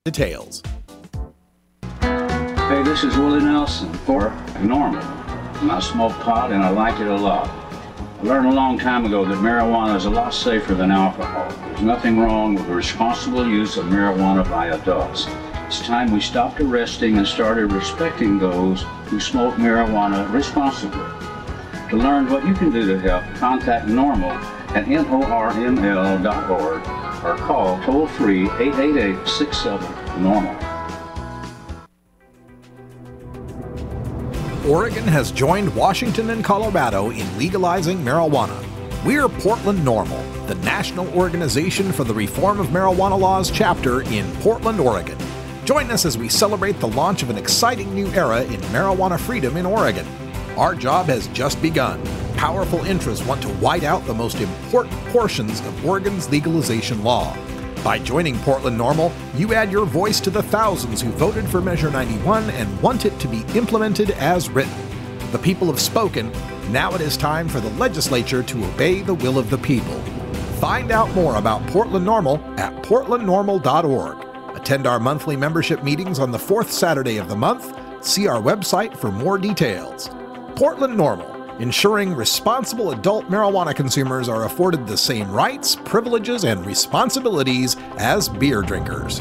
Details. Hey, this is Willie Nelson for Normal. I smoke pot and I like it a lot. I learned a long time ago that marijuana is a lot safer than alcohol. There's nothing wrong with the responsible use of marijuana by adults. It's time we stopped arresting and started respecting those who smoke marijuana responsibly. To learn what you can do to help, contact Normal at norml.org or call toll-free 888-67-NORMAL. Oregon has joined Washington and Colorado in legalizing marijuana. We're Portland NORML, the National Organization for the Reform of Marijuana Laws chapter in Portland, Oregon. Join us as we celebrate the launch of an exciting new era in marijuana freedom in Oregon. Our job has just begun. Powerful interests want to white out the most important portions of Oregon's legalization law. By joining Portland NORML, you add your voice to the thousands who voted for Measure 91 and want it to be implemented as written. The people have spoken. Now it is time for the legislature to obey the will of the people. Find out more about Portland NORML at portlandnormal.org. Attend our monthly membership meetings on the fourth Saturday of the month. See our website for more details. Portland NORML, ensuring responsible adult marijuana consumers are afforded the same rights, privileges, and responsibilities as beer drinkers.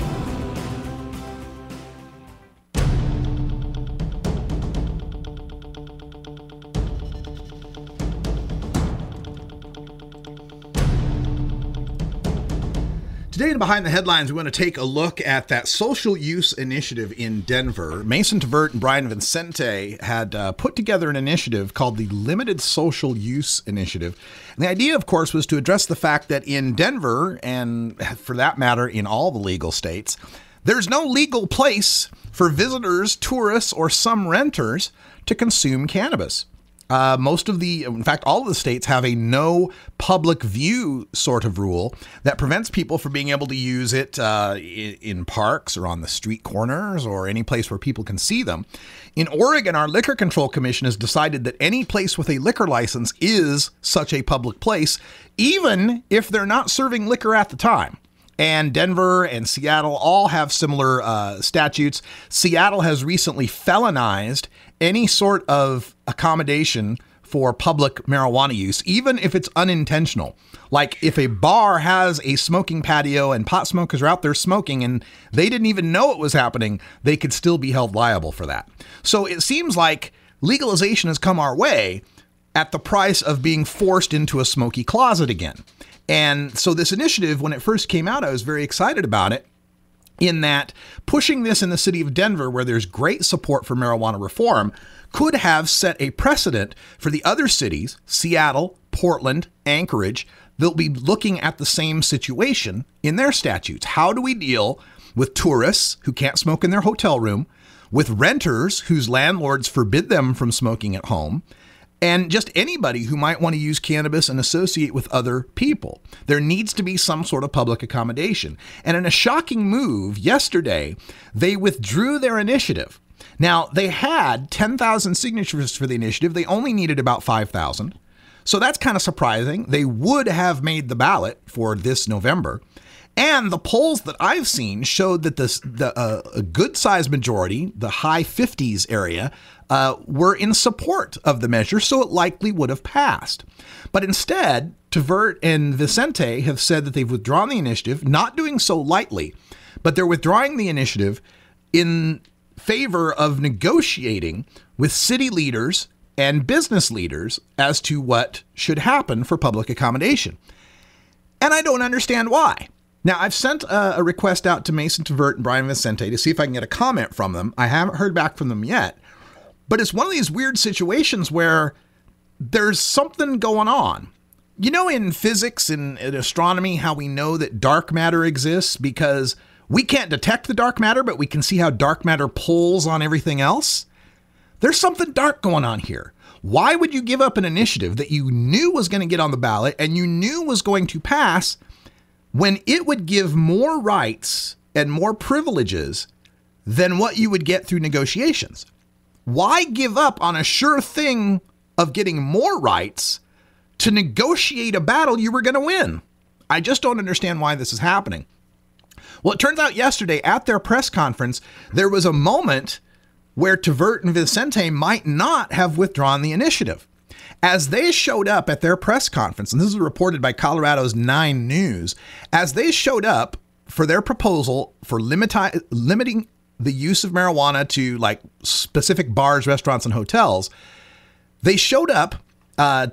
Today in Behind the Headlines, we want to take a look at that social use initiative in Denver. Mason Tvert and Brian Vincente had put together an initiative called the Limited Social Use Initiative. And the idea, of course, was to address the fact that in Denver, and for that matter, in all the legal states, there's no legal place for visitors, tourists, or some renters to consume cannabis. In fact, all of the states have a no public view sort of rule that prevents people from being able to use it in parks or on the street corners or any place where people can see them. In Oregon, our Liquor Control Commission has decided that any place with a liquor license is such a public place, even if they're not serving liquor at the time. And Denver and Seattle all have similar statutes. Seattle has recently felonized any sort of accommodation for public marijuana use, even if it's unintentional. Like if a bar has a smoking patio and pot smokers are out there smoking and they didn't even know it was happening, they could still be held liable for that. So it seems like legalization has come our way at the price of being forced into a smoky closet again. And so this initiative, when it first came out, I was very excited about it, in that pushing this in the city of Denver, where there's great support for marijuana reform, could have set a precedent for the other cities, Seattle, Portland, Anchorage. They'll be looking at the same situation in their statutes. How do we deal with tourists who can't smoke in their hotel room, with renters whose landlords forbid them from smoking at home, and just anybody who might want to use cannabis and associate with other people? There needs to be some sort of public accommodation. And in a shocking move yesterday, they withdrew their initiative. Now, they had 10,000 signatures for the initiative. They only needed about 5,000. So that's kind of surprising. They would have made the ballot for this November. And the polls that I've seen showed that a good sized majority, the high 50s area, were in support of the measure, so it likely would have passed. But instead, Tvert and Vicente have said that they've withdrawn the initiative, not doing so lightly, but they're withdrawing the initiative in favor of negotiating with city leaders and business leaders as to what should happen for public accommodation. And I don't understand why. Now, I've sent a request out to Mason Tvert and Brian Vicente to see if I can get a comment from them. I haven't heard back from them yet. But it's one of these weird situations where there's something going on. You know, in physics and in astronomy, how we know that dark matter exists because we can't detect the dark matter, but we can see how dark matter pulls on everything else? There's something dark going on here. Why would you give up an initiative that you knew was going to get on the ballot and you knew was going to pass when it would give more rights and more privileges than what you would get through negotiations? Why give up on a sure thing of getting more rights to negotiate a battle you were going to win? I just don't understand why this is happening. Well, it turns out yesterday at their press conference, there was a moment where Tvert and Vicente might not have withdrawn the initiative. As they showed up at their press conference, and this is reported by Colorado's 9 News, as they showed up for their proposal for limiting the use of marijuana to like specific bars, restaurants, and hotels, they showed up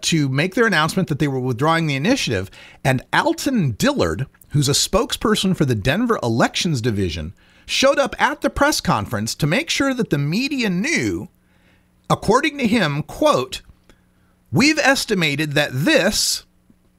to make their announcement that they were withdrawing the initiative. And Alton Dillard, who's a spokesperson for the Denver Elections Division, showed up at the press conference to make sure that the media knew, according to him, quote, "We've estimated that this,"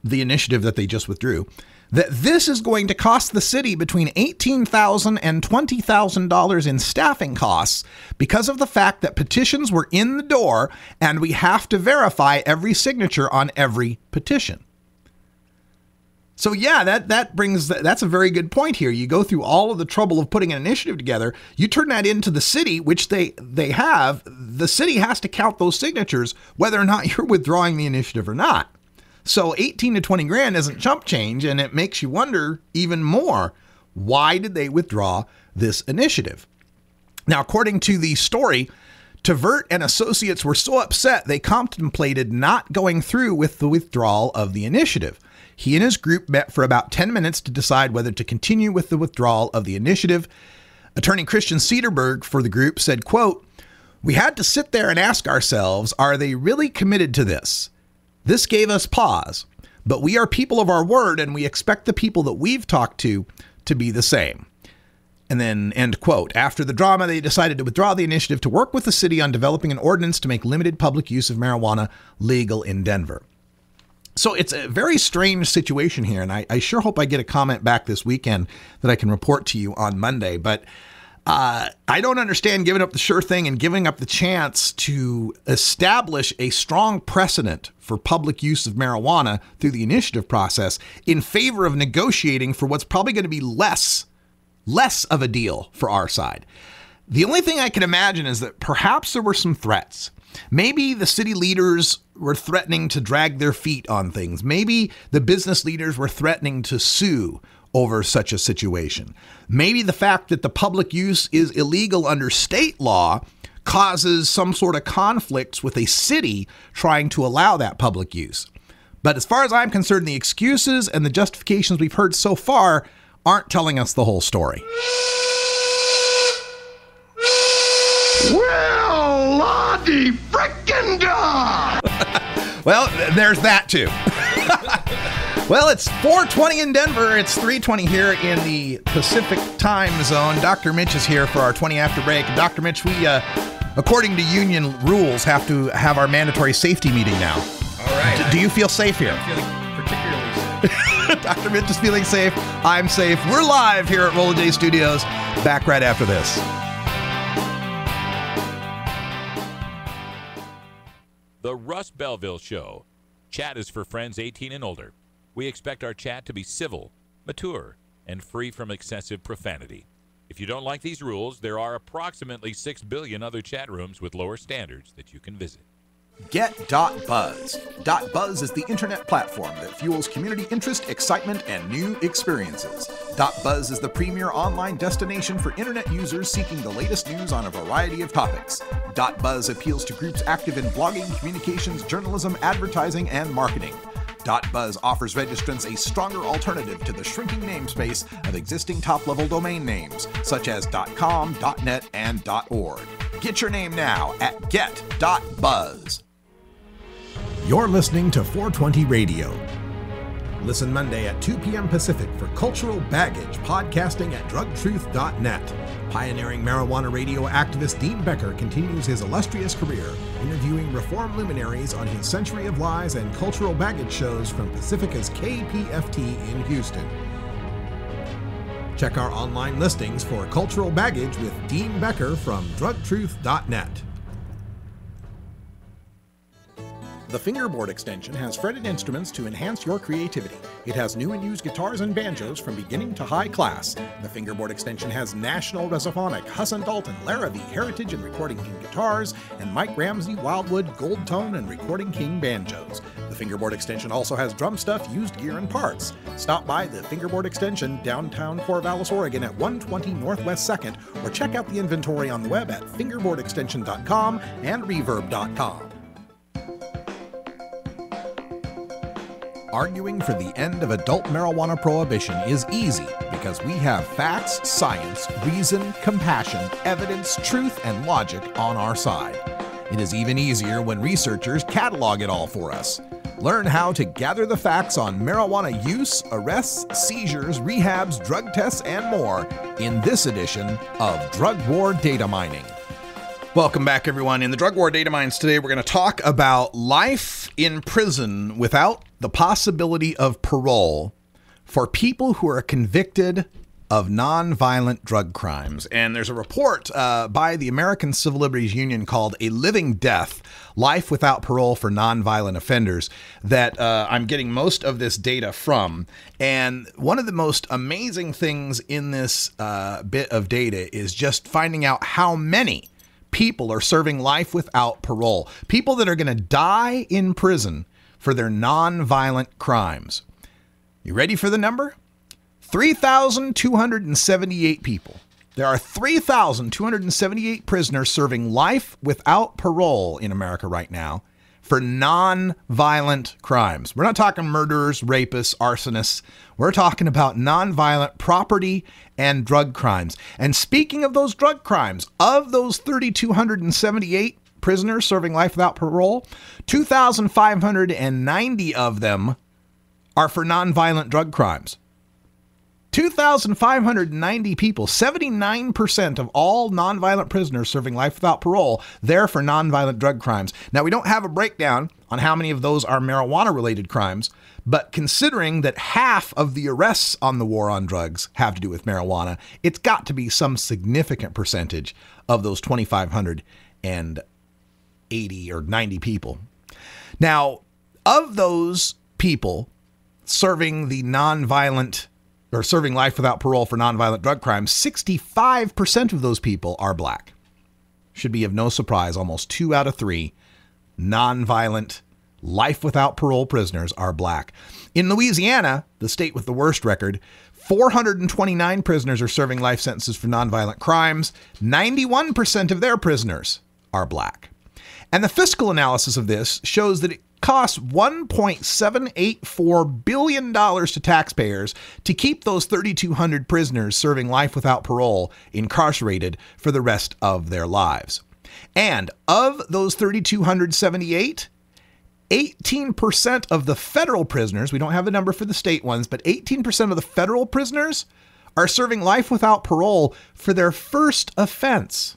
the initiative that they just withdrew, "that this is going to cost the city between $18,000 and $20,000 in staffing costs because of the fact that petitions were in the door and we have to verify every signature on every petition." So yeah, that's a very good point here. You go through all of the trouble of putting an initiative together, you turn that into the city, which they have. The city has to count those signatures, whether or not you're withdrawing the initiative or not. So 18 to 20 grand isn't chump change, and it makes you wonder even more, why did they withdraw this initiative? Now, according to the story, Tvert and associates were so upset they contemplated not going through with the withdrawal of the initiative. He and his group met for about 10 minutes to decide whether to continue with the withdrawal of the initiative. Attorney Christian Cederberg for the group said, quote, "We had to sit there and ask ourselves, are they really committed to this? This gave us pause, but we are people of our word and we expect the people that we've talked to be the same." And then, end quote. After the drama, they decided to withdraw the initiative to work with the city on developing an ordinance to make limited public use of marijuana legal in Denver. So it's a very strange situation here, and I sure hope I get a comment back this weekend that I can report to you on Monday. But I don't understand giving up the sure thing and giving up the chance to establish a strong precedent for public use of marijuana through the initiative process in favor of negotiating for what's probably going to be less of a deal for our side. The only thing I can imagine is that perhaps there were some threats. Maybe the city leaders were threatening to drag their feet on things. Maybe the business leaders were threatening to sue over such a situation. Maybe the fact that the public use is illegal under state law causes some sort of conflicts with a city trying to allow that public use. But as far as I'm concerned, the excuses and the justifications we've heard so far aren't telling us the whole story. Well, Lottie frickin' da! Well, there's that too. Well, it's 4:20 in Denver. It's 3:20 here in the Pacific time zone. Dr. Mitch is here for our 20 after break. Dr. Mitch, we, according to union rules, have to have our mandatory safety meeting now. All right. Do you feel safe here? I'm feeling particularly safe. Dr. Mitch is feeling safe. I'm safe. We're live here at Rolla J Studios. Back right after this. The Russ Belville Show. Chat is for friends 18 and older. We expect our chat to be civil, mature, and free from excessive profanity. If you don't like these rules, there are approximately 6 billion other chat rooms with lower standards that you can visit. Get.Buzz. .Buzz is the internet platform that fuels community interest, excitement, and new experiences. .Buzz is the premier online destination for internet users seeking the latest news on a variety of topics. .Buzz appeals to groups active in blogging, communications, journalism, advertising, and marketing. .Buzz offers registrants a stronger alternative to the shrinking namespace of existing top-level domain names, such as .com, .net, and .org. Get your name now at get.buzz. You're listening to 420 Radio. Listen Monday at 2 p.m. Pacific for Cultural Baggage, podcasting at drugtruth.net. Pioneering marijuana radio activist Dean Becker continues his illustrious career, interviewing reform luminaries on his Century of Lies and Cultural Baggage shows from Pacifica's KPFT in Houston. Check our online listings for Cultural Baggage with Dean Becker from drugtruth.net. The Fingerboard extension has fretted instruments to enhance your creativity. It has new and used guitars and banjos from beginning to high class. The Fingerboard extension has National, Resophonic, Husson Dalton, Larrabee, Heritage and Recording King guitars, and Mike Ramsey, Wildwood, Gold Tone, and Recording King banjos. The Fingerboard Extension also has drum stuff, used gear, and parts. Stop by the Fingerboard Extension, downtown Corvallis, Oregon at 120 Northwest 2nd, or check out the inventory on the web at fingerboardextension.com and reverb.com. Arguing for the end of adult marijuana prohibition is easy because we have facts, science, reason, compassion, evidence, truth, and logic on our side. It is even easier when researchers catalog it all for us. Learn how to gather the facts on marijuana use, arrests, seizures, rehabs, drug tests, and more in this edition of Drug War Data Mining. Welcome back, everyone. In the Drug War Data Mines today, we're going to talk about life in prison without the possibility of parole for people who are convicted of nonviolent drug crimes. And there's a report by the American Civil Liberties Union called A Living Death, Life Without Parole for Nonviolent Offenders that I'm getting most of this data from. And one of the most amazing things in this bit of data is just finding out how many people are serving life without parole. People that are going to die in prison for their nonviolent crimes. You ready for the number? 3,278 people. There are 3,278 prisoners serving life without parole in America right now for nonviolent crimes. We're not talking murderers, rapists, arsonists. We're talking about nonviolent property and drug crimes. And speaking of those drug crimes, of those 3,278 prisoners serving life without parole, 2,590 of them are for nonviolent drug crimes. 2,590 people, 79% of all nonviolent prisoners serving life without parole, there for nonviolent drug crimes. Now, we don't have a breakdown on how many of those are marijuana-related crimes, but considering that half of the arrests on the war on drugs have to do with marijuana, it's got to be some significant percentage of those 2,580 or 90 people. Now, of those people serving the nonviolent or serving life without parole for nonviolent drug crimes, 65% of those people are black. Should be of no surprise, almost 2 out of 3 nonviolent life without parole prisoners are black. In Louisiana, the state with the worst record, 429 prisoners are serving life sentences for nonviolent crimes. 91% of their prisoners are black. And the fiscal analysis of this shows that it costs $1.784 billion to taxpayers to keep those 3,200 prisoners serving life without parole incarcerated for the rest of their lives. And of those 3,278, 18% of the federal prisoners, we don't have the number for the state ones, but 18% of the federal prisoners are serving life without parole for their first offense.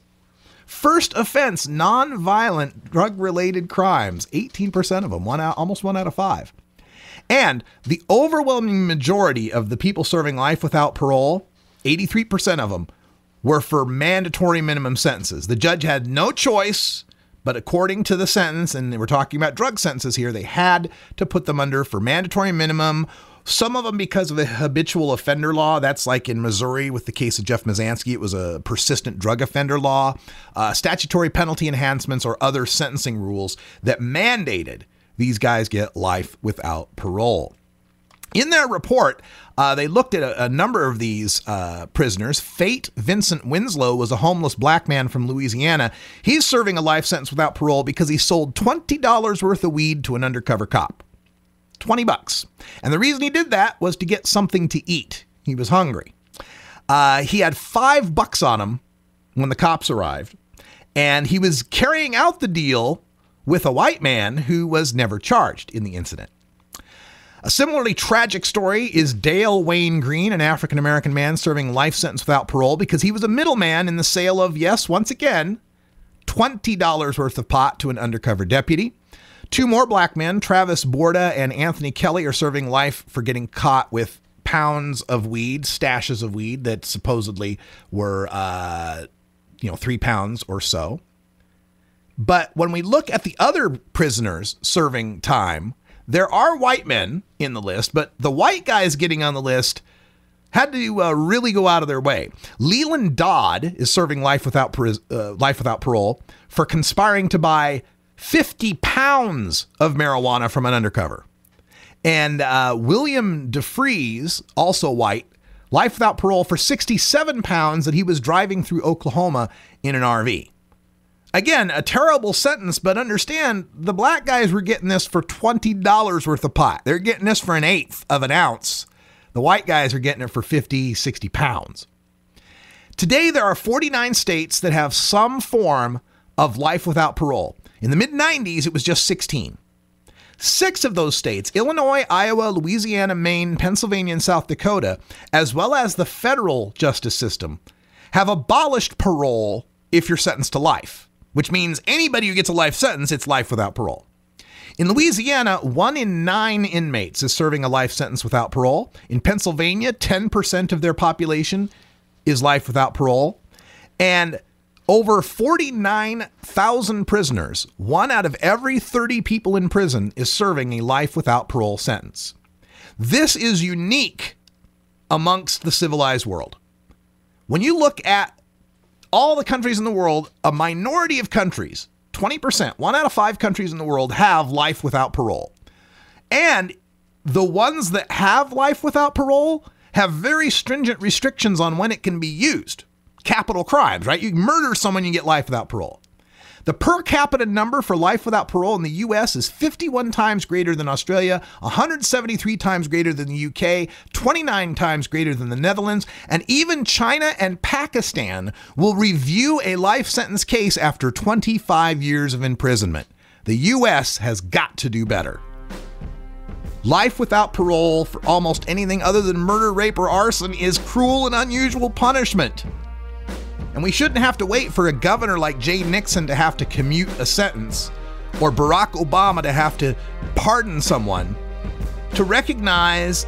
First offense, nonviolent drug-related crimes, 18% of them, almost 1 out of 5. And the overwhelming majority of the people serving life without parole, 83% of them, were for mandatory minimum sentences. The judge had no choice, but according to the sentence, and we're talking about drug sentences here, they had to put them under for mandatory minimum. Some of them because of the habitual offender law. That's like in Missouri with the case of Jeff Mazansky. It was a persistent drug offender law, statutory penalty enhancements, or other sentencing rules that mandated these guys get life without parole. In their report, they looked at a number of these prisoners. Fate Vincent Winslow was a homeless black man from Louisiana. He's serving a life sentence without parole because he sold $20 worth of weed to an undercover cop. $20. And the reason he did that was to get something to eat. He was hungry. He had $5 on him when the cops arrived, and he was carrying out the deal with a white man who was never charged in the incident. A similarly tragic story is Dale Wayne Green, an African-American man serving life sentence without parole because he was a middleman in the sale of, yes, once again, $20 worth of pot to an undercover deputy. 2 more black men, Travis Borda and Anthony Kelly, are serving life for getting caught with pounds of weed, stashes of weed that supposedly were, 3 pounds or so. But when we look at the other prisoners serving time, there are white men in the list, but the white guys getting on the list had to really go out of their way. Leland Dodd is serving life without parole for conspiring to buy 50 pounds of marijuana from an undercover. And William DeFries, also white, life without parole for 67 pounds that he was driving through Oklahoma in an RV. Again, a terrible sentence, but understand the black guys were getting this for $20 worth of pot. They're getting this for 1/8 of an ounce. The white guys are getting it for 50, 60 pounds. Today, there are 49 states that have some form of life without parole. In the mid-90s, it was just 16. 6 of those states, Illinois, Iowa, Louisiana, Maine, Pennsylvania, and South Dakota, as well as the federal justice system, have abolished parole if you're sentenced to life, which means anybody who gets a life sentence, it's life without parole. In Louisiana, 1 in 9 inmates is serving a life sentence without parole. In Pennsylvania, 10% of their population is life without parole. And over 49,000 prisoners, 1 out of every 30 people in prison, is serving a life without parole sentence. This is unique amongst the civilized world. When you look at all the countries in the world, a minority of countries, 20%, 1 out of 5 countries in the world have life without parole. And the ones that have life without parole have very stringent restrictions on when it can be used. Capital crimes, right? You murder someone, you get life without parole. The per capita number for life without parole in the U.S. is 51 times greater than Australia, 173 times greater than the UK, 29 times greater than the Netherlands, and even China and Pakistan will review a life sentence case after 25 years of imprisonment. The U.S. has got to do better. Life without parole for almost anything other than murder, rape, or arson is cruel and unusual punishment. And we shouldn't have to wait for a governor like Jay Nixon to have to commute a sentence or Barack Obama to have to pardon someone to recognize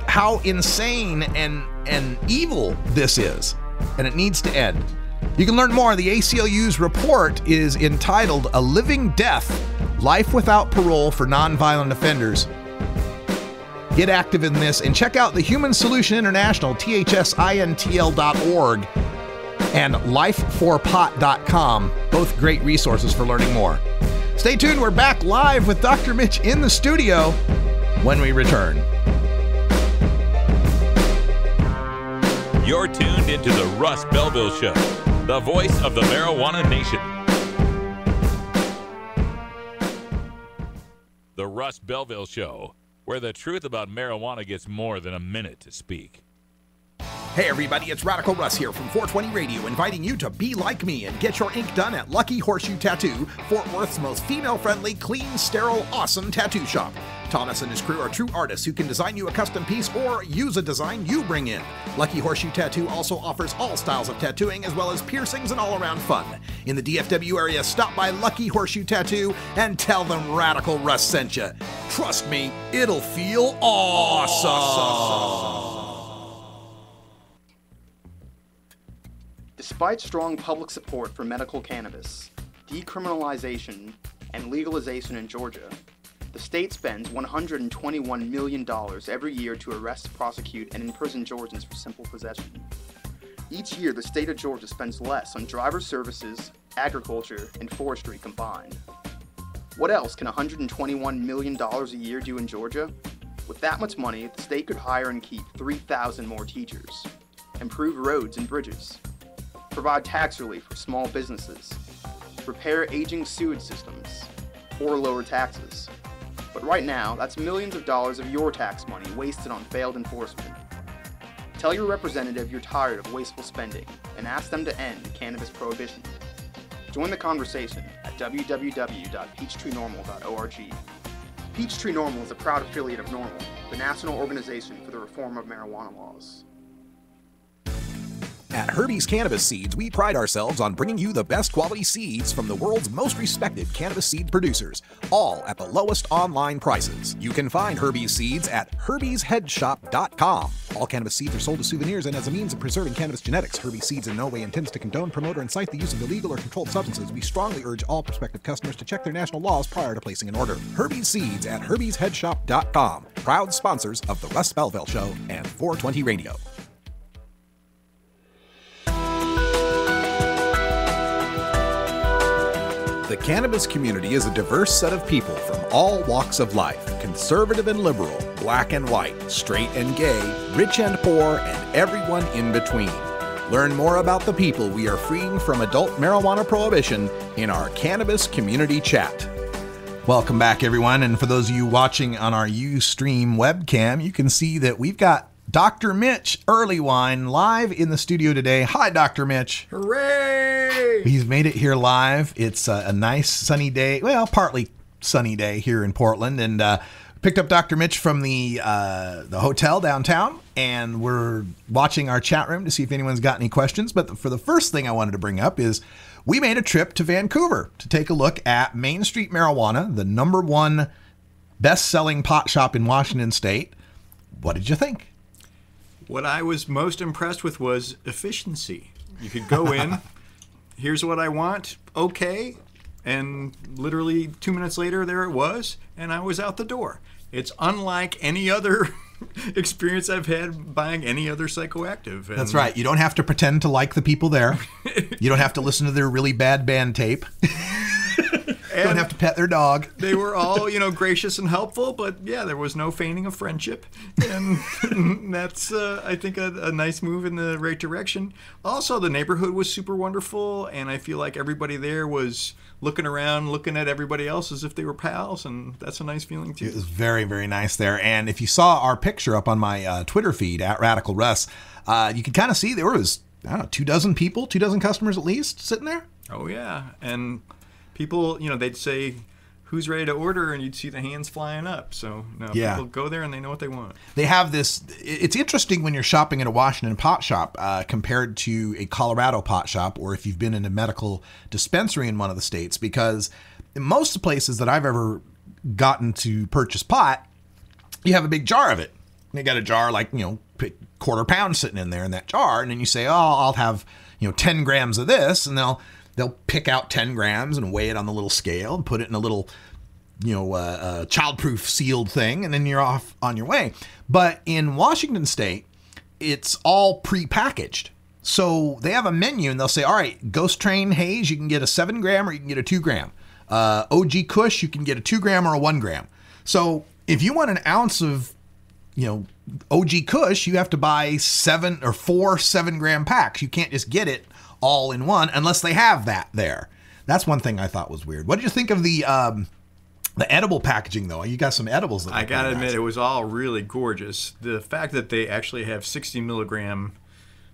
how insane and evil this is. And it needs to end. You can learn more. The ACLU's report is entitled A Living Death, Life Without Parole for Nonviolent Offenders. Get active in this and check out the Human Solution International, thsintl.org, and life4pot.com, both great resources for learning more. Stay tuned. We're back live with Dr. Mitch in the studio when we return. You're tuned into the Russ Belville Show, the voice of the marijuana nation. The Russ Belville Show, where the truth about marijuana gets more than a minute to speak. Hey everybody, it's Radical Russ here from 420 Radio, inviting you to be like me and get your ink done at Lucky Horseshoe Tattoo, Fort Worth's most female-friendly, clean, sterile, awesome tattoo shop. Thomas and his crew are true artists who can design you a custom piece or use a design you bring in. Lucky Horseshoe Tattoo also offers all styles of tattooing as well as piercings and all-around fun. In the DFW area, stop by Lucky Horseshoe Tattoo and tell them Radical Russ sent you. Trust me, it'll feel awesome. Despite strong public support for medical cannabis, decriminalization, and legalization in Georgia, the state spends $121 million every year to arrest, prosecute, and imprison Georgians for simple possession. Each year, the state of Georgia spends less on driver services, agriculture, and forestry combined. What else can $121 million a year do in Georgia? With that much money, the state could hire and keep 3,000 more teachers, improve roads and bridges, provide tax relief for small businesses, repair aging sewage systems, or lower taxes. But right now, that's millions of dollars of your tax money wasted on failed enforcement. Tell your representative you're tired of wasteful spending and ask them to end cannabis prohibition. Join the conversation at www.peachtreenormal.org. Peachtree Normal is a proud affiliate of NORML, the National Organization for the Reform of Marijuana Laws. At Herbie's Cannabis Seeds, we pride ourselves on bringing you the best quality seeds from the world's most respected cannabis seed producers, all at the lowest online prices. You can find Herbie's Seeds at herbiesheadshop.com. All cannabis seeds are sold as souvenirs and as a means of preserving cannabis genetics. Herbie's Seeds in no way intends to condone, promote, or incite the use of illegal or controlled substances. We strongly urge all prospective customers to check their national laws prior to placing an order. Herbie's Seeds at herbiesheadshop.com. Proud sponsors of the Russ Belville Show and 420 Radio. The cannabis community is a diverse set of people from all walks of life, conservative and liberal, black and white, straight and gay, rich and poor, and everyone in between. Learn more about the people we are freeing from adult marijuana prohibition in our Cannabis Community Chat. Welcome back, everyone, and for those of you watching on our Ustream webcam, you can see that we've got Dr. Mitch Earlywine live in the studio today. Hi, Dr. Mitch. Hooray! He's made it here live. It's a nice sunny day, well, partly sunny day here in Portland, and picked up Dr. Mitch from the hotel downtown, and we're watching our chat room to see if anyone's got any questions. But for the first thing I wanted to bring up is we made a trip to Vancouver to take a look at Main Street Marijuana, the #1 best-selling pot shop in Washington State. What did you think? What I was most impressed with was efficiency. You could go in, here's what I want, okay, and literally 2 minutes later there it was, and I was out the door. It's unlike any other experience I've had buying any other psychoactive. And That's right. You don't have to pretend to like the people there. You don't have to listen to their really bad band tape. You don't have to pet their dog. They were all, gracious and helpful, but yeah, there was no feigning of friendship. And that's, I think, a nice move in the right direction. Also, the neighborhood was super wonderful, and I feel like everybody there was looking around, looking at everybody else as if they were pals, and that's a nice feeling, too. It was very, very nice there. And if you saw our picture up on my Twitter feed, at Radical Russ, you could kind of see there was, 24 people, 24 customers at least sitting there. Oh, yeah. And people, they'd say, who's ready to order? And you'd see the hands flying up. So, people go there and they know what they want. They have this. It's interesting when you're shopping at a Washington pot shop compared to a Colorado pot shop, or if you've been in a medical dispensary in one of the states, because in most of the places that I've ever gotten to purchase pot, you have a big jar of it. They got a jar like, quarter pound sitting in there in that jar. And then you say, oh, I'll have, 10 grams of this. And they'll pick out 10 grams and weigh it on the little scale and put it in a little, childproof sealed thing, and then you're off on your way. But in Washington State, it's all pre-packaged. So they have a menu, and they'll say, all right, Ghost Train Haze, you can get a 7 gram or you can get a 2 gram. OG Kush, you can get a 2 gram or a 1 gram. So if you want an ounce of, OG Kush, you have to buy 4 7 gram packs. You can't just get it all in one unless they have that there. That's one thing I thought was weird. What did you think of the edible packaging, though? You got some edibles. I gotta admit, it was all really gorgeous. The fact that they actually have 60 milligram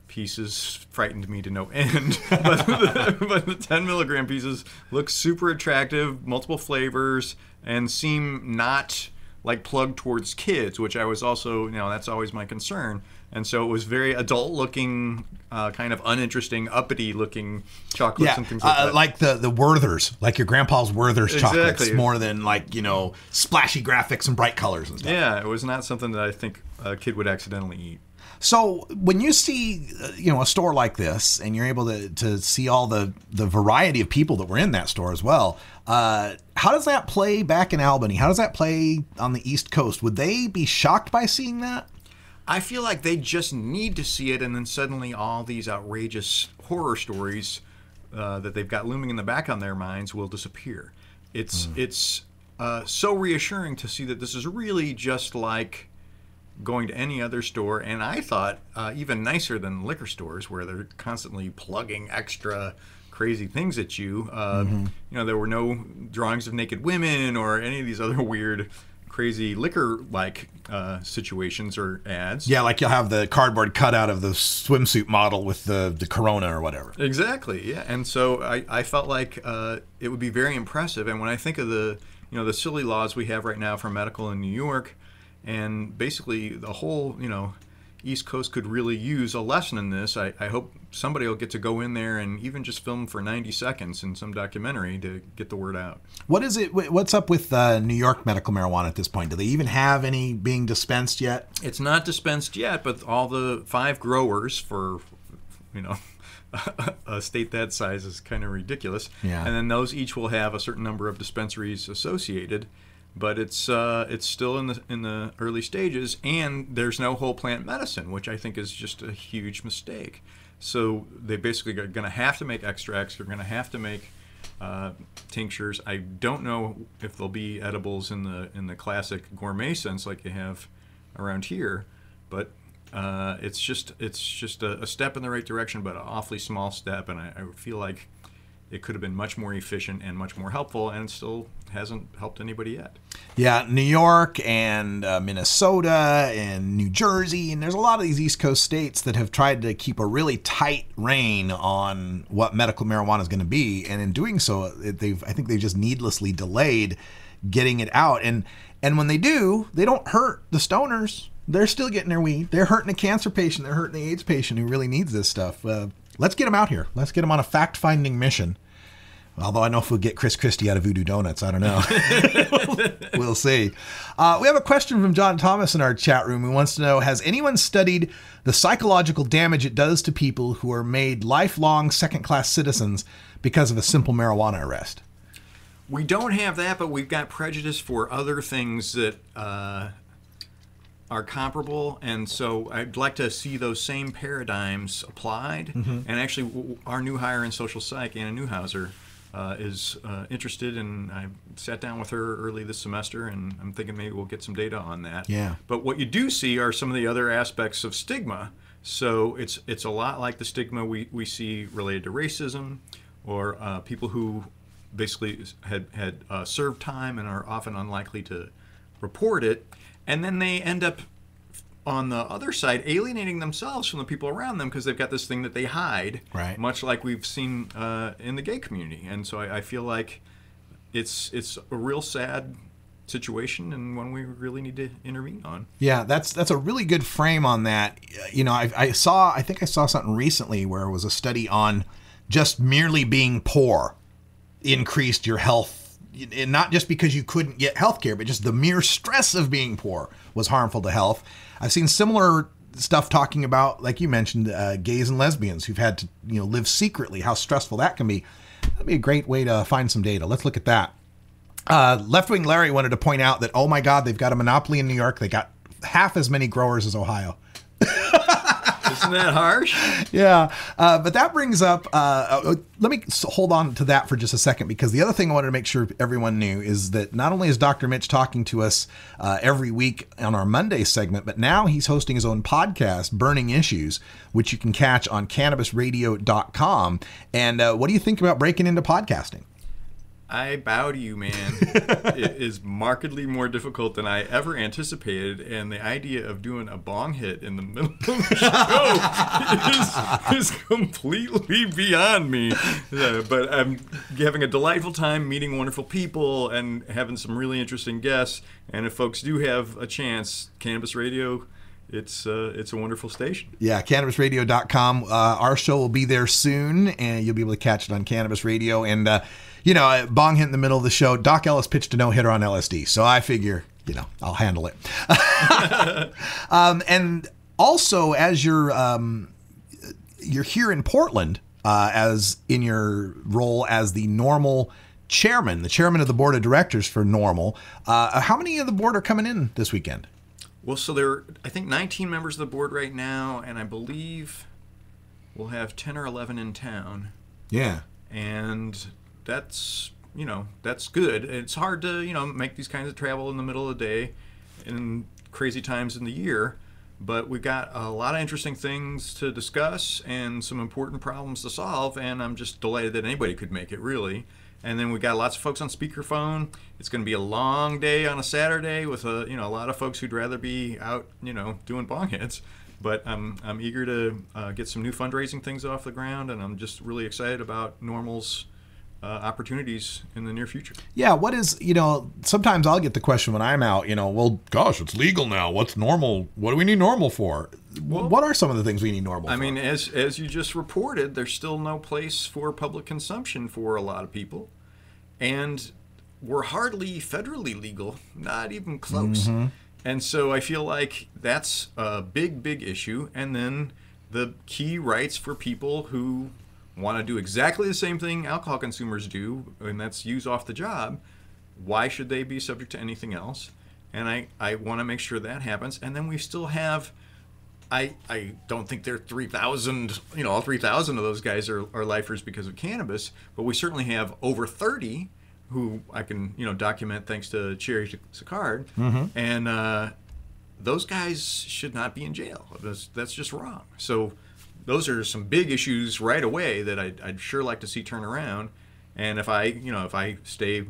pieces frightened me to no end. but the 10 milligram pieces look super attractive, multiple flavors, and seem not like plugged towards kids, which I was also, that's always my concern. And so it was very adult looking, kind of uninteresting, uppity looking chocolates and things like that. Like the Werther's, like your grandpa's Werther's chocolates, Exactly. more than like, splashy graphics and bright colors and stuff. Yeah, it was not something that I think a kid would accidentally eat. So when you see, a store like this, and you're able to see all the variety of people that were in that store as well, how does that play back in Albany? How does that play on the East Coast? Would they be shocked by seeing that? I feel like they just need to see it, and then suddenly all these outrageous horror stories that they've got looming in the back on their minds will disappear. It's so reassuring to see that this is really just like going to any other store, and I thought even nicer than liquor stores where they're constantly plugging extra crazy things at you. There were no drawings of naked women or any of these other weird crazy liquor-like situations or ads. Yeah, like you'll have the cardboard cutout of the swimsuit model with the Corona or whatever. Exactly, yeah. And so I felt like it would be very impressive. And when I think of the silly laws we have right now for medical in New York, and basically the whole, East Coast could really use a lesson in this. I hope somebody will get to go in there and even just film for 90 seconds in some documentary to get the word out. What's up with New York medical marijuana at this point? Do they even have any being dispensed yet? It's not dispensed yet, but all the 5 growers for, a state that size is kind of ridiculous. Yeah. And then those each will have a certain number of dispensaries associated. But it's still in the early stages, and there's no whole plant medicine, which I think is just a huge mistake. So they basically are going to have to make extracts. They're going to have to make tinctures. I don't know if there'll be edibles in the classic gourmet sense like you have around here, but it's just a step in the right direction, but an awfully small step, and I feel like it could have been much more efficient and much more helpful, and it still hasn't helped anybody yet. Yeah, New York and Minnesota and New Jersey, and there's a lot of these East Coast states that have tried to keep a really tight rein on what medical marijuana is going to be, and in doing so, I think they've just needlessly delayed getting it out. And when they do, they don't hurt the stoners. They're still getting their weed. They're hurting a cancer patient. They're hurting the AIDS patient who really needs this stuff. Let's get them out here. Let's get them on a fact-finding mission. Although I know if we'll get Chris Christie out of Voodoo Donuts, I don't know. We'll see. We have a question from John Thomas in our chat room who wants to know, has anyone studied the psychological damage it does to people who are made lifelong second-class citizens because of a simple marijuana arrest? We don't have that, but we've got prejudice for other things that are comparable, and so I'd like to see those same paradigms applied. Mm-hmm. And actually, our new hire in social psych, Anna Newhauser, is interested, and I sat down with her early this semester, and I'm thinking maybe we'll get some data on that. Yeah. But what you do see are some of the other aspects of stigma. So it's a lot like the stigma we see related to racism, or people who basically had served time and are often unlikely to report it, and then they end up on the other side alienating themselves from the people around them because they've got this thing that they hide, right? Much like we've seen in the gay community. And so I feel like it's a real sad situation and one we really need to intervene on. Yeah, that's a really good frame on that. You know, I think I saw something recently where it was a study on just merely being poor increased your health, and not just because you couldn't get health care, but just the mere stress of being poor was harmful to health. I've seen similar stuff talking about, like you mentioned, gays and lesbians who've had to, live secretly, how stressful that can be. That'd be a great way to find some data. Let's look at that. Left Wing Larry wanted to point out that, oh my God, they've got a monopoly in New York. They got half as many growers as Ohio. Isn't that harsh? Yeah. But that brings up, let me hold on to that for just a second, because the other thing I wanted to make sure everyone knew is that not only is Dr. Mitch talking to us every week on our Monday segment, but now he's hosting his own podcast, Burning Issues, which you can catch on cannabisradio.com. And what do you think about breaking into podcasting? I bow to you, man. It is markedly more difficult than I ever anticipated, and the idea of doing a bong hit in the middle of the show is completely beyond me. But I'm having a delightful time meeting wonderful people and having some really interesting guests. And if folks do have a chance, Cannabis Radio, it's a wonderful station. Yeah, cannabisradio.com. Our show will be there soon, and you'll be able to catch it on Cannabis Radio. And bong hit in the middle of the show. Doc Ellis pitched a no-hitter on LSD, so I figure, I'll handle it. And also, as you're here in Portland, as in your role as the NORML chairman, the chairman of the board of directors for NORML, how many of the board are coming in this weekend? Well, so there are, I think, 19 members of the board right now, and I believe we'll have 10 or 11 in town. Yeah. And that's good. It's hard to, make these kinds of travel in the middle of the day in crazy times in the year, but we've got a lot of interesting things to discuss and some important problems to solve, and I'm just delighted that anybody could make it, really. And then we got lots of folks on speakerphone. It's going to be a long day on a Saturday with a lot of folks who'd rather be out, doing bong hits. But I'm eager to get some new fundraising things off the ground, and I'm just really excited about NORML's opportunities in the near future. Yeah, what is, sometimes I'll get the question when I'm out, well, gosh, it's legal now. What's NORML? What do we need NORML for? Well, what are some of the things we need NORML for? I mean, as you just reported, there's still no place for public consumption for a lot of people. And we're hardly federally legal, not even close. Mm-hmm. And so I feel like that's a big, big issue. And then the key rights for people who want to do exactly the same thing alcohol consumers do, and that's use off the job. Why should they be subject to anything else? And I want to make sure that happens. And then we still have I don't think they're 3,000, all 3,000 of those guys are lifers because of cannabis, but we certainly have over 30 who I can, document thanks to Cherry Sicard. And those guys should not be in jail. That's just wrong. So those are some big issues right away that I'd sure like to see turn around. And if I stay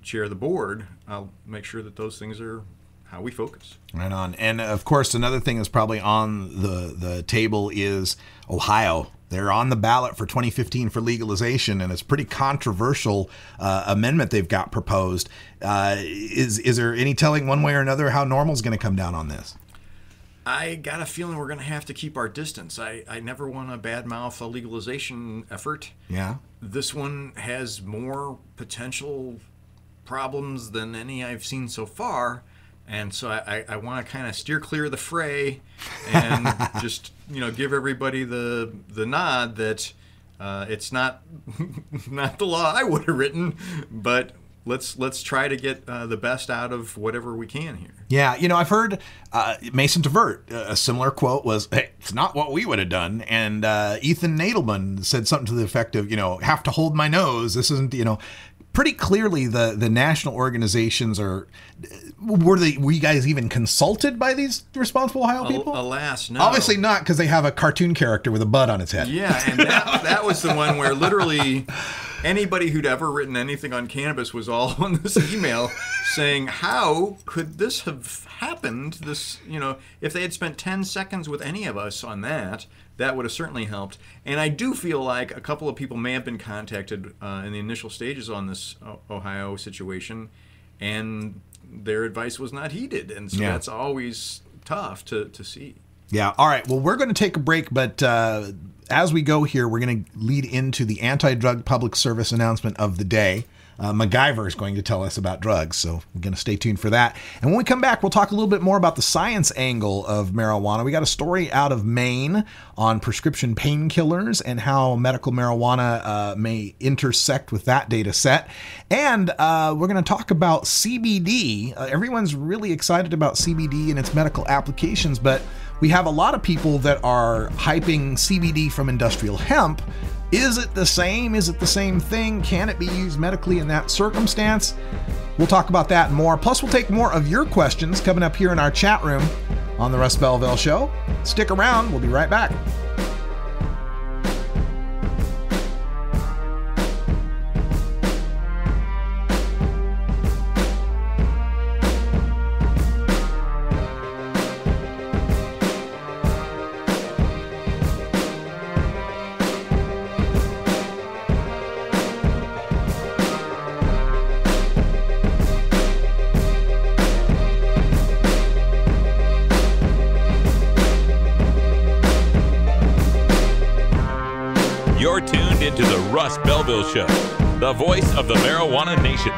chair of the board, I'll make sure that those things are how we focus. Right on. And of course, another thing that's probably on the table is Ohio. They're on the ballot for 2015 for legalization, and it's a pretty controversial amendment they've got proposed. Is there any telling one way or another how NORML's going to come down on this? I got a feeling we're going to have to keep our distance. I never want to badmouth a legalization effort. Yeah. This one has more potential problems than any I've seen so far. And so I want to kind of steer clear of the fray and just, give everybody the nod that it's not the law I would have written, but let's try to get the best out of whatever we can here. Yeah, I've heard Mason TeVert, a similar quote was, "Hey, it's not what we would have done." And Ethan Nadelman said something to the effect of, have to hold my nose. This isn't, pretty clearly the national organizations are. Were you guys even consulted by these responsible Ohio people? Alas, no. Obviously not, because they have a cartoon character with a bud on its head. Yeah, and that was the one where literally anybody who'd ever written anything on cannabis was all on this email saying, how could this have happened? This, if they had spent 10 seconds with any of us on that would have certainly helped. And I do feel like a couple of people may have been contacted in the initial stages on this Ohio situation, and their advice was not heeded. And so that's always tough to see. Yeah. All right. Well, we're going to take a break, but as we go here, we're going to lead into the anti-drug public service announcement of the day. MacGyver is going to tell us about drugs, so we're going to stay tuned for that. And when we come back, we'll talk a little bit more about the science angle of marijuana. We got a story out of Maine on prescription painkillers and how medical marijuana may intersect with that data set. And we're going to talk about CBD. Everyone's really excited about CBD and its medical applications, but we have a lot of people that are hyping CBD from industrial hemp. Is it the same? Is it the same thing? Can it be used medically in that circumstance? We'll talk about that and more. Plus, we'll take more of your questions coming up here in our chat room on the Russ Belville Show. Stick around. We'll be right back. You're tuned into the Russ Belville Show, the voice of the marijuana nation.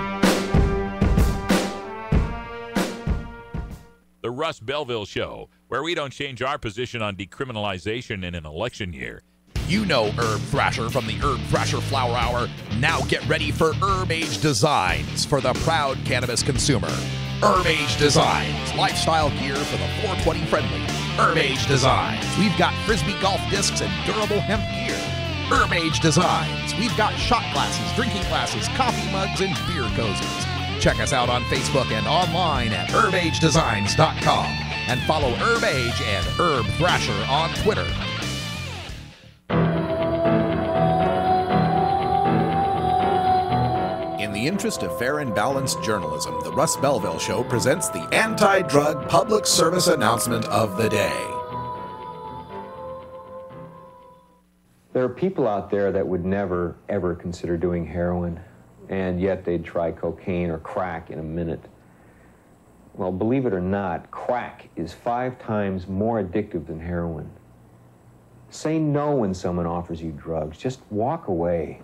The Russ Belville Show, where we don't change our position on decriminalization in an election year. You know Herb Thrasher from the Herb Thrasher Flower Hour. Now get ready for Herb Age Designs for the proud cannabis consumer. Herb Age Designs, lifestyle gear for the 420 friendly. Herb Age Designs, we've got Frisbee golf discs and durable hemp gear. Herb Age Designs, we've got shot glasses, drinking glasses, coffee mugs, and beer cozies. Check us out on Facebook and online at herbagedesigns.com. And follow Herb Age and Herb Thrasher on Twitter. In the interest of fair and balanced journalism, the Russ Belville Show presents the anti-drug public service announcement of the day. There are people out there that would never, ever consider doing heroin, and yet they'd try cocaine or crack in a minute. Well, believe it or not, crack is 5 times more addictive than heroin. Say no when someone offers you drugs. Just walk away.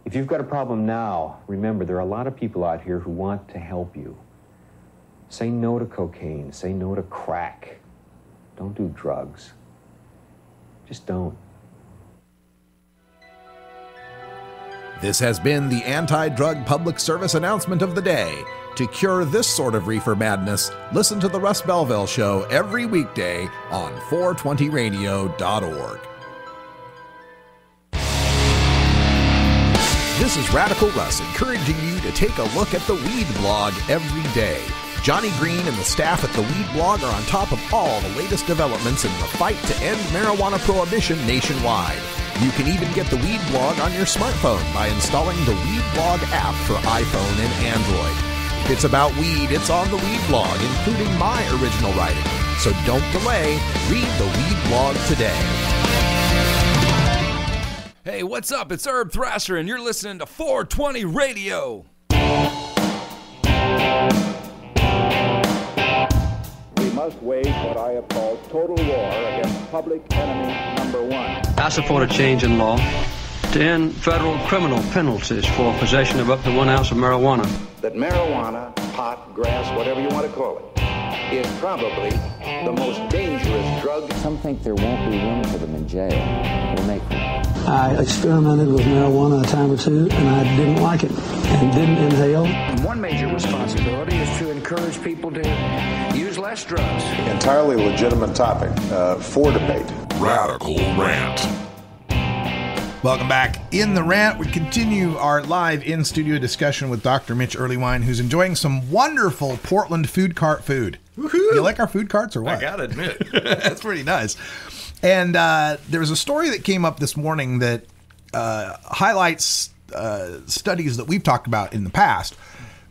If you've got a problem now, remember, there are a lot of people out here who want to help you. Say no to cocaine. Say no to crack. Don't do drugs. Just don't. This has been the anti-drug public service announcement of the day, To cure this sort of reefer madness, listen to The Russ Belville Show every weekday on 420radio.org. This is Radical Russ encouraging you to take a look at the Weed Blog every day. Johnny Green and the staff at the Weed Blog are on top of all the latest developments in the fight to end marijuana prohibition nationwide. You can even get the Weed Blog on your smartphone by installing the Weed Blog app for iPhone and Android. If it's about weed, it's on the Weed Blog, including my original writing. So don't delay. Read the Weed Blog today. Hey, what's up? It's Herb Thrasher, and you're listening to 420 Radio. We must wage what I have called total war against public enemy number one. I support a change in law to end federal criminal penalties for possession of up to 1 ounce of marijuana. That marijuana, pot, grass, whatever you want to call it, is probably the most dangerous drug. Some think there won't be room for them in jail. We'll make room. I experimented with marijuana a time or two, and I didn't like it and didn't inhale. One major responsibility is to encourage people to use less drugs. Entirely legitimate topic for debate. Radical Rant. Welcome back. In the Rant, we continue our live in-studio discussion with Dr. Mitch Earlywine, who's enjoying some wonderful Portland food cart food. Woohoo! You like our food carts or what? I gotta admit. That's pretty nice. And there was a story that came up this morning that highlights studies that we've talked about in the past.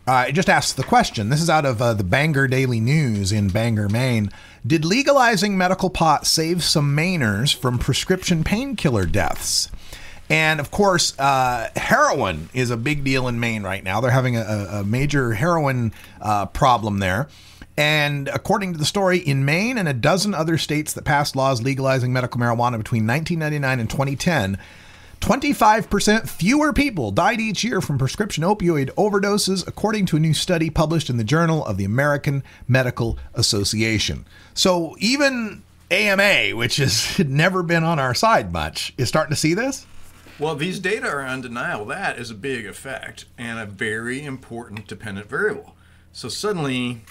It just asks the question. This is out of the Bangor Daily News in Bangor, Maine. Did legalizing medical pot save some Mainers from prescription painkiller deaths? And of course, heroin is a big deal in Maine right now. They're having a major heroin problem there. And according to the story, in Maine and a dozen other states that passed laws legalizing medical marijuana between 1999 and 2010, 25% fewer people died each year from prescription opioid overdoses, according to a new study published in the Journal of the American Medical Association. So even AMA, which has never been on our side much, is starting to see this? Well, these data are undeniable. That is a big effect and a very important dependent variable. So suddenly,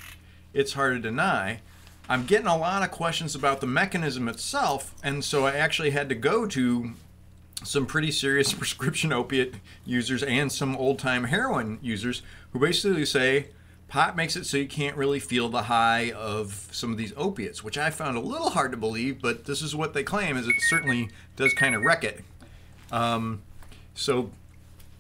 it's hard to deny. I'm getting a lot of questions about the mechanism itself, and so I actually had to go to some pretty serious prescription opiate users and some old-time heroin users who basically say pot makes it so you can't really feel the high of some of these opiates, which I found a little hard to believe, but this is what they claim, is it certainly does kind of wreck it. So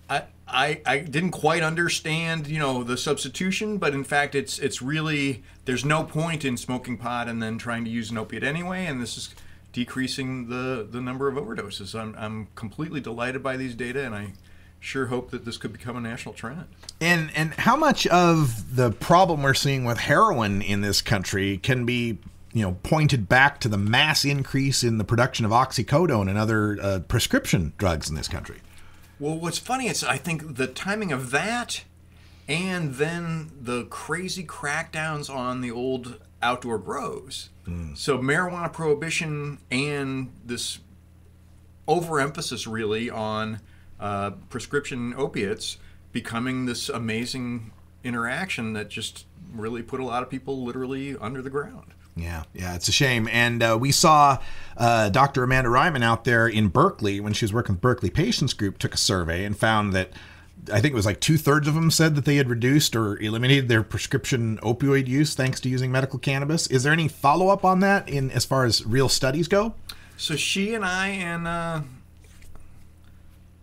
I didn't quite understand, the substitution, but in fact, it's really, there's no point in smoking pot and then trying to use an opiate anyway, and this is decreasing the number of overdoses. I'm completely delighted by these data, and I sure hope that this could become a national trend. And how much of the problem we're seeing with heroin in this country can be pointed back to the mass increase in the production of oxycodone and other prescription drugs in this country? Well, what's funny is I think the timing of that and then the crazy crackdowns on the old outdoor grows. So marijuana prohibition and this overemphasis really on prescription opiates becoming this amazing interaction that just really put a lot of people literally under the ground. Yeah, it's a shame. And we saw Dr. Amanda Ryman out there in Berkeley when she was working with Berkeley Patients Group, took a survey and found that I think it was like 2/3 of them said that they had reduced or eliminated their prescription opioid use thanks to using medical cannabis. Is there any follow-up on that in as far as real studies go? So she and I and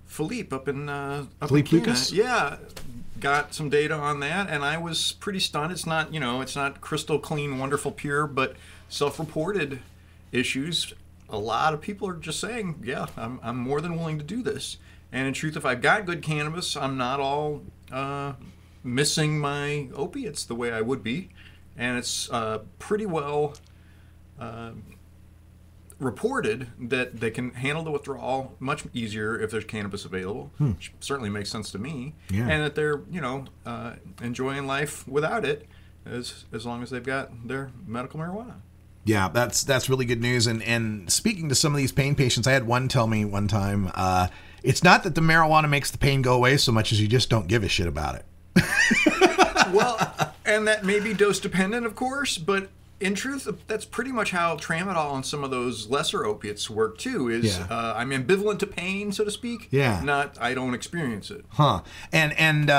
Philippe up in Philippe Lucas? Yeah, got some data on that, and I was pretty stunned. It's not, it's not crystal clean, wonderful, pure, but self-reported issues. A lot of people are just saying, yeah, I'm more than willing to do this. And in truth, if I've got good cannabis, I'm not all missing my opiates the way I would be. And it's pretty well reported that they can handle the withdrawal much easier if there's cannabis available, which certainly makes sense to me. Yeah. And that they're, enjoying life without it as long as they've got their medical marijuana. Yeah, that's really good news. And speaking to some of these pain patients, I had one tell me one time, it's not that the marijuana makes the pain go away so much as you just don't give a shit about it. Well, and that may be dose dependent, of course, but in truth, that's pretty much how tramadol and some of those lesser opiates work too. I'm ambivalent to pain, so to speak. Yeah. Not I don't experience it. Huh. And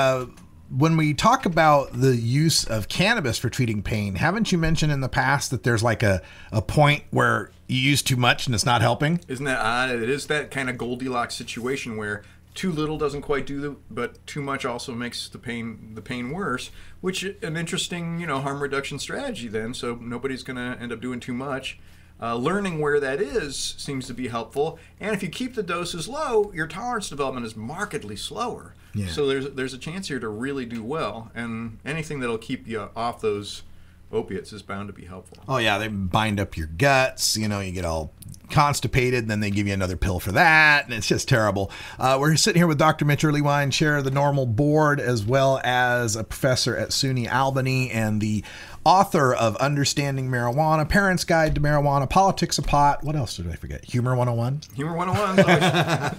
when we talk about the use of cannabis for treating pain, haven't you mentioned in the past that there's like a point where you use too much and it's not helping? Isn't that odd? It is that kind of Goldilocks situation where too little doesn't quite do but too much also makes the pain worse, which an interesting, harm reduction strategy then. So nobody's going to end up doing too much. Learning where that is seems to be helpful. And if you keep the doses low, your tolerance development is markedly slower. Yeah. So there's a chance here to really do well. And anything that'll keep you off those opiates is bound to be helpful. Oh yeah, they bind up your guts, you get all constipated, and then they give you another pill for that, and it's just terrible. We're sitting here with Dr. Mitch Earlywine, chair of the Normal Board, as well as a professor at SUNY Albany and the author of Understanding Marijuana, Parents' Guide to Marijuana, Politics of Pot. What else did I forget? Humor 101? Humor 101.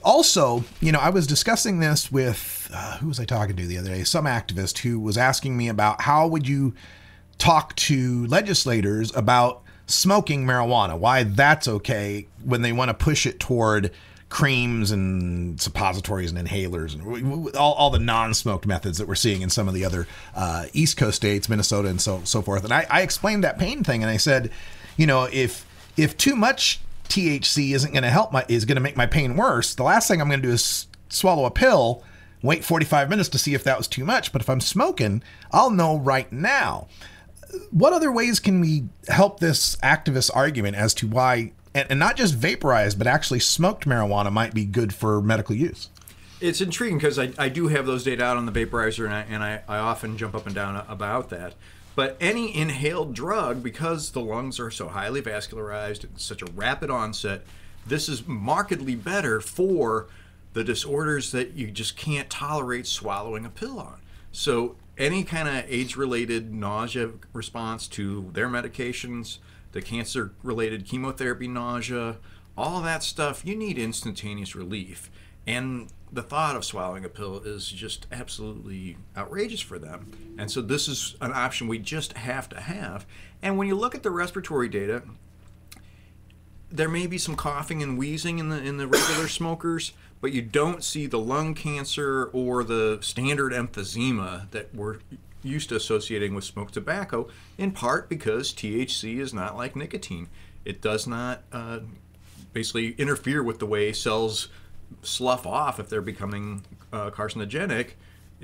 Also, I was discussing this with, who was I talking to the other day? Some activist who was asking me about how would you talk to legislators about smoking marijuana, why that's okay when they want to push it toward creams and suppositories and inhalers and all the non-smoked methods that we're seeing in some of the other East Coast states, Minnesota and so forth. And I explained that pain thing, and I said, if too much THC isn't going to help is going to make my pain worse, the last thing I'm going to do is swallow a pill, wait 45 minutes to see if that was too much. But if I'm smoking, I'll know right now. What other ways can we help this activist argument as to why, and not just vaporized, but actually smoked marijuana might be good for medical use? It's intriguing because I do have those data out on the vaporizer, and I often jump up and down about that. But any inhaled drug, because the lungs are so highly vascularized and such a rapid onset, this is markedly better for the disorders that you just can't tolerate swallowing a pill on. So any kind of age-related nausea response to their medications, the cancer-related chemotherapy nausea, all that stuff, you need instantaneous relief. And the thought of swallowing a pill is just absolutely outrageous for them. And so this is an option we just have to have. And when you look at the respiratory data, there may be some coughing and wheezing in the regular smokers, but you don't see the lung cancer or the standard emphysema that we're used to associating with smoked tobacco, in part because THC is not like nicotine. It does not basically interfere with the way cells slough off if they're becoming carcinogenic,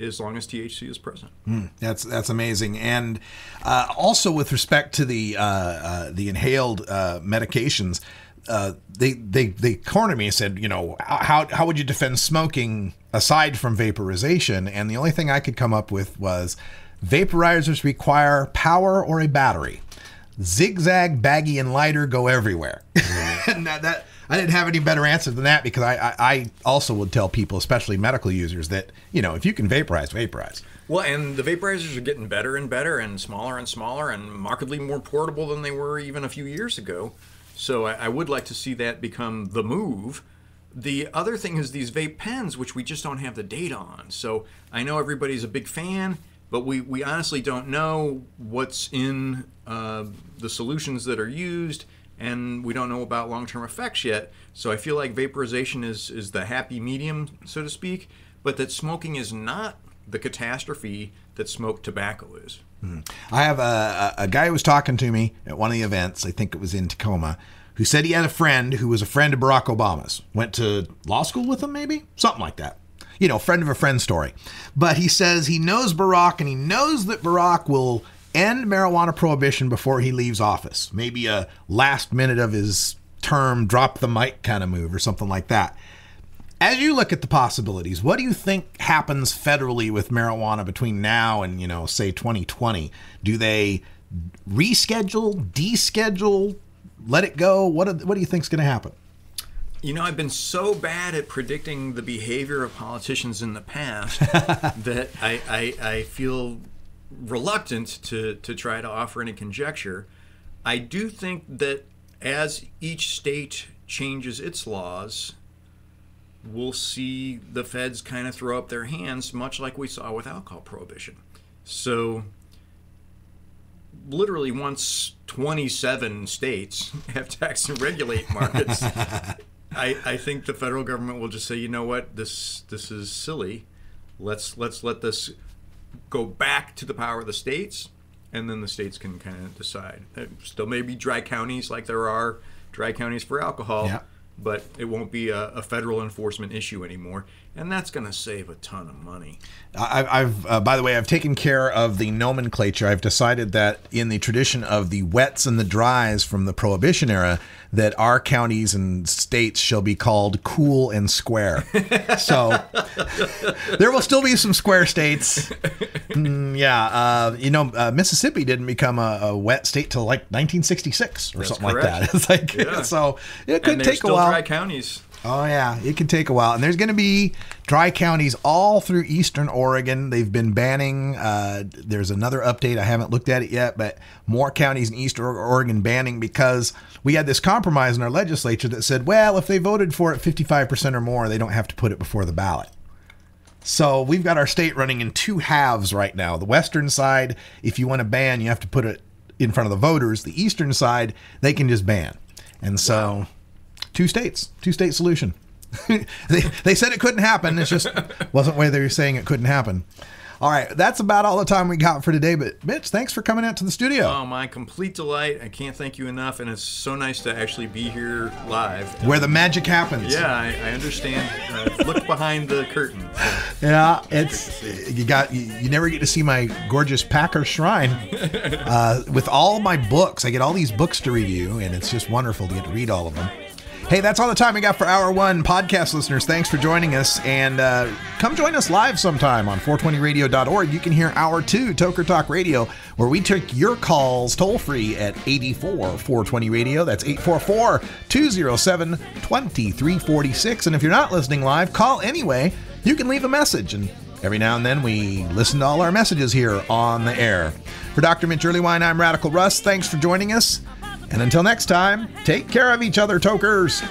as long as THC is present. That's amazing. And also with respect to the inhaled medications, they cornered me and said, how would you defend smoking aside from vaporization? And the only thing I could come up with was vaporizers require power or a battery. Zigzag, baggy, and lighter go everywhere. And that I didn't have any better answer than that, because I also would tell people, especially medical users, that, if you can vaporize. Well, and the vaporizers are getting better and better and smaller and markedly more portable than they were even a few years ago. So I would like to see that become the move. The other thing is these vape pens, which we just don't have the data on. So I know everybody's a big fan, but we honestly don't know what's in the solutions that are used, and we don't know about long-term effects yet. So I feel like vaporization is the happy medium, so to speak, but that smoking is not the catastrophe that smoked tobacco is. I have a guy who was talking to me at one of the events, I think it was in Tacoma, who said he had a friend who was a friend of Barack Obama's. Went to law school with him, maybe? Something like that. Friend of a friend story. But he says he knows Barack, and he knows that Barack will end marijuana prohibition before he leaves office. Maybe a last minute of his term, drop the mic kind of move or something like that. As you look at the possibilities, what do you think happens federally with marijuana between now and, say 2020? Do they reschedule, deschedule, let it go? What do you think is going to happen? I've been so bad at predicting the behavior of politicians in the past that I feel reluctant to try to offer any conjecture. I do think that as each state changes its laws, we'll see the feds kind of throw up their hands, much like we saw with alcohol prohibition. So literally once 27 states have tax and regulate markets, I think the federal government will just say, you know what, this is silly. Let's let this go back to the power of the states, and then the states can kind of decide. There still may be dry counties like there are dry counties for alcohol, but it won't be a federal enforcement issue anymore, and that's going to save a ton of money. I've by the way, I've taken care of the nomenclature. I've decided that in the tradition of the wets and the dries from the Prohibition era, that our counties and states shall be called cool and square. So there will still be some square states. Mississippi didn't become a wet state till like 1966 or That's something correct. like that. It's like, so it could and take a while. still dry counties. Oh, yeah. It can take a while. And there's going to be dry counties all through eastern Oregon. They've been banning. There's another update. I haven't looked at it yet, but more counties in eastern Oregon banning because we had this compromise in our legislature that said, well, if they voted for it 55% or more, they don't have to put it before the ballot. So we've got our state running in two halves right now. The western side, if you want to ban, you have to put it in front of the voters. The eastern side, they can just ban. And so... two-state solution. they said it couldn't happen. It just wasn't where they were saying it couldn't happen. All right, that's about all the time we got for today. But Mitch, thanks for coming out to the studio. Oh, my complete delight. I can't thank you enough, and it's so nice to actually be here live. Where the magic happens. Yeah, I understand. Look behind the curtain. Yeah, you never get to see my gorgeous Packer shrine with all my books. I get all these books to review, and it's just wonderful to get to read all of them. Hey, that's all the time we got for Hour 1. Podcast listeners, thanks for joining us. And come join us live sometime on 420radio.org. You can hear Hour 2, Toker Talk Radio, where we take your calls toll-free at 84-420-RADIO. That's 844-207-2346. And if you're not listening live, call anyway. You can leave a message. And every now and then we listen to all our messages here on the air. For Dr. Mitch Earlywine, I'm Radical Russ. Thanks for joining us. And until next time, take care of each other, Tokers.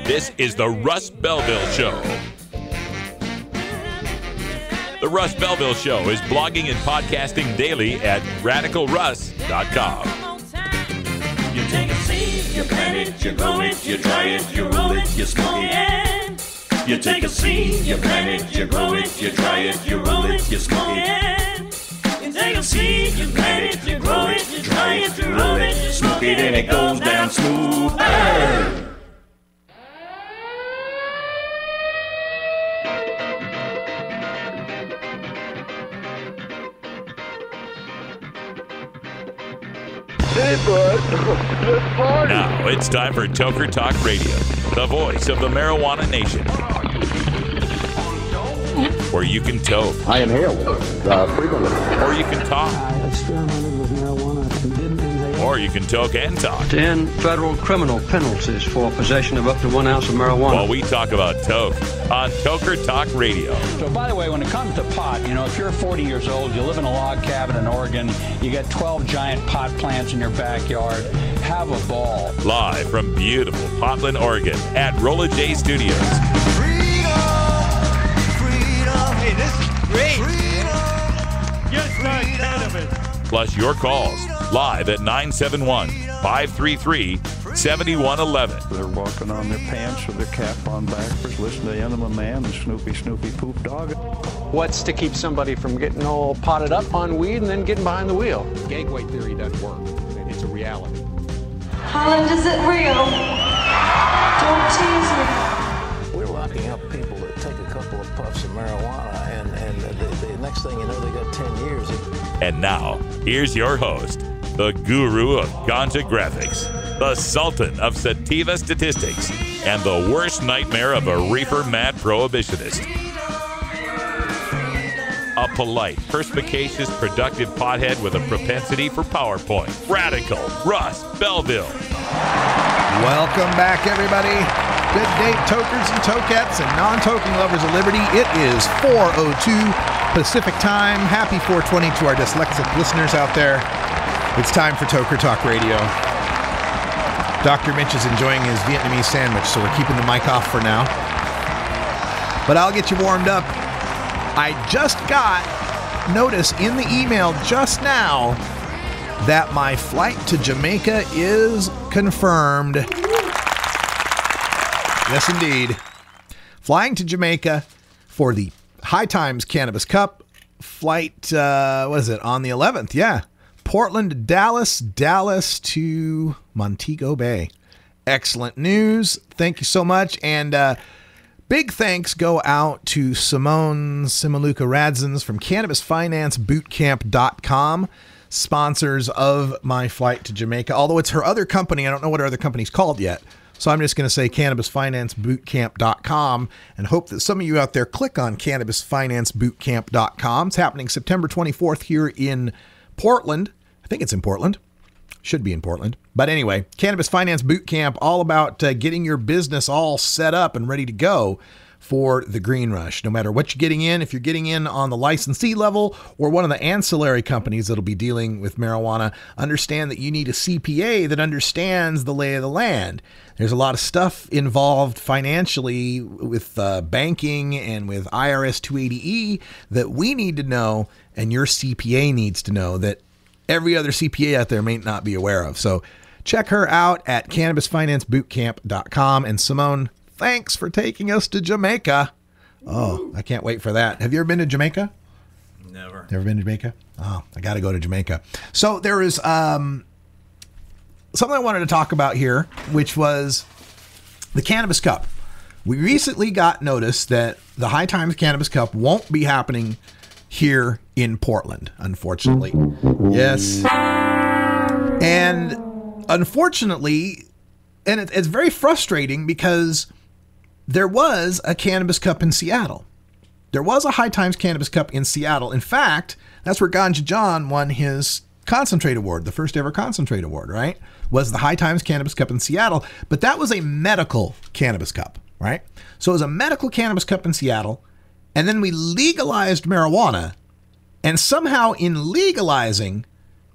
This is the Russ Belville Show. The Russ Belville Show is blogging and podcasting daily at radicalruss.com. You take a seed, you plant it, you grow it, you dry it, you roll it, you smoke it. You take a seed, you plant it, you grow it, you dry it, you roll it, you smoke it. You take a seed, you plant it, you grow it, you dry it, you roll it, you smoke it, and it goes down smooth. Now it's time for Toker Talk Radio, the voice of the marijuana nation. Where you can toke. I inhale frequently. Or you can talk. I experimented with marijuana and didn't inhale. Or you can toke and talk. 10 federal criminal penalties for possession of up to 1 ounce of marijuana. While we talk about toke on Toker Talk Radio. So, by the way, when it comes to pot, if you're 40 years old, you live in a log cabin in Oregon, you got 12 giant pot plants in your backyard, have a ball. Live from beautiful Portland, Oregon at Rolla J Studios. Hey, this is great. Just like cannabis. Plus your calls live at 971-533-7111. They're walking on their pants with their cap on backwards, listening to Enema Man and Snoopy Poop Dog. What's to keep somebody from getting all potted up on weed and then getting behind the wheel? Gateway theory doesn't work. It's a reality. Holland, is it real? Don't tease me. We're locking up people that take a couple of puffs of marijuana, and the next thing you know, they got 10 years. And now, here's your host, the guru of ganja graphics, the sultan of sativa statistics, and the worst nightmare of a reefer-mad prohibitionist. A polite, perspicacious, productive pothead with a propensity for PowerPoint. Radical Russ Belville. Welcome back, everybody. Good day, tokers and tokettes and non-toking lovers of liberty. It is 4:02 Pacific time. Happy 420 to our dyslexic listeners out there. It's time for Toker Talk Radio. Dr. Mitch is enjoying his Vietnamese sandwich, so we're keeping the mic off for now. But I'll get you warmed up. I just got notice in the email just now that my flight to Jamaica is confirmed. Yes, indeed. Flying to Jamaica for the High Times Cannabis Cup flight, what is it, on the 11th? Yeah. Portland to Dallas, Dallas to Montego Bay. Excellent news. Thank you so much. And big thanks go out to Simone Simaluka Radzins from CannabisFinanceBootcamp.com, sponsors of my flight to Jamaica. Although it's her other company, I don't know what her other company's called yet. So I'm just going to say CannabisFinanceBootcamp.com and hope that some of you out there click on CannabisFinanceBootcamp.com. It's happening September 24th here in Portland. I think it's in Portland. Should be in Portland. But anyway, Cannabis Finance Bootcamp, all about getting your business all set up and ready to go for the green rush. No matter what you're getting in, if you're getting in on the licensee level or one of the ancillary companies that'll be dealing with marijuana, understand that you need a CPA that understands the lay of the land. There's a lot of stuff involved financially with banking and with IRS 280E that we need to know, and your CPA needs to know, that every other CPA out there may not be aware of. So check her out at CannabisFinanceBootcamp.com. And Simone, thanks for taking us to Jamaica. Oh, I can't wait for that. Have you ever been to Jamaica? Never. Never been to Jamaica? Oh, I got to go to Jamaica. So there is something I wanted to talk about here, which was the Cannabis Cup. We recently got notice that the High Times Cannabis Cup won't be happening here in Portland, unfortunately. Yes. And unfortunately, and it's very frustrating because there was a Cannabis Cup in Seattle. There was a High Times Cannabis Cup in Seattle. In fact, that's where Ganja John won his concentrate award, the first ever concentrate award, right? Was the High Times Cannabis Cup in Seattle. But that was a medical Cannabis Cup, right? So it was a medical Cannabis Cup in Seattle. And then we legalized marijuana, and somehow in legalizing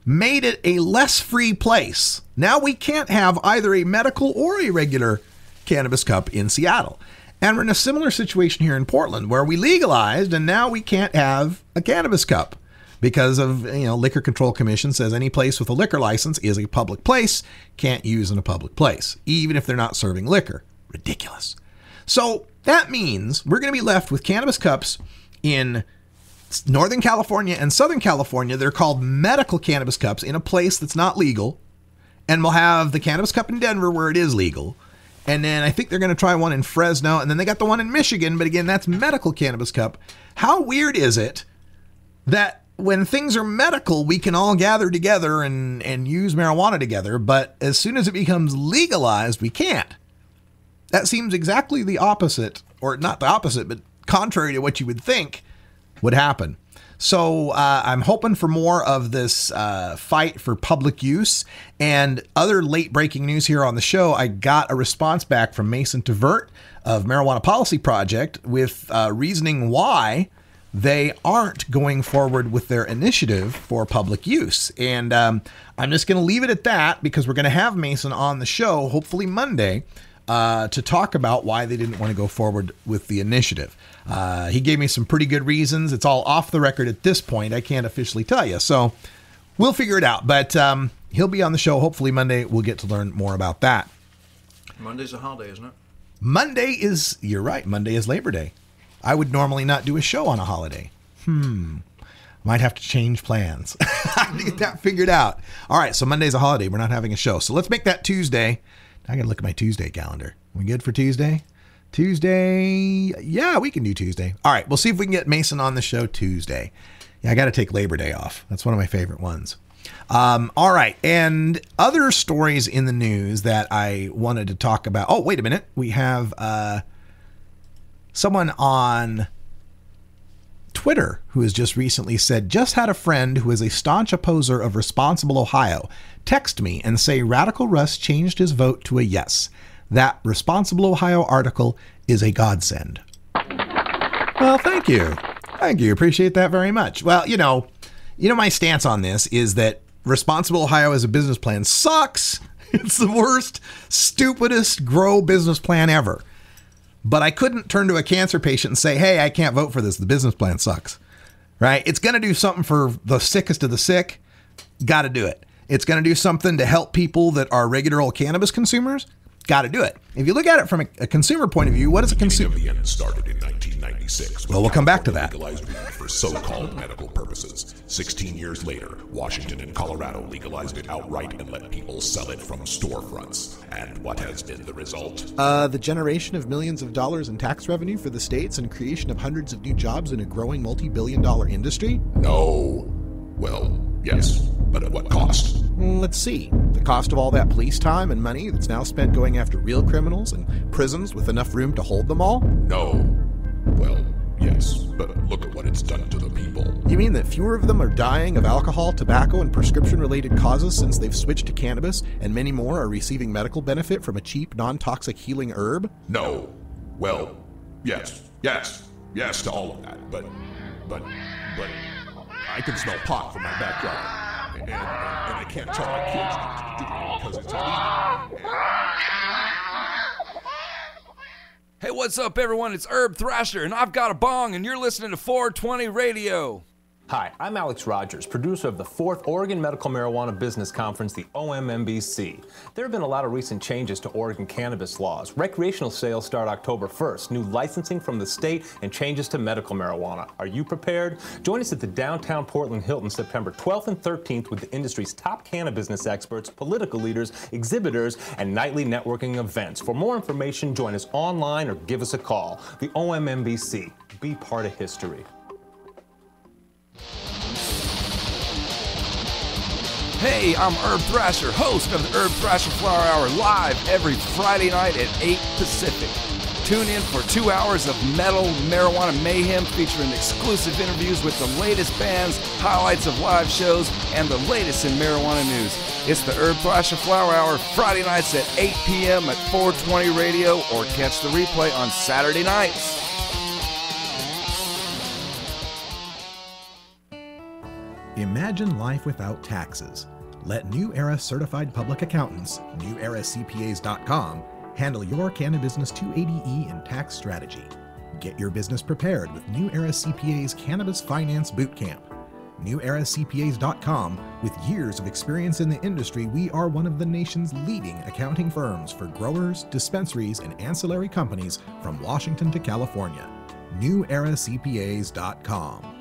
made it a less free place. Now we can't have either a medical or a regular Cannabis Cup in Seattle. And we're in a similar situation here in Portland where we legalized and now we can't have a Cannabis Cup because of, Liquor Control Commission says any place with a liquor license is a public place, can't use in a public place, even if they're not serving liquor. Ridiculous. So that means we're going to be left with Cannabis Cups in Northern California and Southern California. They're called medical Cannabis Cups in a place that's not legal. And we'll have the Cannabis Cup in Denver where it is legal. And then I think they're going to try one in Fresno. And then they got the one in Michigan. But again, that's medical Cannabis Cup. How weird is it that when things are medical, we can all gather together and use marijuana together. But as soon as it becomes legalized, we can't. That seems exactly the opposite, or not the opposite, but contrary to what you would think would happen. So I'm hoping for more of this fight for public use. And other late breaking news here on the show, I got a response back from Mason TeVert of Marijuana Policy Project with reasoning why they aren't going forward with their initiative for public use. And I'm just going to leave it at that because we're going to have Mason on the show, hopefully Monday, to talk about why they didn't want to go forward with the initiative. He gave me some pretty good reasons. It's all off the record at this point. I can't officially tell you. So we'll figure it out. But he'll be on the show. Hopefully Monday we'll get to learn more about that. Monday's a holiday, isn't it? Monday is, you're right, Monday is Labor Day. I would normally not do a show on a holiday. Might have to change plans to get that figured out. All right, so Monday's a holiday. We're not having a show. So let's make that Tuesday. I got to look at my Tuesday calendar. We good for Tuesday? Tuesday? Yeah, we can do Tuesday. All right, we'll see if we can get Mason on the show Tuesday. Yeah, I got to take Labor Day off. That's one of my favorite ones. All right, and other stories in the news that I wanted to talk about. Oh, wait a minute. We have someone on Twitter who has just recently said, just had a friend who is a staunch opposer of Responsible Ohio text me and say Radical Russ changed his vote to a yes. That Responsible Ohio article is a godsend. Well, thank you. Thank you. Appreciate that very much. Well, you know my stance on this is that Responsible Ohio as a business plan sucks. It's the worst, stupidest grow business plan ever. But I couldn't turn to a cancer patient and say, hey, I can't vote for this. The business plan sucks. Right? It's going to do something for the sickest of the sick. Got to do it. It's going to do something to help people that are regular old cannabis consumers. Got to do it. If you look at it from a consumer point of view, what is a consumer? The end started in 1996. Well, we'll come back to that. Legalized weed for so-called medical purposes. 16 years later, Washington and Colorado legalized it outright and let people sell it from storefronts. And what has been the result? The generation of millions of dollars in tax revenue for the states and creation of hundreds of new jobs in a growing multi-billion-dollar industry? No. Well, yes, but at what cost? Let's see. The cost of all that police time and money that's now spent going after real criminals and prisons with enough room to hold them all? No. Well, yes, but look at what it's done to the people. You mean that fewer of them are dying of alcohol, tobacco, and prescription-related causes since they've switched to cannabis, and many more are receiving medical benefit from a cheap, non-toxic healing herb? No. Well, yes to all of that, but I can smell pot from my backyard, and I can't tell my kids not to do it because it's illegal. Hey, what's up, everyone? It's Herb Thrasher, and I've got a bong, and you're listening to 420 Radio. Hi, I'm Alex Rogers, producer of the 4th Oregon Medical Marijuana Business Conference, the OMMBC. There have been a lot of recent changes to Oregon cannabis laws. Recreational sales start October 1st, new licensing from the state, and changes to medical marijuana. Are you prepared? Join us at the downtown Portland Hilton September 12th and 13th with the industry's top cannabis business experts, political leaders, exhibitors, and nightly networking events. For more information, join us online or give us a call. The OMMBC. Be part of history. Hey, I'm Herb Thrasher, host of the Herb Thrasher Flower Hour, live every Friday night at 8 Pacific. Tune in for 2 hours of metal marijuana mayhem featuring exclusive interviews with the latest bands, highlights of live shows, and the latest in marijuana news. It's the Herb Thrasher Flower Hour, Friday nights at 8 p.m. at 420 Radio, or catch the replay on Saturday nights. Imagine life without taxes. Let New Era Certified Public Accountants, NewEraCPAs.com, handle your Cannabis 280E and tax strategy. Get your business prepared with New Era CPA's Cannabis Finance Bootcamp. NewEraCPAs.com, with years of experience in the industry, we are one of the nation's leading accounting firms for growers, dispensaries, and ancillary companies from Washington to California. NewEraCPAs.com.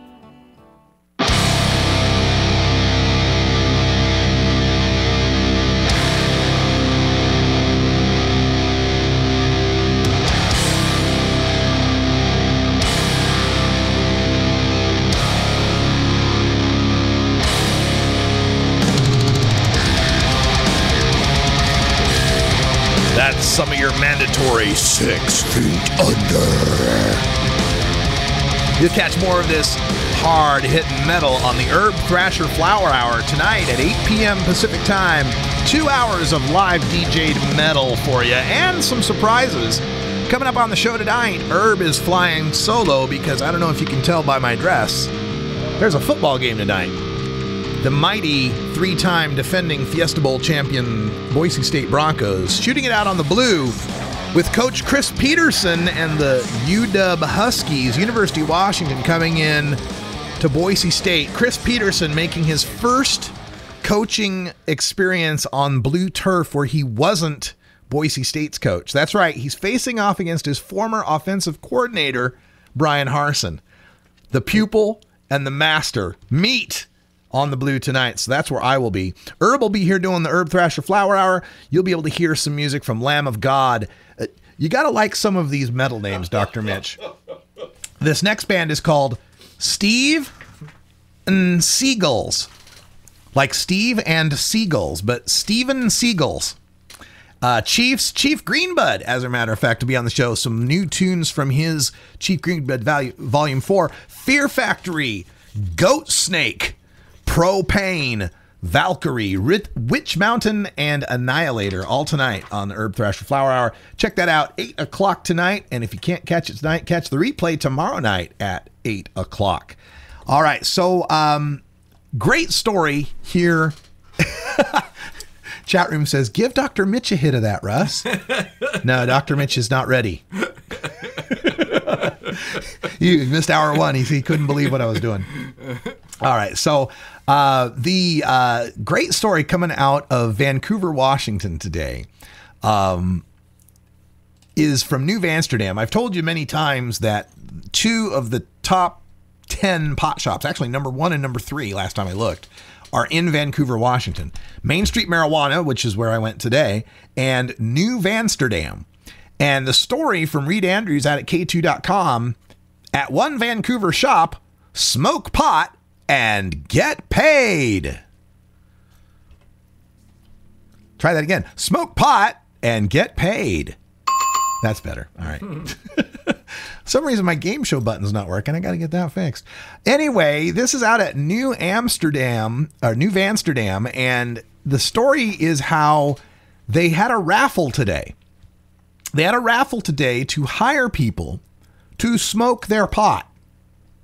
That's some of your mandatory 6 feet under. You'll catch more of this hard-hitting metal on the Herb Thrasher Flower Hour tonight at 8 p.m. Pacific Time. 2 hours of live DJ'd metal for you and some surprises. Coming up on the show tonight, Herb is flying solo because I don't know if you can tell by my dress. There's a football game tonight. The mighty 3-time defending Fiesta Bowl champion Boise State Broncos shooting it out on the blue with Coach Chris Peterson and the UW Huskies, University of Washington, coming in to Boise State. Chris Peterson making his first coaching experience on blue turf where he wasn't Boise State's coach. That's right, he's facing off against his former offensive coordinator, Brian Harsin. The pupil and the master meet on the blue tonight, so that's where I will be. Herb will be here doing the Herb Thrasher Flower Hour. You'll be able to hear some music from Lamb of God. You got to like some of these metal names, Dr. Mitch. This next band is called Steve and Seagulls. Like Steve and Seagulls, but Steven Seagulls. Chief Greenbud, as a matter of fact, to be on the show. Some new tunes from his Chief Greenbud Volume 4. Fear Factory, Goat Snake, Propane, Valkyrie, Witch Mountain, and Annihilator, all tonight on the Herb Thrasher Flower Hour. Check that out, 8 o'clock tonight. And if you can't catch it tonight, catch the replay tomorrow night at 8 o'clock. All right, so great story here. Chat room says, give Dr. Mitch a hit of that, Russ. No, Dr. Mitch is not ready. You missed hour one. He couldn't believe what I was doing. All right, so the great story coming out of Vancouver, Washington today is from New Amsterdam. I've told you many times that 2 of the top 10 pot shops, actually number 1 and number 3 last time I looked, are in Vancouver, Washington. Main Street Marijuana, which is where I went today, and New Amsterdam. And the story from Reed Andrews out at K2.com, at one Vancouver shop, smoke pot and get paid. Try that again. Smoke pot and get paid. That's better. All right. Some reason my game show button's not working. I got to get that fixed. Anyway, this is out at New Amsterdam, and the story is how they had a raffle today. They had a raffle today to hire people to smoke their pot.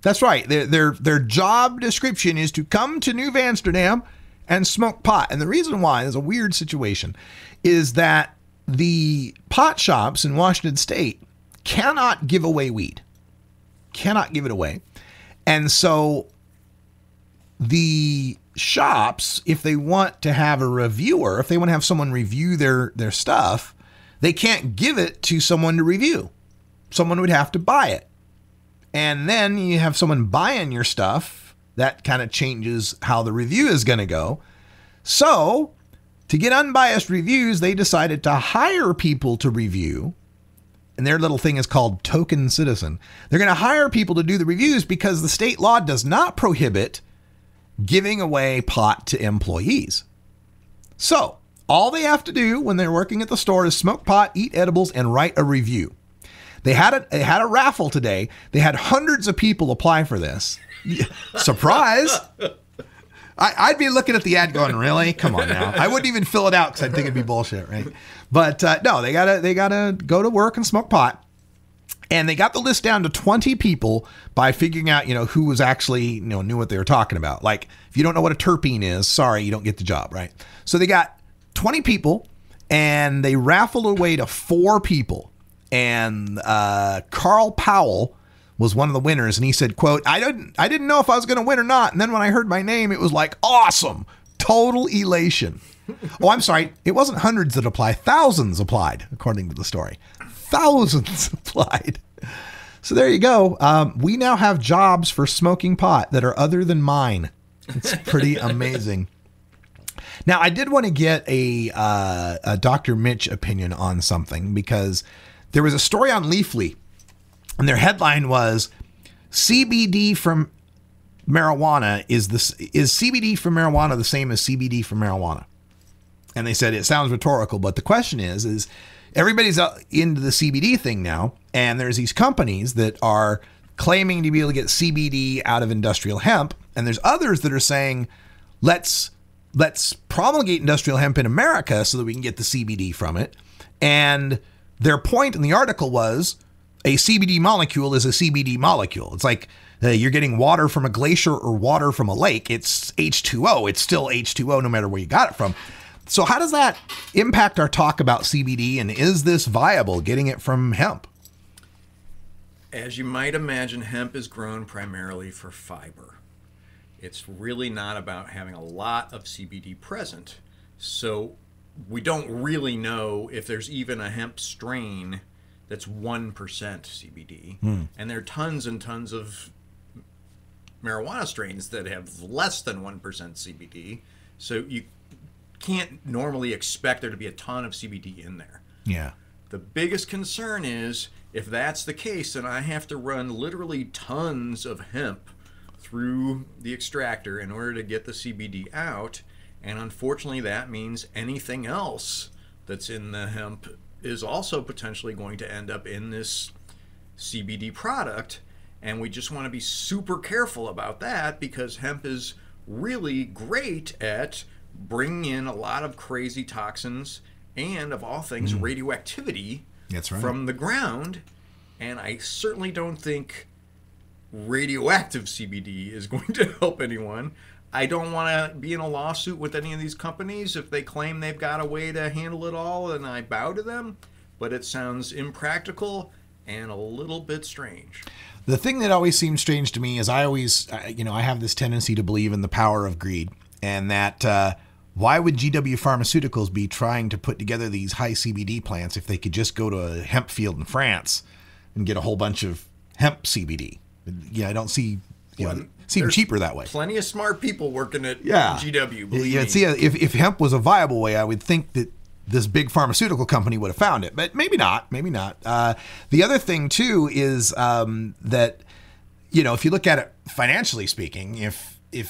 That's right. Their job description is to come to New Amsterdam and smoke pot. And the reason why is a weird situation is that the pot shops in Washington State cannot give away weed. Cannot give it away. And so the shops, if they want to have a reviewer, if they want to have someone review their stuff, they can't give it to someone to review. Someone would have to buy it. And then you have someone buying your stuff. That kind of changes how the review is going to go. So to get unbiased reviews, they decided to hire people to review. And their little thing is called token citizen. They're going to hire people to do the reviews because the state law does not prohibit giving away pot to employees. So all they have to do when they're working at the store is smoke pot, eat edibles, and write a review. They had a raffle today. They had hundreds of people apply for this. Surprise! I'd be looking at the ad going, really? Come on now. I wouldn't even fill it out because I'd think it'd be bullshit, right? But no, they gotta go to work and smoke pot. And they got the list down to 20 people by figuring out, who was actually, knew what they were talking about. Like, if you don't know what a terpene is, sorry, you don't get the job, right? So they got 20 people and they raffled away to 4 people. And Carl Powell was one of the winners, and he said, quote, I didn't know if I was going to win or not. And then when I heard my name, it was like, awesome, total elation. Oh, I'm sorry. It wasn't hundreds that applied. Thousands applied, according to the story. Thousands applied. So there you go. We now have jobs for smoking pot that are other than mine. It's pretty amazing. Now, I did want to get a Dr. Mitch opinion on something because there was a story on Leafly, and their headline was CBD from marijuana is CBD from marijuana the same as CBD from marijuana? And they said it sounds rhetorical, but the question is everybody's into the CBD thing now, and there's these companies that are claiming to be able to get CBD out of industrial hemp, and there's others that are saying let's promulgate industrial hemp in America so that we can get the CBD from it. And their point in the article was a CBD molecule is a CBD molecule. It's like you're getting water from a glacier or water from a lake. It's H2O. It's still H2O no matter where you got it from. So how does that impact our talk about CBD, and is this viable, getting it from hemp? As you might imagine, hemp is grown primarily for fiber. It's really not about having a lot of CBD present. So we don't really know if there's even a hemp strain that's 1% CBD. And there are tons and tons of marijuana strains that have less than 1% CBD. So you can't normally expect there to be a ton of CBD in there. Yeah. The biggest concern is if that's the case, then I have to run literally tons of hemp through the extractor in order to get the CBD out. And unfortunately, that means anything else that's in the hemp is also potentially going to end up in this CBD product. And we just want to be super careful about that because hemp is really great at bringing in a lot of crazy toxins and, of all things, radioactivity That's right. from the ground. And I certainly don't think radioactive CBD is going to help anyone. I don't want to be in a lawsuit with any of these companies if they claim they've got a way to handle it all, and I bow to them. But it sounds impractical and a little bit strange. The thing that always seems strange to me is I have this tendency to believe in the power of greed, and that why would GW Pharmaceuticals be trying to put together these high CBD plants if they could just go to a hemp field in France and get a whole bunch of hemp CBD? Yeah, I don't see, seem cheaper that way. Plenty of smart people working at GW, believe me. See, if hemp was a viable way, I would think that this big pharmaceutical company would have found it, but maybe not. The other thing too is that, if you look at it financially speaking, if you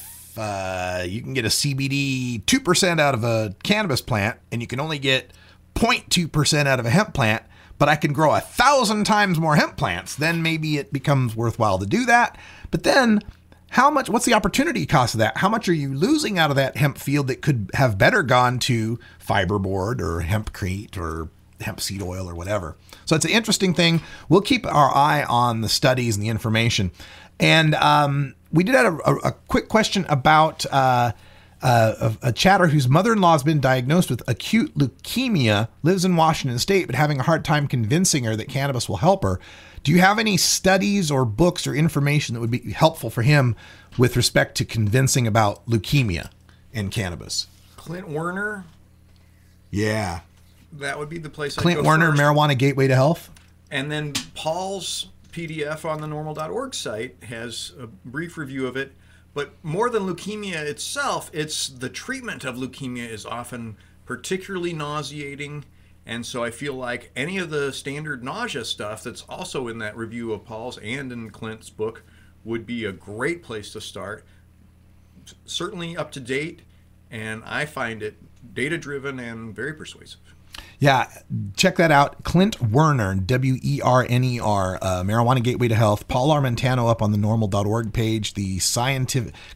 can get a CBD 2% out of a cannabis plant and you can only get 0.2% out of a hemp plant, but I can grow 1,000 times more hemp plants, then maybe it becomes worthwhile to do that. But then what's the opportunity cost of that? How much are you losing out of that hemp field that could have better gone to fiberboard or hempcrete or hemp seed oil or whatever? So it's an interesting thing. We'll keep our eye on the studies and the information. And we did have a quick question about a chatter whose mother-in-law has been diagnosed with acute leukemia, lives in Washington State, but having a hard time convincing her that cannabis will help her. Do you have any studies or books or information that would be helpful for him with respect to convincing about leukemia and cannabis? Clint Werner? Yeah. That would be the place I'd Clint go Werner, first. Marijuana Gateway to Health? And then Paul's PDF on the normal.org site has a brief review of it. But more than leukemia itself, it's the treatment of leukemia is often particularly nauseating. And so I feel like any of the standard nausea stuff that's also in that review of Paul's and in Clint's book would be a great place to start. Certainly up to date, and I find it data-driven and very persuasive. Yeah, check that out. Clint Werner, W-E-R-N-E-R, Marijuana Gateway to Health. Paul Armentano up on the normal.org page, the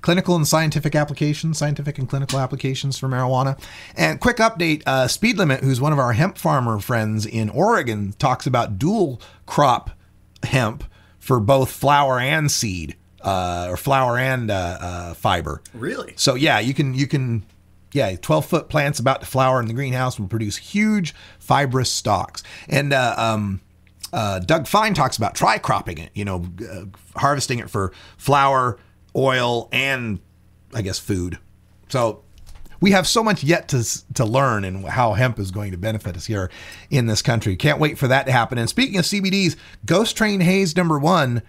clinical and scientific and clinical applications for marijuana. And quick update, Speed Limit, who's one of our hemp farmer friends in Oregon, talks about dual crop hemp for both flower and seed, or flower and fiber. Really? So yeah, you can 12-foot plants about to flower in the greenhouse will produce huge fibrous stalks. And Doug Fine talks about tri-cropping it, harvesting it for flour, oil, and I guess food. So we have so much yet to learn and how hemp is going to benefit us here in this country. Can't wait for that to happen. And speaking of CBDs, Ghost Train Haze #1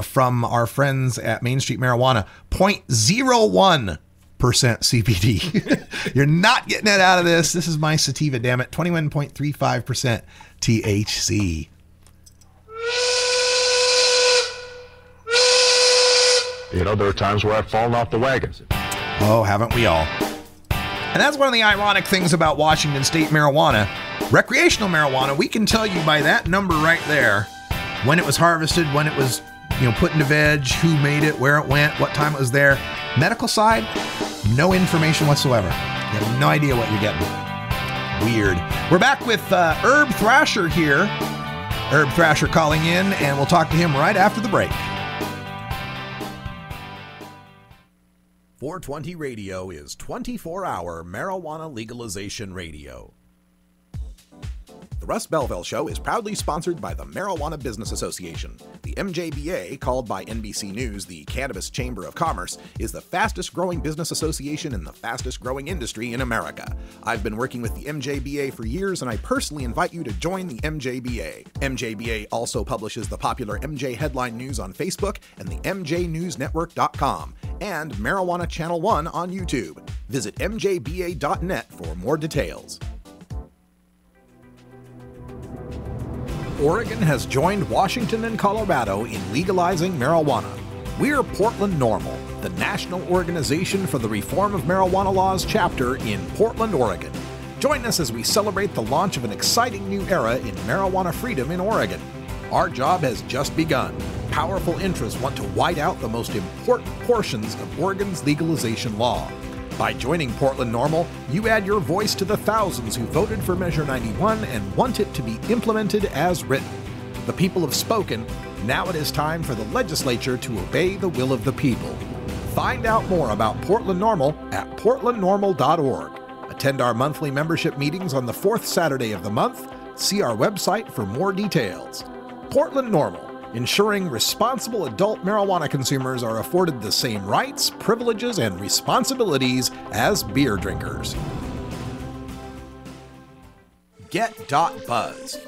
from our friends at Main Street Marijuana, 0.01% CBD. You're not getting it out of this. This is my sativa, damn it. 21.35% THC. There are times where I've fallen off the wagon. Oh, haven't we all? And that's one of the ironic things about Washington State marijuana. Recreational marijuana, we can tell you by that number right there when it was harvested, when it was put into veg, who made it, where it went, what time it was there. Medical side, no information whatsoever. You have no idea what you're getting. Weird. We're back with Herb Thrasher here. Herb Thrasher calling in, and we'll talk to him right after the break. 420 Radio is 24-hour marijuana legalization radio. The Russ Belville Show is proudly sponsored by the Marijuana Business Association. The MJBA, called by NBC News the Cannabis Chamber of Commerce, is the fastest growing business association in the fastest growing industry in America. I've been working with the MJBA for years, and I personally invite you to join the MJBA. MJBA also publishes the popular MJ Headline News on Facebook and the MJNewsNetwork.com and Marijuana Channel 1 on YouTube. Visit mjba.net for more details. Oregon has joined Washington and Colorado in legalizing marijuana. We're Portland NORML, the national organization for the reform of marijuana laws chapter in Portland, Oregon. Join us as we celebrate the launch of an exciting new era in marijuana freedom in Oregon. Our job has just begun. powerful interests want to white out the most important portions of Oregon's legalization law. By joining Portland NORML, you add your voice to the thousands who voted for Measure 91 and want it to be implemented as written. The people have spoken. Now it is time for the legislature to obey the will of the people. Find out more about Portland NORML at portlandnormal.org. Attend our monthly membership meetings on the fourth Saturday of the month. See our website for more details. Portland NORML, ensuring responsible adult marijuana consumers are afforded the same rights, privileges, and responsibilities as beer drinkers. Get.Buzz.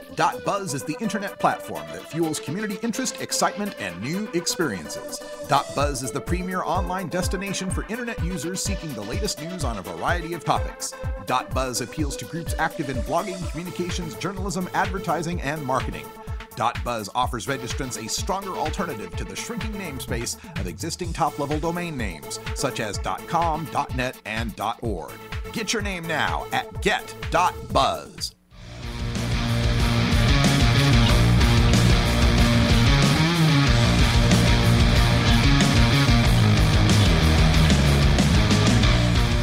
.Buzz is the internet platform that fuels community interest, excitement, and new experiences. .Buzz is the premier online destination for internet users seeking the latest news on a variety of topics. .Buzz appeals to groups active in blogging, communications, journalism, advertising, and marketing. .Buzz offers registrants a stronger alternative to the shrinking namespace of existing top-level domain names, such as .com, .net, and .org. Get your name now at get.buzz.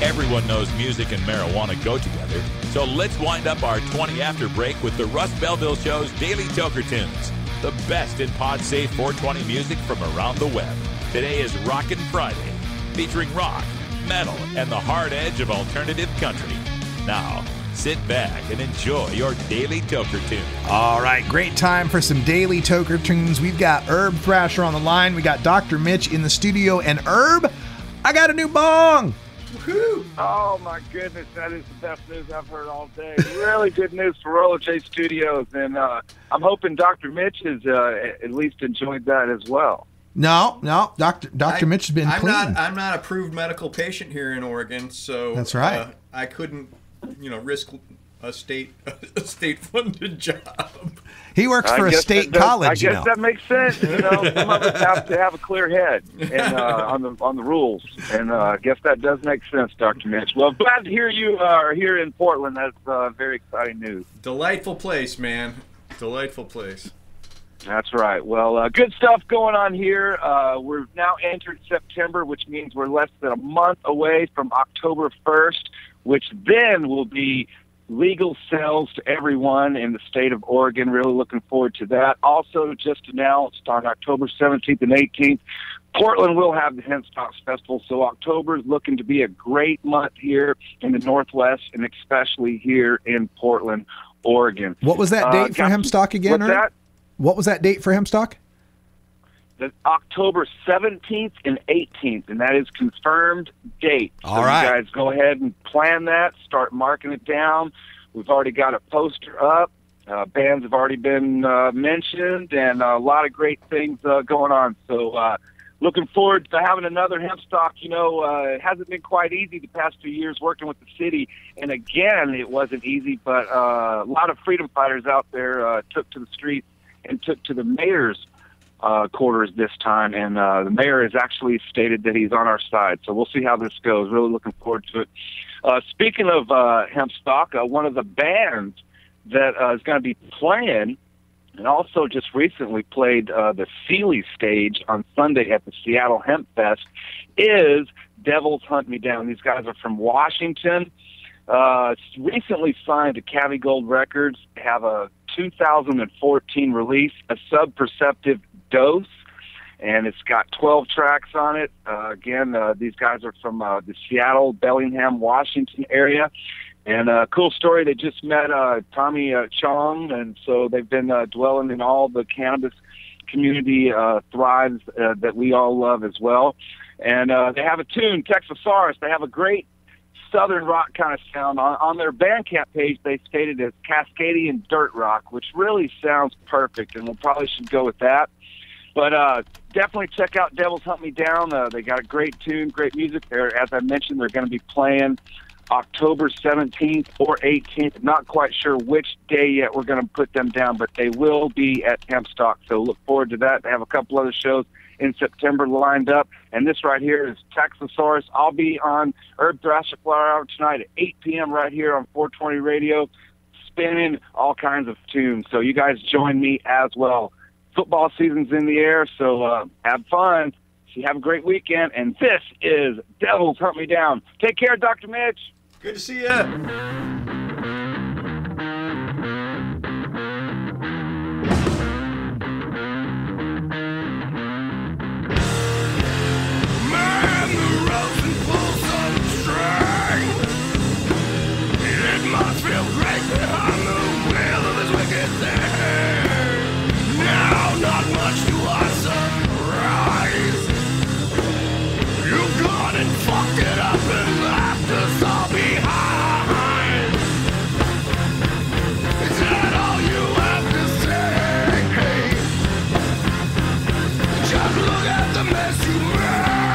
Everyone knows music and marijuana go together, so let's wind up our 20 after break with the Russ Belville Show's Daily Toker Tunes, the best in pod-safe 420 music from around the web. Today is Rockin' Friday, featuring rock, metal, and the hard edge of alternative country. Now, sit back and enjoy your Daily Toker Tune. All right, great time for some Daily Toker Tunes. We've got Herb Thrasher on the line. We got Dr. Mitch in the studio. And Herb, I got a new bong. Woo-hoo. Oh, my goodness. That is the best news I've heard all day. Really good news for Roller Chase Studios. And I'm hoping Dr. Mitch has at least enjoyed that as well. No, Dr. Mitch has been clean. I'm not approved medical patient here in Oregon, so that's right. I couldn't, risk a state-funded job. He works for a state college. I guess that makes sense. Some of us have to have a clear head and on the rules, and I guess that does make sense, Dr. Mitch. Well, glad to hear you are here in Portland. That's very exciting news. Delightful place, man. Delightful place. That's right. Well, good stuff going on here. We're now entered September, which means we're less than a month away from October 1st, which then will be legal sales to everyone in the state of Oregon. Really looking forward to that. Also, just announced on October 17th and 18th, Portland will have the Hemp Stocks Festival, so October is looking to be a great month here in the Northwest, and especially here in Portland, Oregon. What was that date for Hempstock again? What's that? What was that date for Hempstock? The October 17th and 18th, and that is confirmed date. All right. You guys go ahead and plan that, start marking it down. We've already got a poster up. Bands have already been mentioned, and a lot of great things going on. So looking forward to having another Hempstock. It hasn't been quite easy the past 2 years working with the city, and again, it wasn't easy, but a lot of freedom fighters out there took to the streets and took to the mayor's quarters this time, and the mayor has actually stated that he's on our side. So we'll see how this goes. Really looking forward to it. Speaking of Hempstock, one of the bands that is going to be playing, and also just recently played the Sealy stage on Sunday at the Seattle Hemp Fest, is Devils Hunt Me Down. These guys are from Washington. Recently signed to Cavi Gold Records. They have a 2014 release, A Subperceptive Dose, and it's got 12 tracks on it. Again, these guys are from the Seattle, Bellingham, Washington area. And cool story, they just met Tommy Chong, and so they've been dwelling in all the cannabis community thrives that we all love as well. And they have a tune, Texasaurus. They have a great southern rock kind of sound. On their Bandcamp page, they stated as Cascadian dirt rock, which really sounds perfect, and we probably should go with that. But definitely check out Devils Hunt Me Down. They got a great tune, great music there. As I mentioned, they're going to be playing October 17th or 18th. Not quite sure which day yet we're going to put them down, but they will be at Hempstock. So look forward to that. They have a couple other shows in September lined up. And this right here is Texasaurus. I'll be on Herb Thrasher Flower Hour tonight at 8 p.m. right here on 420 Radio, spinning all kinds of tunes. So you guys join me as well. football season's in the air, so have fun. Have a great weekend. And this is Devils Hunt Me Down. Take care, Dr. Mitch. Good to see you. Must feel great behind the wheel of this wicked thing. Now, not much to our surprise. You've gone and fucked it up and left us all behind. Is that all you have to say? Just look at the mess you made.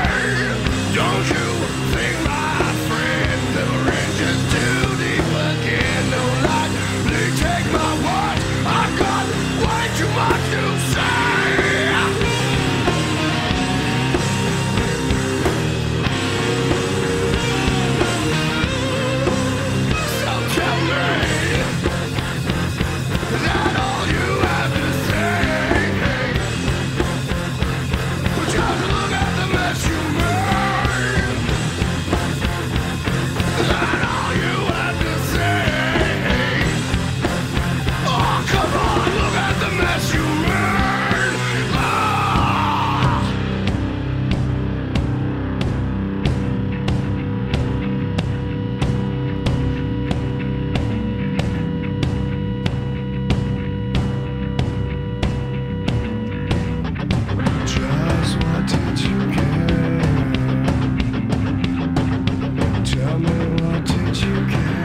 Don't you think, my friend, the range is too deep again? No lie, please take my word. I've got way too much to say. So tell me, is that all you have to say? Just look at the mess you made. Is that all you have to say? Oh, come on, look at the mess you made. Ah! Just what did you get? Tell me, what did you get?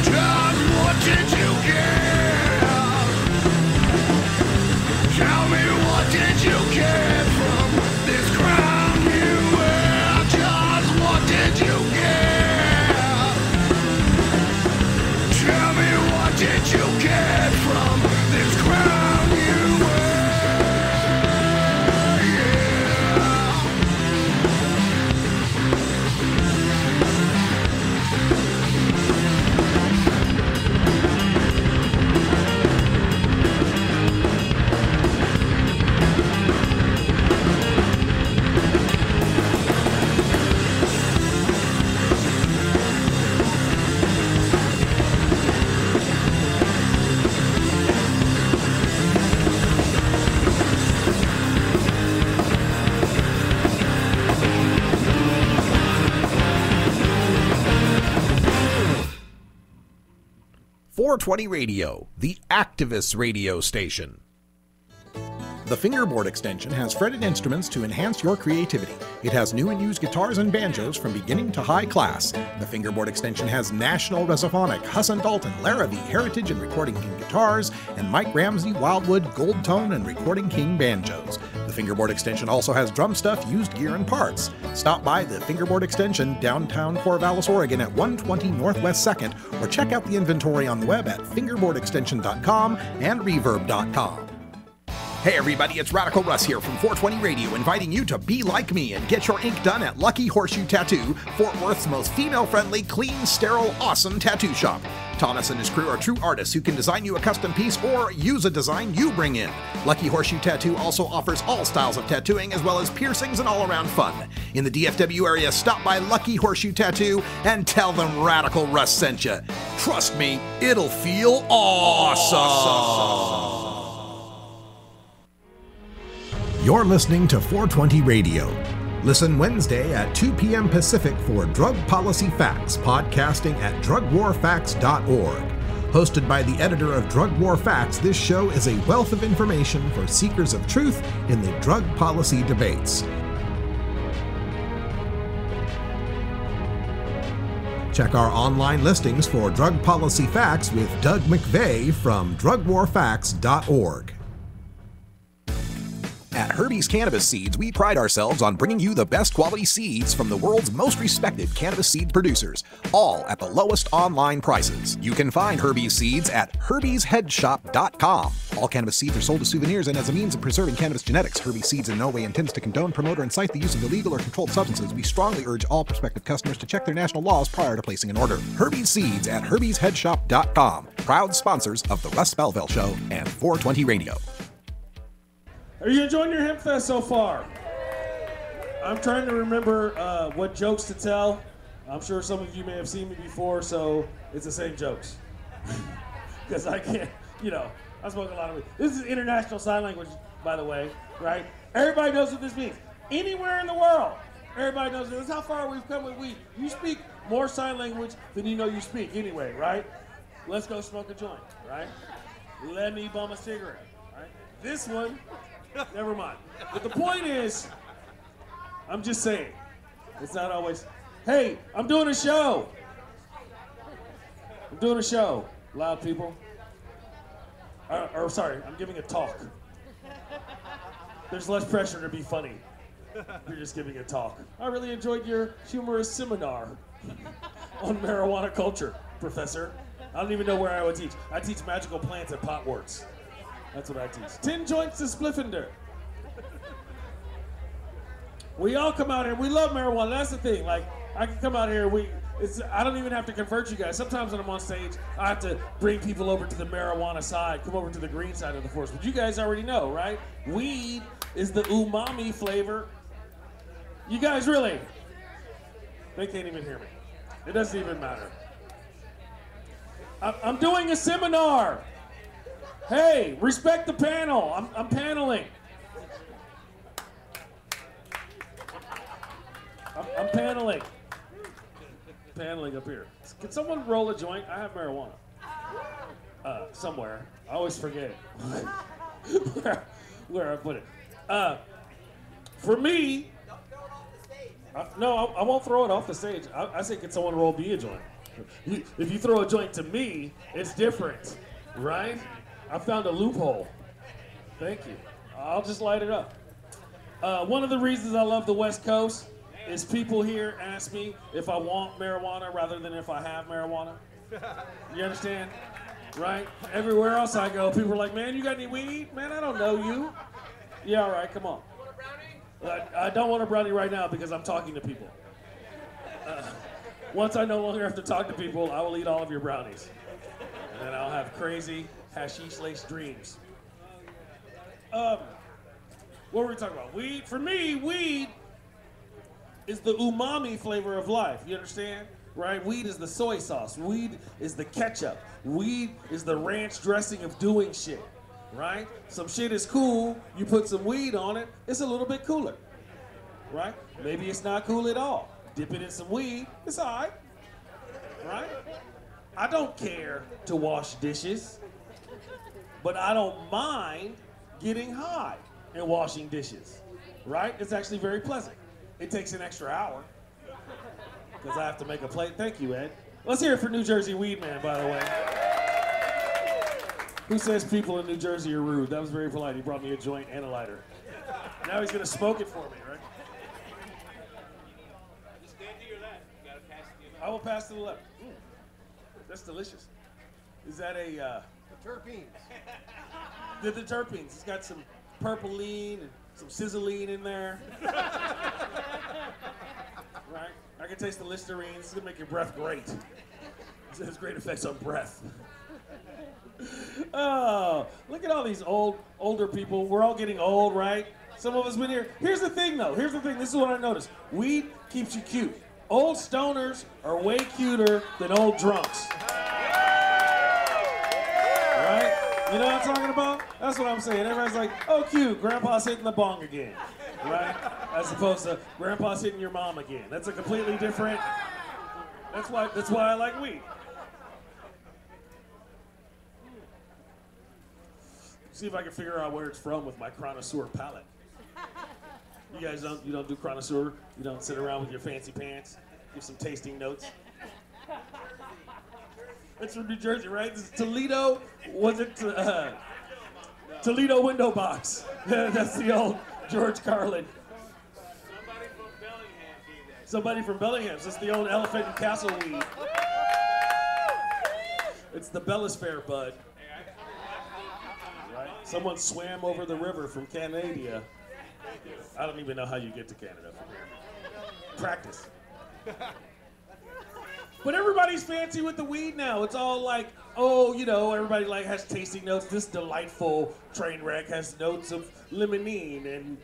Just what did you get? Tell me, what did you get from this crown you wear? Just what did you get? Tell me, what did you get from this crown you wear? .420 Radio, the activist radio station. The fingerboard extension has fretted instruments to enhance your creativity. It has new and used guitars and banjos from beginning to high class. The fingerboard extension has National Resophonic, Husson Dalton, Larrabee, Heritage and Recording King guitars, and Mike Ramsey, Wildwood, Gold Tone and Recording King banjos. The fingerboard extension also has drum stuff, used gear, and parts. Stop by the fingerboard extension, downtown Corvallis, Oregon at 120 Northwest 2nd, or check out the inventory on the web at fingerboardextension.com and reverb.com. Hey everybody, it's Radical Russ here from 420 Radio, inviting you to be like me and get your ink done at Lucky Horseshoe Tattoo, Fort Worth's most female-friendly, clean, sterile, awesome tattoo shop. Thomas and his crew are true artists who can design you a custom piece or use a design you bring in. Lucky Horseshoe Tattoo also offers all styles of tattooing as well as piercings and all-around fun. In the DFW area, stop by Lucky Horseshoe Tattoo and tell them Radical Russ sent you. Trust me, it'll feel awesome. You're listening to 420 Radio. Listen Wednesday at 2 p.m. Pacific for Drug Policy Facts, podcasting at drugwarfacts.org. Hosted by the editor of Drug War Facts, this show is a wealth of information for seekers of truth in the drug policy debates. Check our online listings for Drug Policy Facts with Doug McVeigh from drugwarfacts.org. At Herbie's Cannabis Seeds, we pride ourselves on bringing you the best quality seeds from the world's most respected cannabis seed producers, all at the lowest online prices. You can find Herbie's Seeds at herbiesheadshop.com. All cannabis seeds are sold as souvenirs and as a means of preserving cannabis genetics. Herbie's Seeds in no way intends to condone, promote, or incite the use of illegal or controlled substances. We strongly urge all prospective customers to check their national laws prior to placing an order. Herbie's Seeds at herbiesheadshop.com. Proud sponsors of the Russ Belville Show and 420 Radio. Are you enjoying your Hemp Fest so far? I'm trying to remember what jokes to tell. I'm sure some of you may have seen me before, so it's the same jokes. Because I can't, I smoke a lot of weed. This is International Sign Language, by the way, right? Everybody knows what this means. Anywhere in the world, everybody knows this. That's how far we've come with weed. You speak more sign language than you know you speak anyway, right? Let's go smoke a joint, right? Let me bum a cigarette, right? This one, never mind. But the point is, I'm just saying, it's not always, hey, I'm doing a show. I'm doing a show, loud people. Sorry, I'm giving a talk. There's less pressure to be funny. You're just giving a talk. I really enjoyed your humorous seminar on marijuana culture, Professor. I don't even know where I would teach. I teach magical plants and potworts. That's what I teach. 10 joints to spliffender. We all come out here. We love marijuana. That's the thing. Like, I can come out here. I don't even have to convert you guys. Sometimes when I'm on stage, I have to bring people over to the marijuana side, come over to the green side of the force. But you guys already know, right? Weed is the umami flavor. You guys really? They can't even hear me. It doesn't even matter. I'm doing a seminar. Hey, respect the panel. I'm paneling. I'm paneling. Paneling up here. Can someone roll a joint? I have marijuana. Somewhere. I always forget where I put it. For me, I won't throw it off the stage. I say, can someone roll me a joint? If you throw a joint to me, it's different, right? I found a loophole. Thank you. I'll just light it up. One of the reasons I love the West Coast is people here ask me if I want marijuana rather than if I have marijuana. You understand? Right? Everywhere else I go, people are like, man, you got any weed? Man, I don't know you. Yeah, all right, come on. I don't want a brownie right now because I'm talking to people. Once I no longer have to talk to people, I will eat all of your brownies. And then I'll have crazy hashish-laced dreams. What were we talking about? Weed? For me, weed is the umami flavor of life. You understand? Right? Weed is the soy sauce. Weed is the ketchup. Weed is the ranch dressing of doing shit. Right? Some shit is cool. You put some weed on it, it's a little bit cooler. Right? Maybe it's not cool at all. Dip it in some weed, it's all right. Right? I don't care to wash dishes, but I don't mind getting high and washing dishes. Right? It's actually very pleasant. It takes an extra hour because I have to make a plate. Thank you, Ed. Let's hear it for New Jersey Weed Man, by the way. Who says people in New Jersey are rude? That was very polite. He brought me a joint and a lighter. Now he's going to smoke it for me, right? I will pass to the left. That's delicious. Is that a... The terpenes. The terpenes. It's got some purpleine and some sizzling in there. Right? I can taste the Listerine. It's going to make your breath great. It has great effects on breath. Oh, look at all these older people. We're all getting old, right? Some of us been here. Here's the thing, though. Here's the thing. This is what I noticed. Weed keeps you cute. Old stoners are way cuter than old drunks. Right? You know what I'm talking about? That's what I'm saying. Everybody's like, oh, cute. Grandpa's hitting the bong again. Right? As opposed to Grandpa's hitting your mom again. That's a completely different... That's why I like weed. See if I can figure out where it's from with my connoisseur palate. You guys don't do connoisseur? You don't sit around with your fancy pants? Give some tasting notes? It's from New Jersey, right? This is Toledo. Was it Toledo window box? That's the George Carlin. Somebody from Bellingham's. It's the old Elephant and Castle weed. It's the Bellisphere bud. Right? Someone swam over the river from Canada. I don't even know how you get to Canada from here. Practice. But everybody's fancy with the weed now. It's all like, oh, you know, everybody like has tasting notes. This delightful train wreck has notes of limonene and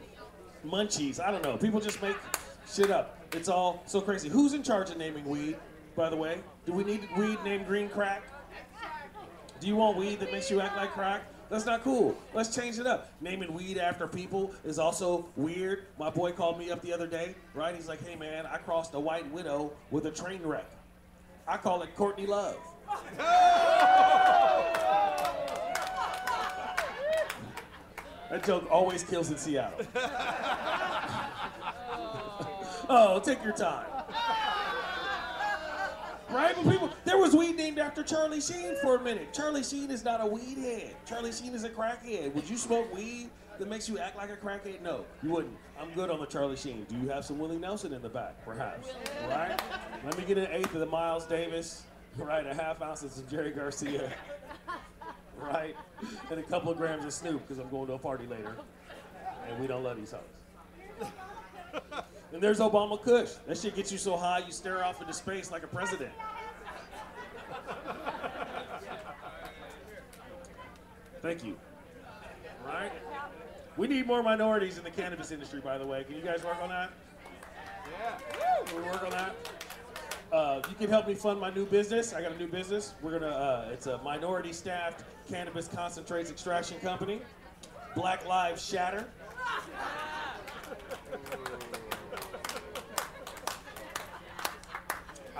munchies. I don't know. People just make shit up. It's all so crazy. Who's in charge of naming weed, by the way? Do we need weed named green crack? Do you want weed that makes you act like crack? That's not cool. Let's change it up. Naming weed after people is also weird. My boy called me up the other day, right? He's like, hey man, I crossed a white widow with a train wreck. I call it Courtney Love. That joke always kills in Seattle. Oh, take your time. Right? But people, there was weed named after Charlie Sheen for a minute. Charlie Sheen is not a weed head. Charlie Sheen is a crackhead. Would you smoke weed that makes you act like a crackhead? No, you wouldn't. I'm good on the Charlie Sheen. Do you have some Willie Nelson in the back? Perhaps. Right? Let me get an eighth of the Miles Davis. Right? A half ounce of some Jerry Garcia. Right? And a couple of grams of Snoop because I'm going to a party later. And we don't love these hoes. And there's Obama Kush. That shit gets you so high you stare off into space like a president. Thank you. Right? We need more minorities in the cannabis industry, by the way. Can you guys work on that? Yeah. Can we work on that? You can help me fund my new business. I got a new business. We're gonna. It's a minority-staffed cannabis concentrates extraction company. Black Lives Shatter.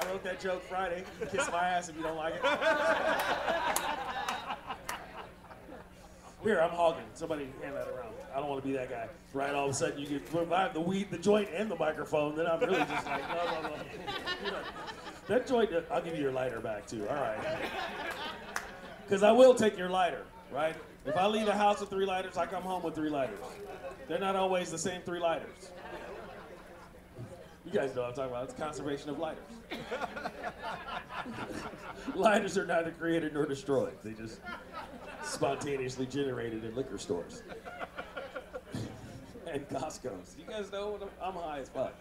I wrote that joke Friday. You can kiss my ass if you don't like it. Here, I'm hogging. Somebody hand that around. I don't want to be that guy. Right, all of a sudden you get revive the weed, the joint, and the microphone. Then I'm really just like, no. That joint, I'll give you your lighter back too. All right. Because I will take your lighter, right? If I leave the house with 3 lighters, I come home with 3 lighters. They're not always the same 3 lighters. You guys know what I'm talking about. It's conservation of lighters. Lighters are neither created nor destroyed. They just spontaneously generated in liquor stores. And Costco's. You guys know what I'm high as fuck.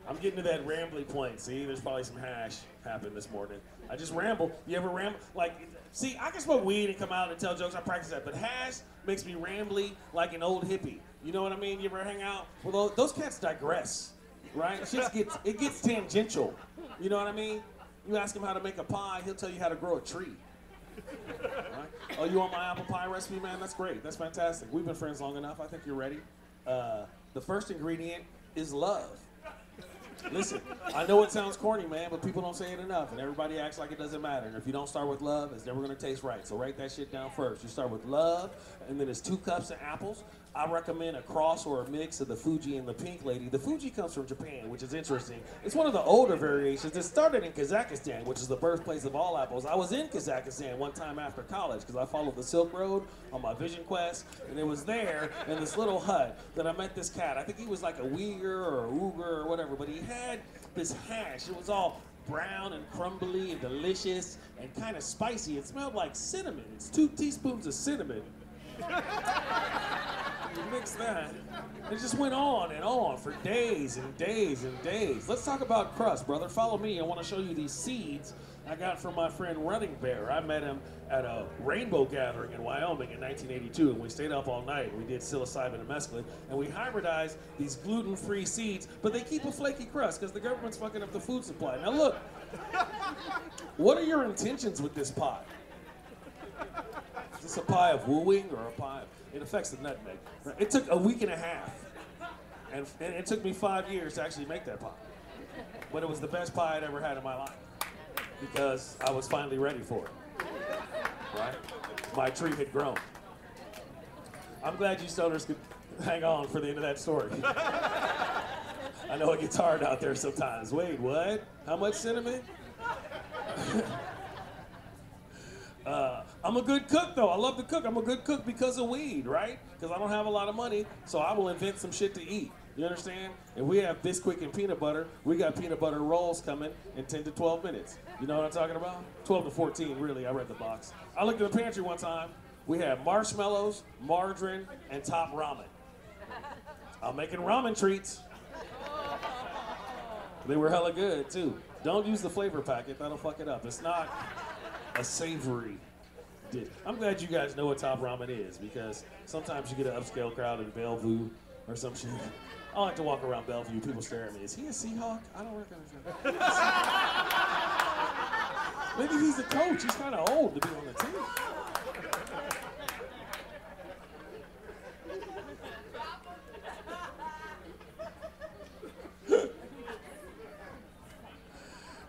I'm getting to that rambly point. See, there's probably some hash happened this morning. I just ramble. You ever ramble? Like, see, I can smoke weed and come out and tell jokes. I practice that. But hash makes me rambly like an old hippie. You know what I mean? You ever hang out? Well, those cats digress, right? It gets tangential. You know what I mean? You ask him how to make a pie, he'll tell you how to grow a tree. Right? Oh, you want my apple pie recipe, man? That's great. That's fantastic. We've been friends long enough. I think you're ready. The first ingredient is love. Listen, I know it sounds corny, man, but people don't say it enough, and everybody acts like it doesn't matter. And if you don't start with love, it's never going to taste right. So write that shit down first. You start with love, and then it's 2 cups of apples. I recommend a cross or a mix of the Fuji and the Pink Lady. The Fuji comes from Japan, which is interesting. It's one of the older variations. It started in Kazakhstan, which is the birthplace of all apples. I was in Kazakhstan one time after college because I followed the Silk Road on my vision quest, and it was there in this little hut that I met this cat. I think he was like a Uyghur or a Uyghur or whatever, but he had this hash. It was all brown and crumbly and delicious and kind of spicy. It smelled like cinnamon. It's 2 teaspoons of cinnamon. You mix that. It just went on and on for days and days and days. Let's talk about crust, brother. Follow me. I want to show you these seeds I got from my friend Running Bear. I met him at a rainbow gathering in Wyoming in 1982, and we stayed up all night. We did psilocybin and mescaline, and we hybridized these gluten-free seeds, but they keep a flaky crust because the government's fucking up the food supply. Now look, what are your intentions with this pie? Is this a pie of wooing or a pie of... It affects the nutmeg. It took a week and a half, and it took me 5 years to actually make that pie. But it was the best pie I'd ever had in my life because I was finally ready for it. Right? My tree had grown. I'm glad you stoners could hang on for the end of that story. I know it gets hard out there sometimes. Wait, what? How much cinnamon? I'm a good cook, though. I love to cook. I'm a good cook because of weed, right? Because I don't have a lot of money, so I will invent some shit to eat. You understand? If we have Bisquick and peanut butter, we got peanut butter rolls coming in 10 to 12 minutes. You know what I'm talking about? 12 to 14, really. I read the box. I looked in the pantry one time. We had marshmallows, margarine, and top ramen. I'm making ramen treats. They were hella good, too. Don't use the flavor packet. That'll fuck it up. It's not a savory dish. I'm glad you guys know what top ramen is, because sometimes you get an upscale crowd in Belville or some shit. I like to walk around Belville. People stare at me. Is he a Seahawk? I don't recognize him. Maybe he's the coach. He's kind of old to be on the team.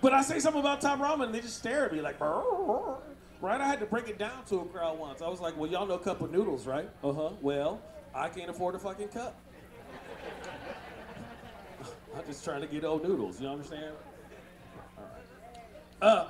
But I say something about top ramen, and they just stare at me like, right? I had to break it down to a crowd once. I was like, well, y'all know cup of noodles, right? Uh-huh. Well, I can't afford a fucking cup. I'm just trying to get old noodles, you understand? All right.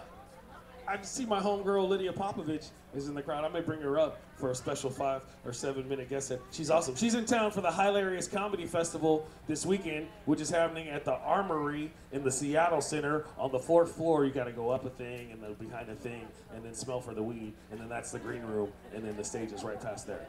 I just see my homegirl, Lydia Popovich, is in the crowd. I may bring her up for a special 5 or 7 minute guest set. She's awesome. She's in town for the Hilarious Comedy Festival this weekend, which is happening at the Armory in the Seattle Center. On the 4th floor, you got to go up a thing and then behind a thing and then smell for the weed. And then that's the green room. And then the stage is right past there.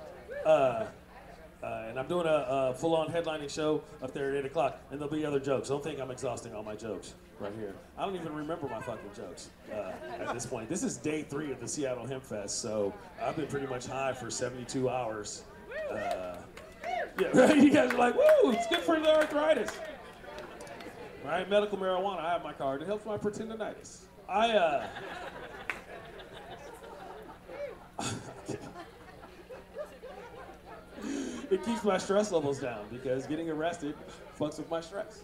And I'm doing a full-on headlining show up there at 8 o'clock. And there'll be other jokes. Don't think I'm exhausting all my jokes right here. I don't even remember my fucking jokes at this point. This is day 3 of the Seattle Hemp Fest, so I've been pretty much high for 72 hours. Yeah, right? You guys are like, woo, it's good for the arthritis. Right? Medical marijuana, I have my card. It helps my tendinitis. It keeps my stress levels down because getting arrested fucks with my stress.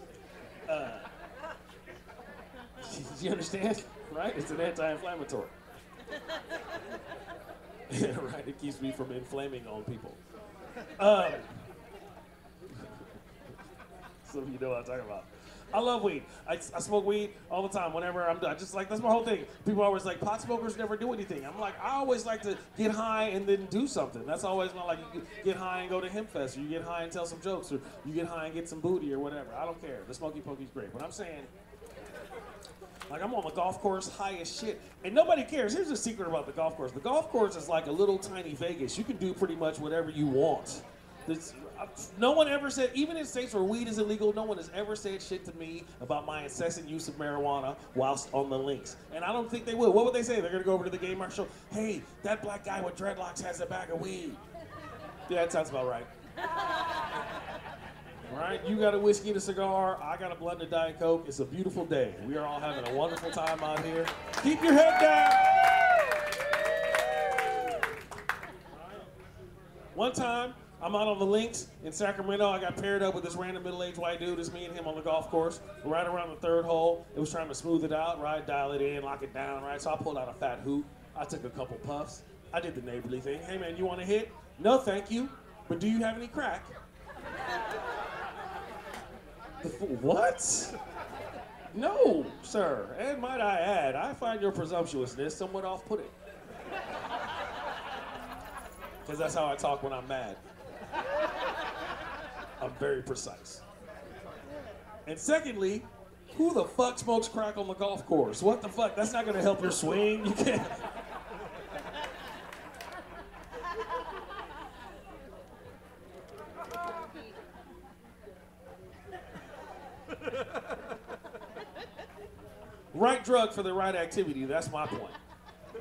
You understand? Right? It's an anti-inflammatory. Right? It keeps me from inflaming on people. So you know what I'm talking about. I love weed. I smoke weed all the time whenever I'm done. Just like, that's my whole thing. People are always like, pot smokers never do anything. I'm like, I always like to get high and then do something. That's always my, like, you get high and go to Hemp Fest, or you get high and tell some jokes, or you get high and get some booty or whatever. I don't care. The Smoky Pokey's great. But I'm saying, like, I'm on the golf course high as shit, and nobody cares. Here's the secret about the golf course. The golf course is like a little tiny Vegas. You can do pretty much whatever you want. No one ever said, even in states where weed is illegal, no one has ever said shit to me about my incessant use of marijuana whilst on the links. And I don't think they will. What would they say? They're going to go over to the game marshal. Hey, that black guy with dreadlocks has a bag of weed. Yeah, that sounds about right. Right? You got a whiskey and a cigar. I got a blunt and a Diet Coke. It's a beautiful day. We are all having a wonderful time out here. Keep your head down. One time, I'm out on the links in Sacramento. I got paired up with this random middle-aged white dude. It's me and him on the golf course. Right around the 3rd hole, it was trying to smooth it out, right? Dial it in, lock it down, right? So I pulled out a fat hoop. I took a couple puffs. I did the neighborly thing. Hey, man, you want to hit? No, thank you. But do you have any crack? What? No, sir. And might I add, I find your presumptuousness somewhat off-putting. Because that's how I talk when I'm mad. I'm very precise. And secondly, who the fuck smokes crack on the golf course? What the fuck? That's not gonna help your swing. You can't. Right drug for the right activity, that's my point.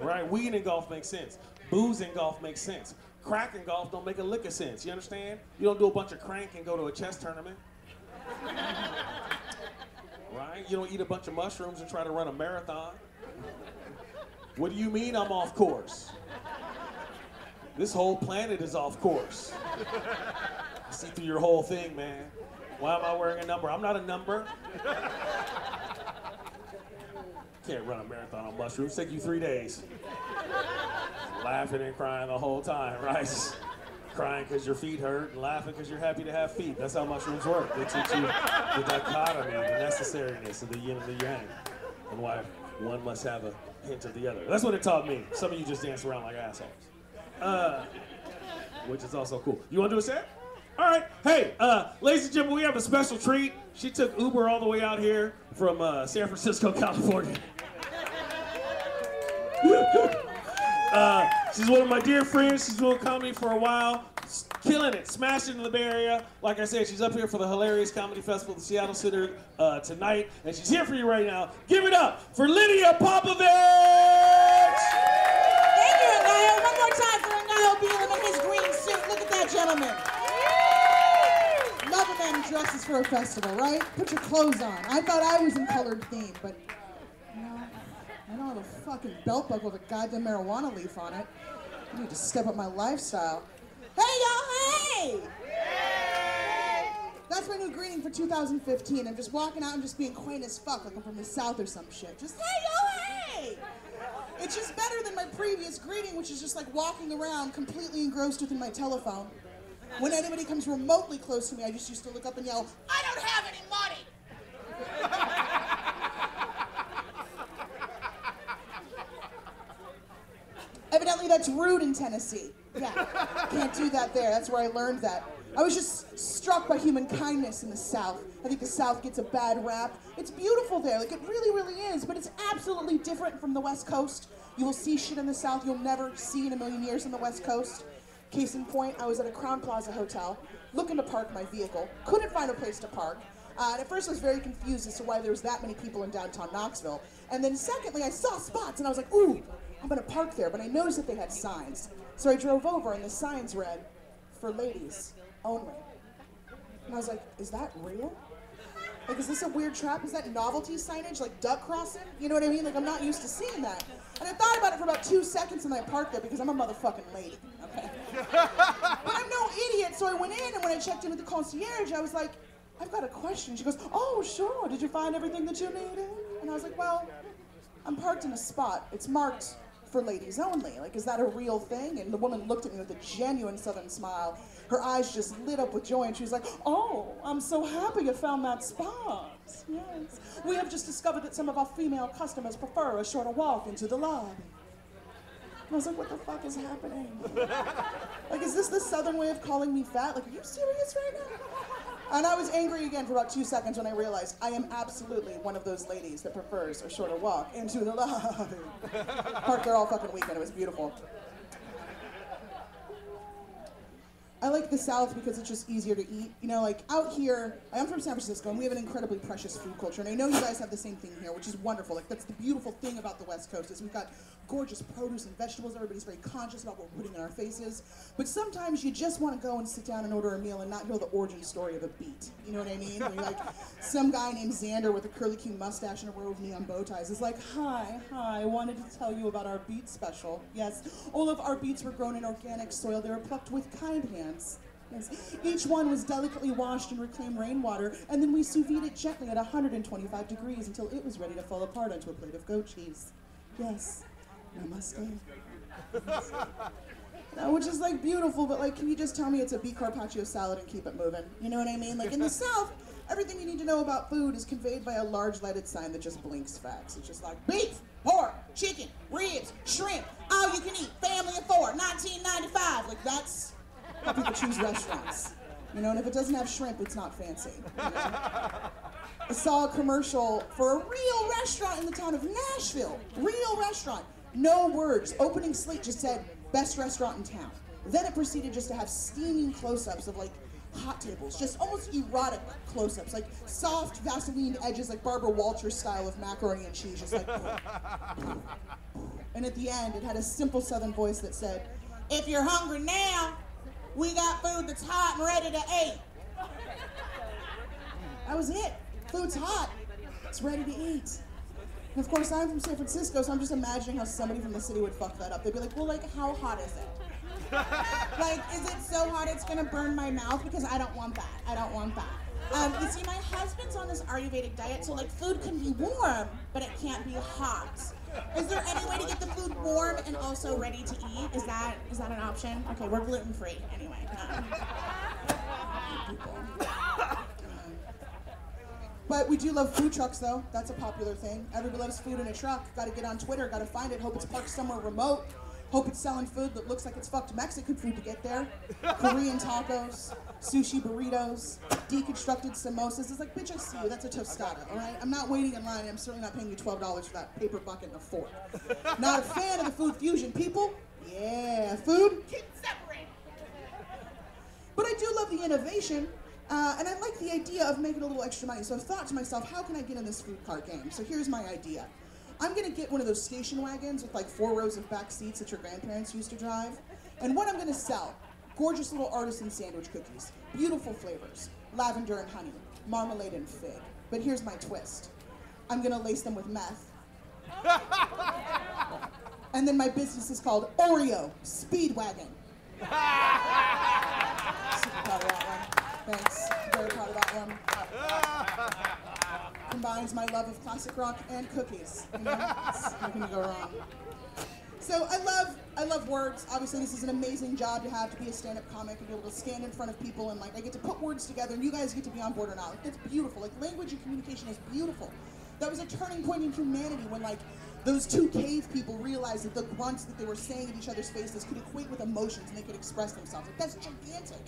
Right? Weed in golf makes sense. Booze in golf makes sense. Crack in golf don't make a lick of sense. You understand? You don't do a bunch of crank and go to a chess tournament. Right? You don't eat a bunch of mushrooms and try to run a marathon. What do you mean I'm off course? This whole planet is off course. I see through your whole thing, man. Why am I wearing a number? I'm not a number. Can't run a marathon on mushrooms. Take you 3 days. Laughing and crying the whole time, right? Crying because your feet hurt and laughing because you're happy to have feet. That's how mushrooms work. They teach you the dichotomy, the necessariness of the yin and the yang, and why one must have a hint of the other. That's what it taught me. Some of you just dance around like assholes. Which is also cool. You want to do a set? All right. Hey, ladies and gentlemen, we have a special treat. She took Uber all the way out here from San Francisco, California. She's one of my dear friends. She's doing comedy for a while. Killing it, smashing in the Bay Area. Like I said, she's up here for the hilarious comedy festival at the Seattle Center tonight, and she's here for you right now. Give it up for Lydia Popovich! Thank you, Ngaio. One more time for Ngaio Belville in his green suit. Look at that gentleman. Love a man who dresses for a festival, right? Put your clothes on. I thought I was in colored theme, but no, I don't have a fucking belt buckle with a goddamn marijuana leaf on it. I need to step up my lifestyle. Hey, y'all, hey! That's my new greeting for 2015. I'm just walking out and just being quaint as fuck, like I'm from the South or some shit. Just, hey, y'all, hey! It's just better than my previous greeting, which is just like walking around completely engrossed within my telephone. When anybody comes remotely close to me, I just used to look up and yell, I don't have any money! Evidently, that's rude in Tennessee. Yeah, can't do that there. That's where I learned that. I was just struck by human kindness in the South. I think the South gets a bad rap. It's beautiful there, like it really, really is, but it's absolutely different from the West Coast. You will see shit in the South you'll never see in a million years in the West Coast. Case in point, I was at a Crown Plaza hotel, looking to park my vehicle, couldn't find a place to park. And at first I was very confused as to why there was that many people in downtown Knoxville. And then secondly, I saw spots and I was like, ooh, I'm gonna park there, but I noticed that they had signs. So I drove over and the signs read, for ladies only. And I was like, is that real? Like, is this a weird trap? Is that novelty signage, like duck crossing? You know what I mean? Like, I'm not used to seeing that. And I thought about it for about 2 seconds and then I parked there because I'm a motherfucking lady, okay? But I'm no idiot, so I went in and when I checked in with the concierge, I was like, I've got a question. She goes, oh, sure, did you find everything that you needed? And I was like, well, I'm parked in a spot. It's marked for ladies only. Like, is that a real thing? And the woman looked at me with a genuine southern smile. Her eyes just lit up with joy and she was like, oh, I'm so happy you found that spot. Yes. We have just discovered that some of our female customers prefer a shorter walk into the lobby. And I was like, what the fuck is happening? Like, is this the southern way of calling me fat? Like, are you serious right now? And I was angry again for about 2 seconds when I realized I am absolutely one of those ladies that prefers a shorter walk into the lobby. Parked there all fucking weekend. It was beautiful. I like the South because it's just easier to eat. You know, like out here, I'm from San Francisco and we have an incredibly precious food culture. And I know you guys have the same thing here, which is wonderful. Like that's the beautiful thing about the West Coast is we've got gorgeous produce and vegetables. Everybody's very conscious about what we're putting in our faces. But sometimes you just want to go and sit down and order a meal and not hear the origin story of a beet. You know what I mean? Where you're like, some guy named Xander with a curly Q mustache and a row of neon bow ties is like, hi, I wanted to tell you about our beet special. Yes, all of our beets were grown in organic soil. They were plucked with kind hands. Yes. Each one was delicately washed in reclaimed rainwater, and then we sous vide it gently at 125 degrees until it was ready to fall apart onto a plate of goat cheese. Yes. Namaste. Which is like beautiful, but like, can you just tell me it's a beet carpaccio salad and keep it moving? You know what I mean? Like in the South, everything you need to know about food is conveyed by a large lighted sign that just blinks facts. It's just like beef, pork, chicken, ribs, shrimp, all you can eat, family of four, 1995. Like that's how people choose restaurants. You know, and if it doesn't have shrimp, it's not fancy. You know? I saw a commercial for a real restaurant in the town of Nashville. Real restaurant. No words. Opening slate just said, best restaurant in town. Then it proceeded just to have steaming close-ups of like hot tables, just almost erotic close-ups, like soft Vaseline edges, like Barbara Walters style of macaroni and cheese, just like. And at the end, it had a simple Southern voice that said, if you're hungry now, we got food that's hot and ready to eat. That was it. Food's hot. It's ready to eat. And of course, I'm from San Francisco, so I'm just imagining how somebody from the city would fuck that up. They'd be like, well, like, how hot is it? Like, is it so hot it's gonna burn my mouth? Because I don't want that. I don't want that. You see, my husband's on this Ayurvedic diet, so like, food can be warm, but it can't be hot. Is there any way to get the food warm and also ready to eat? Is that an option? Okay, we're gluten-free anyway. But we do love food trucks, though. That's a popular thing. Everybody loves food in a truck. Got to get on Twitter, got to find it. Hope it's parked somewhere remote. Hope it's selling food that looks like it's fucked Mexican food to get there. Korean tacos, sushi burritos, deconstructed samosas. It's like, bitch, I see you. That's a tostada, all right? I'm not waiting in line. I'm certainly not paying you $12 for that paper bucket and a fork. Not a fan of the food fusion, people. Yeah, food. Keep separated. But I do love the innovation, and I like the idea of making a little extra money. So I've thought to myself, how can I get in this food cart game? So here's my idea. I'm gonna get one of those station wagons with like 4 rows of back seats that your grandparents used to drive. And what I'm gonna sell, gorgeous little artisan sandwich cookies, beautiful flavors, lavender and honey, marmalade and fig. But here's my twist. I'm gonna lace them with meth. And then my business is called Oreo Speedwagon. Super proud of that one. Thanks, very proud of that one. Combines my love of classic rock and cookies. You know, it's not gonna go wrong. So I love words. Obviously, this is an amazing job to have, to be a stand-up comic and be able to stand in front of people and like I get to put words together and you guys get to be on board or not. Like, that's beautiful. Like language and communication is beautiful. That was a turning point in humanity when like those 2 cave people realized that the grunts that they were saying in each other's faces could equate with emotions and they could express themselves. Like that's gigantic.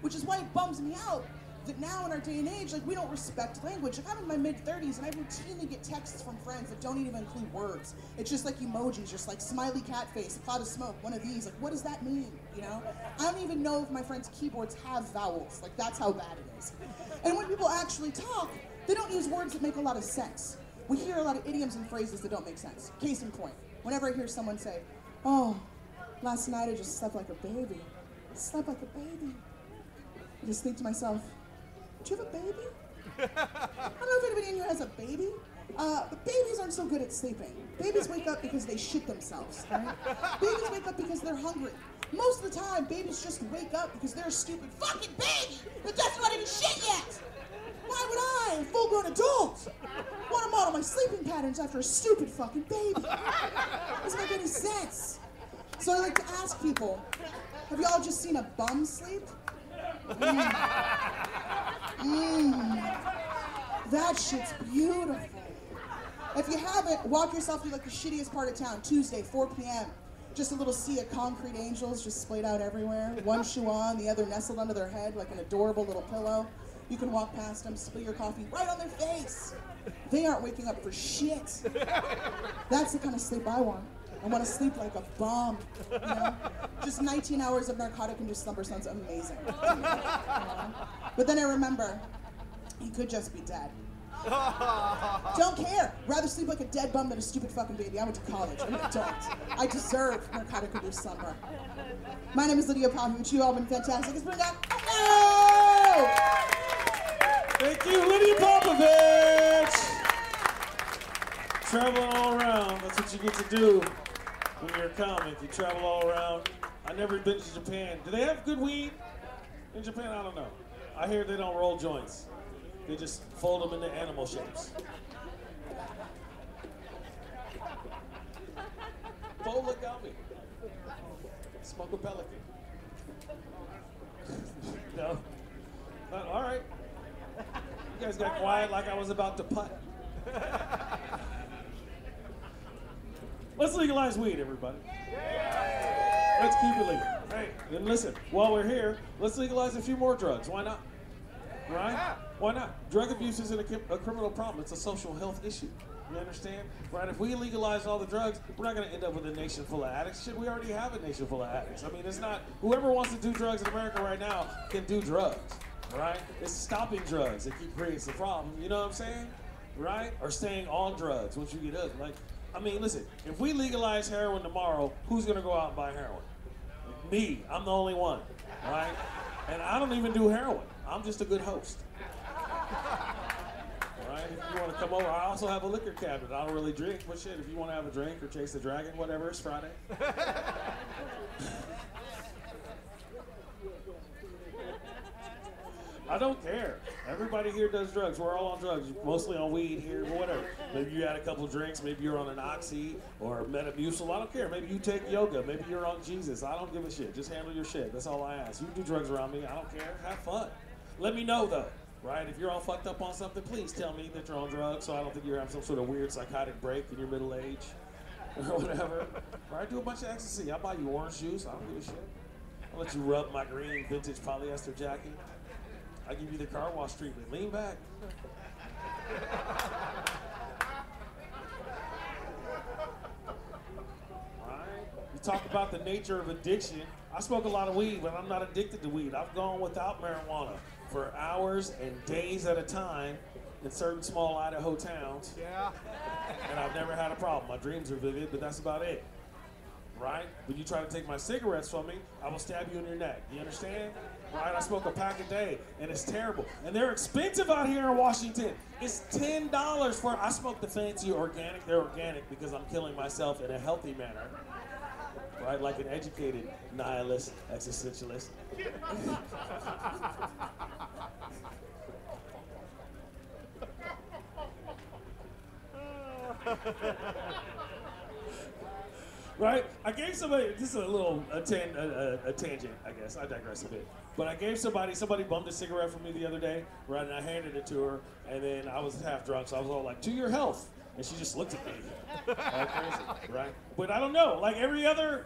Which is why it bums me out that now in our day and age, like we don't respect language. Like I'm in my mid-30s and I routinely get texts from friends that don't even include words. It's just like emojis, just like smiley cat face, cloud of smoke, one of these. Like what does that mean, you know? I don't even know if my friends' keyboards have vowels. Like that's how bad it is. And when people actually talk, they don't use words that make a lot of sense. We hear a lot of idioms and phrases that don't make sense. Case in point, whenever I hear someone say, oh, last night I just slept like a baby. I slept like a baby. I just think to myself, do you have a baby? I don't know if anybody in here has a baby, but babies aren't so good at sleeping. Babies wake up because they shit themselves, right? Babies wake up because they're hungry. Most of the time, babies just wake up because they're a stupid fucking baby that doesn't want any shit yet. Why would I, a full-grown adult, want to model my sleeping patterns after a stupid fucking baby? Doesn't make any sense. So I like to ask people, have y'all just seen a bum sleep? That shit's beautiful. If you haven't, walk yourself through like the shittiest part of town, Tuesday, 4 p.m. Just a little sea of concrete angels just splayed out everywhere. One shoe on, the other nestled under their head like an adorable little pillow. You can walk past them, spill your coffee right on their face. They aren't waking up for shit. That's the kind of sleep I want. I want to sleep like a bum, you know? Just 19 hours of narcotic-induced slumber sounds amazing. You know? But then I remember, he could just be dead. Don't care. Rather sleep like a dead bum than a stupid fucking baby. I went to college. I'm an adult. I deserve narcotic-induced slumber. My name is Lydia Popovich. You all have been fantastic. Let's bring up... Oh! Thank you, Lydia Popovich! Traveling all around, that's what you get to do when you're a comic. You travel all around. I've never been to Japan. Do they have good weed in Japan? I don't know. I hear they don't roll joints. They just fold them into animal shapes. Fold a gummy. Smoke a pelican. No? All right. You guys got quiet like I was about to putt. Let's legalize weed, everybody. Let's keep it legal. Hey, then listen, while we're here, let's legalize a few more drugs. Why not? Right? Why not? Drug abuse isn't a criminal problem. It's a social health issue. You understand? Right? If we legalize all the drugs, we're not going to end up with a nation full of addicts. Shit, we already have a nation full of addicts. I mean, it's not, whoever wants to do drugs in America right now can do drugs. Right? It's stopping drugs that creates the problem. You know what I'm saying? Right? Or staying on drugs once you get up. Like, I mean, listen, if we legalize heroin tomorrow, who's going to go out and buy heroin? Me. I'm the only one. Right? And I don't even do heroin. I'm just a good host. Right? If you want to come over, I also have a liquor cabinet. I don't really drink, but shit, if you want to have a drink or chase the dragon, whatever, it's Friday. I don't care. Everybody here does drugs. We're all on drugs. Mostly on weed here, or whatever. Maybe you had a couple drinks. Maybe you're on an Oxy or Metamucil. I don't care. Maybe you take yoga. Maybe you're on Jesus. I don't give a shit. Just handle your shit. That's all I ask. You do drugs around me. I don't care. Have fun. Let me know, though. right? If you're all fucked up on something, please tell me that you're on drugs, so I don't think you're having some sort of weird psychotic break in your middle age or whatever. Right? Do a bunch of ecstasy. I'll buy you orange juice. I don't give a shit. I'll let you rub my green vintage polyester jacket. I'll give you the car wash treatment. Lean back. You talk about the nature of addiction. I smoke a lot of weed, but I'm not addicted to weed. I've gone without marijuana for hours and days at a time in certain small Idaho towns. Yeah. And I've never had a problem. My dreams are vivid, but that's about it. Right? When you try to take my cigarettes from me, I will stab you in your neck. You understand? Right? I smoke a pack a day, and it's terrible. And they're expensive out here in Washington. It's $10 for, I smoke the fancy organic. They're organic because I'm killing myself in a healthy manner. Right? Like an educated nihilist, existentialist. Right? I gave somebody, this is a little a tangent, I guess. I digress a bit. But I gave somebody bummed a cigarette from me the other day, right? And I handed it to her, and then I was half drunk, so I was all like, to your health. And she just looked at me, all crazy, right? But I don't know, like every other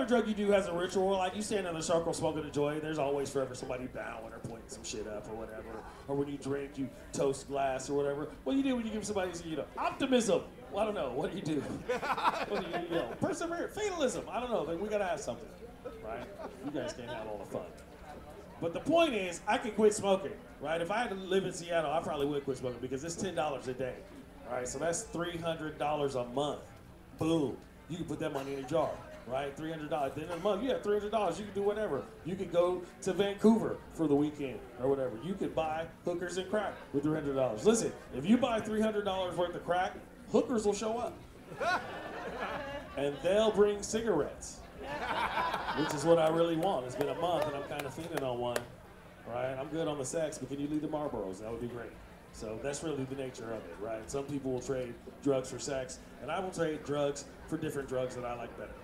drug you do has a ritual. Like you stand in a circle smoking a joint, there's always forever somebody bowing or pointing some shit up or whatever. Or when you drink, you toast glass or whatever. What do you do when you give somebody, optimism? Well, I don't know, what do you do? What do you persevere, fatalism, I don't know, but we gotta have something, right? You guys can't have all the fun. But the point is, I could quit smoking, right? If I had to live in Seattle, I probably would quit smoking because it's $10 a day. All right, so that's $300 a month. Boom. You can put that money in a jar, right? $300. At the end of the month, you have $300. You can do whatever. You could go to Vancouver for the weekend or whatever. You could buy hookers and crack with $300. Listen, if you buy $300 worth of crack, hookers will show up. And they'll bring cigarettes, which is what I really want. It's been a month and I'm kind of feeding on one, right? I'm good on the sex, but can you leave the Marlboros? That would be great. So that's really the nature of it, right? Some people will trade drugs for sex, and I will trade drugs for different drugs that I like better.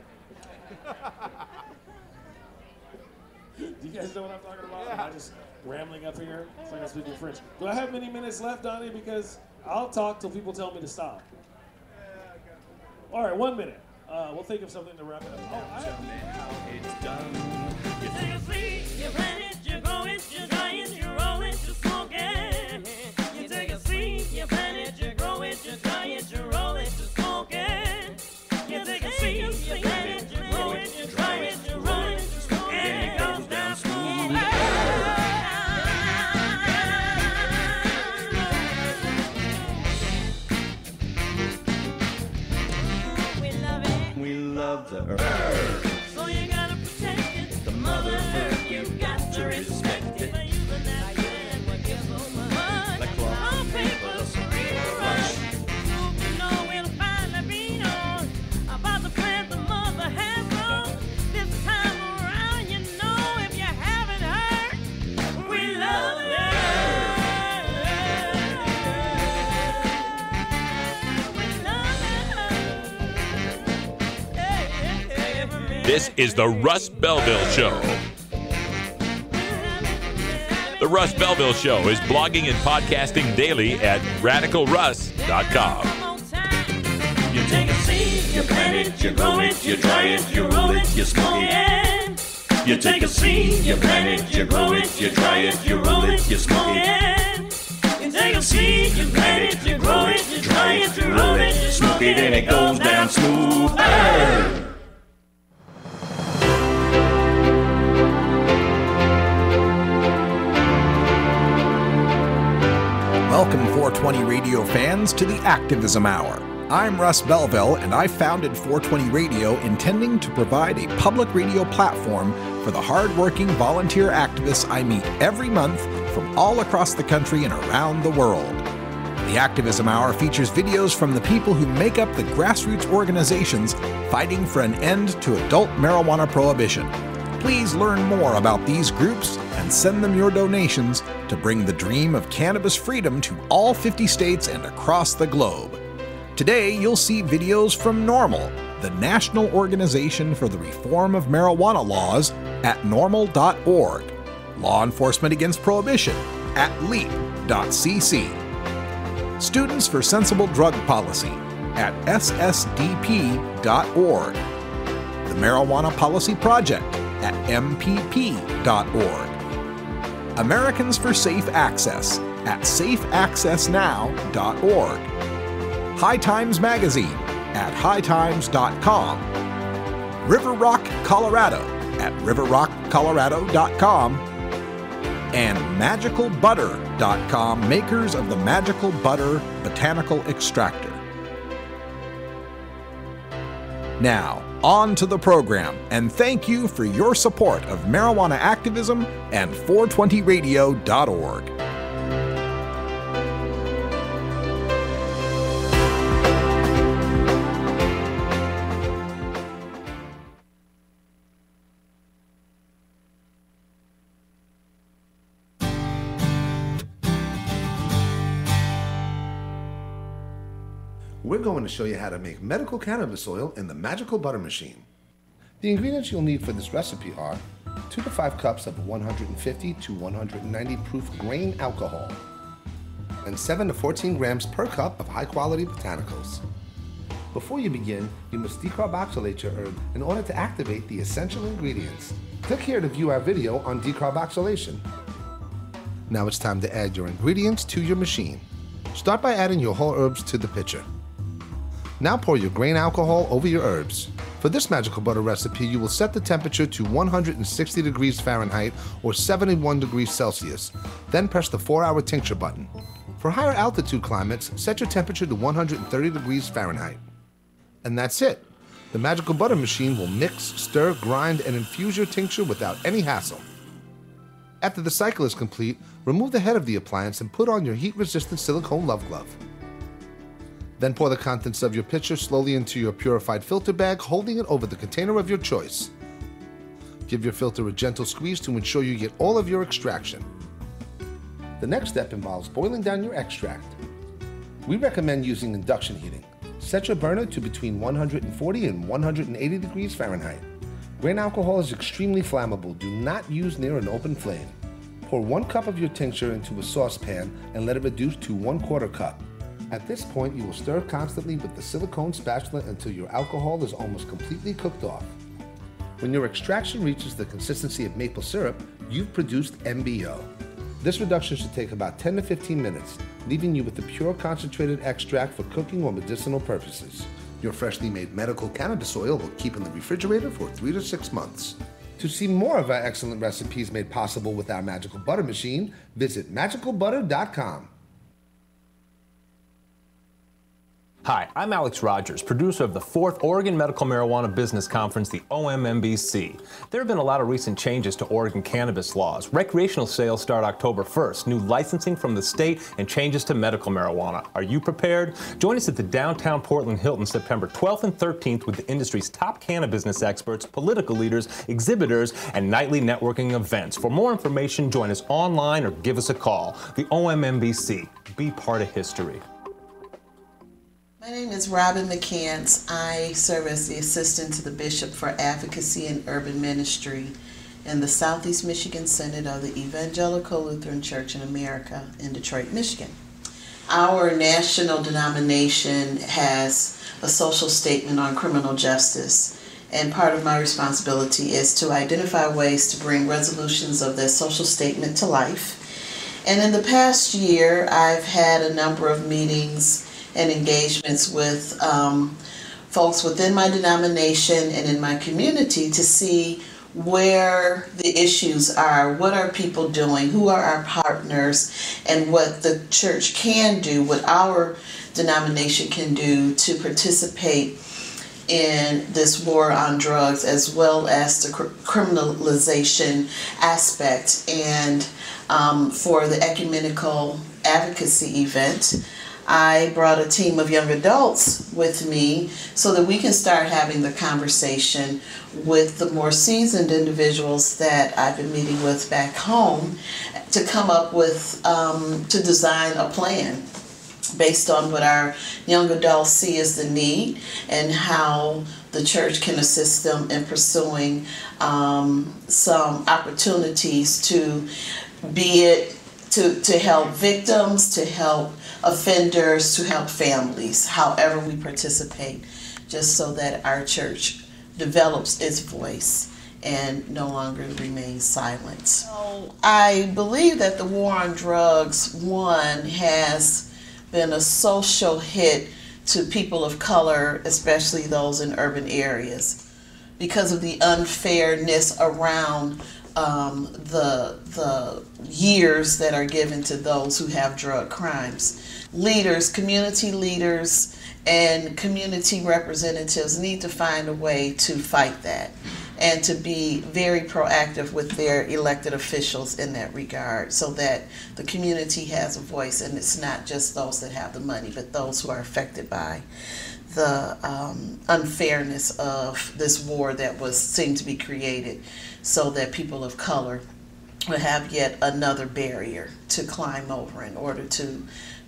Do you guys know what I'm talking about? Am I just rambling up here? It's like I'm speaking French. Do I have many minutes left, Donnie? Because I'll talk till people tell me to stop. All right, 1 minute. We'll think of something to wrap it up. It's done. You take a seat, you plan it, you grow it, you dry it, you roll it, you smoke it. You take a seed, you plant it, you grow it, you dry it, you roll it, you smoke it. You take a seed, you plant it, you grow it, you dry it, you roll it, you smoke it. And it goes down smooth. We love the earth. So you gotta protect it. The mother earth, you got to respect it. Like cloth, paper, rush. You know we'll find the beat on about the plant the mother has grown. This time around, you know if you haven't heard, we love the earth. This is the Russ Belville Show. The Russ Belville Show is blogging and podcasting daily at radicalruss.com. You take a seed, you plant it, you grow it, you dry it, you roll it, you smoke it. You take a seed, you plant it, you grow it, you dry it, you roll it, you smoke it. You take a seed, you plant it, you grow it, you dry it, you roll it, you smoke it, and it goes down smooth. Welcome, 420 Radio fans, to the Activism Hour. I'm Russ Belville, and I founded 420 Radio intending to provide a public radio platform for the hard-working volunteer activists I meet every month from all across the country and around the world. The Activism Hour features videos from the people who make up the grassroots organizations fighting for an end to adult marijuana prohibition. Please learn more about these groups and send them your donations to bring the dream of cannabis freedom to all 50 states and across the globe. Today, you'll see videos from NORML, the National Organization for the Reform of Marijuana Laws, at normal.org, Law Enforcement Against Prohibition, at leap.cc. Students for Sensible Drug Policy at ssdp.org. The Marijuana Policy Project at mpp.org. Americans for Safe Access at safeaccessnow.org. High Times Magazine at hightimes.com. River Rock, Colorado at riverrockcolorado.com. And magicalbutter.com, makers of the Magical Butter Botanical Extractor. Now, on to the program, and thank you for your support of marijuana activism and 420radio.org. We're going to show you how to make medical cannabis oil in the Magical Butter Machine. The ingredients you'll need for this recipe are 2 to 5 cups of 150 to 190 proof grain alcohol and 7 to 14 grams per cup of high-quality botanicals. Before you begin, you must decarboxylate your herb in order to activate the essential ingredients. Click here to view our video on decarboxylation. Now it's time to add your ingredients to your machine. Start by adding your whole herbs to the pitcher. Now pour your grain alcohol over your herbs. For this magical butter recipe, you will set the temperature to 160 degrees Fahrenheit or 71 degrees Celsius. Then press the 4-hour tincture button. For higher altitude climates, set your temperature to 130 degrees Fahrenheit. And that's it. The magical butter machine will mix, stir, grind, and infuse your tincture without any hassle. After the cycle is complete, remove the head of the appliance and put on your heat-resistant silicone love glove. Then pour the contents of your pitcher slowly into your purified filter bag, holding it over the container of your choice. Give your filter a gentle squeeze to ensure you get all of your extraction. The next step involves boiling down your extract. We recommend using induction heating. Set your burner to between 140 and 180 degrees Fahrenheit. Grain alcohol is extremely flammable. Do not use near an open flame. Pour 1 cup of your tincture into a saucepan and let it reduce to 1/4 cup. At this point, you will stir constantly with the silicone spatula until your alcohol is almost completely cooked off. When your extraction reaches the consistency of maple syrup, you've produced MBO. This reduction should take about 10 to 15 minutes, leaving you with a pure concentrated extract for cooking or medicinal purposes. Your freshly made medical cannabis oil will keep in the refrigerator for 3 to 6 months. To see more of our excellent recipes made possible with our Magical Butter Machine, visit magicalbutter.com. Hi, I'm Alex Rogers, producer of the 4th Oregon Medical Marijuana Business Conference, the OMMBC. There have been a lot of recent changes to Oregon cannabis laws. Recreational sales start October 1st, new licensing from the state, and changes to medical marijuana. Are you prepared? Join us at the downtown Portland Hilton September 12th and 13th with the industry's top cannabis experts, political leaders, exhibitors, and nightly networking events. For more information, join us online or give us a call. The OMMBC. Be part of history. My name is Robin McCants. I serve as the Assistant to the Bishop for Advocacy and Urban Ministry in the Southeast Michigan Synod of the Evangelical Lutheran Church in America in Detroit, Michigan. Our national denomination has a social statement on criminal justice, and part of my responsibility is to identify ways to bring resolutions of that social statement to life. And in the past year, I've had a number of meetings and engagements with folks within my denomination and in my community to see where the issues are, what are people doing, who are our partners, and what the church can do, what our denomination can do to participate in this war on drugs, as well as the criminalization aspect. And for the ecumenical advocacy event, I brought a team of young adults with me so that we can start having the conversation with the more seasoned individuals that I've been meeting with back home to come up with, to design a plan based on what our young adults see as the need and how the church can assist them in pursuing some opportunities to, be it to help victims, to help offenders, to help families, however we participate, just so that our church develops its voice and no longer remains silent. So I believe that the war on drugs, one, has been a social hit to people of color, especially those in urban areas, because of the unfairness around the years that are given to those who have drug crimes. Leaders, community leaders, and community representatives need to find a way to fight that and to be very proactive with their elected officials in that regard, so that the community has a voice, and it's not just those that have the money, but those who are affected by the unfairness of this war that seemed to be created, so that people of color will have yet another barrier to climb over in order to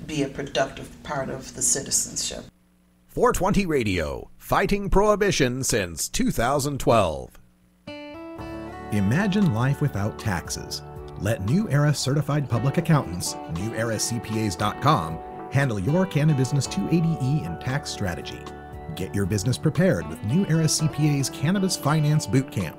be a productive part of the citizenship. 420 Radio, fighting prohibition since 2012. Imagine life without taxes. Let New Era Certified Public Accountants, NewEraCPAs.com, handle your Cannabis 280E and tax strategy. Get your business prepared with New Era CPA's Cannabis Finance Bootcamp.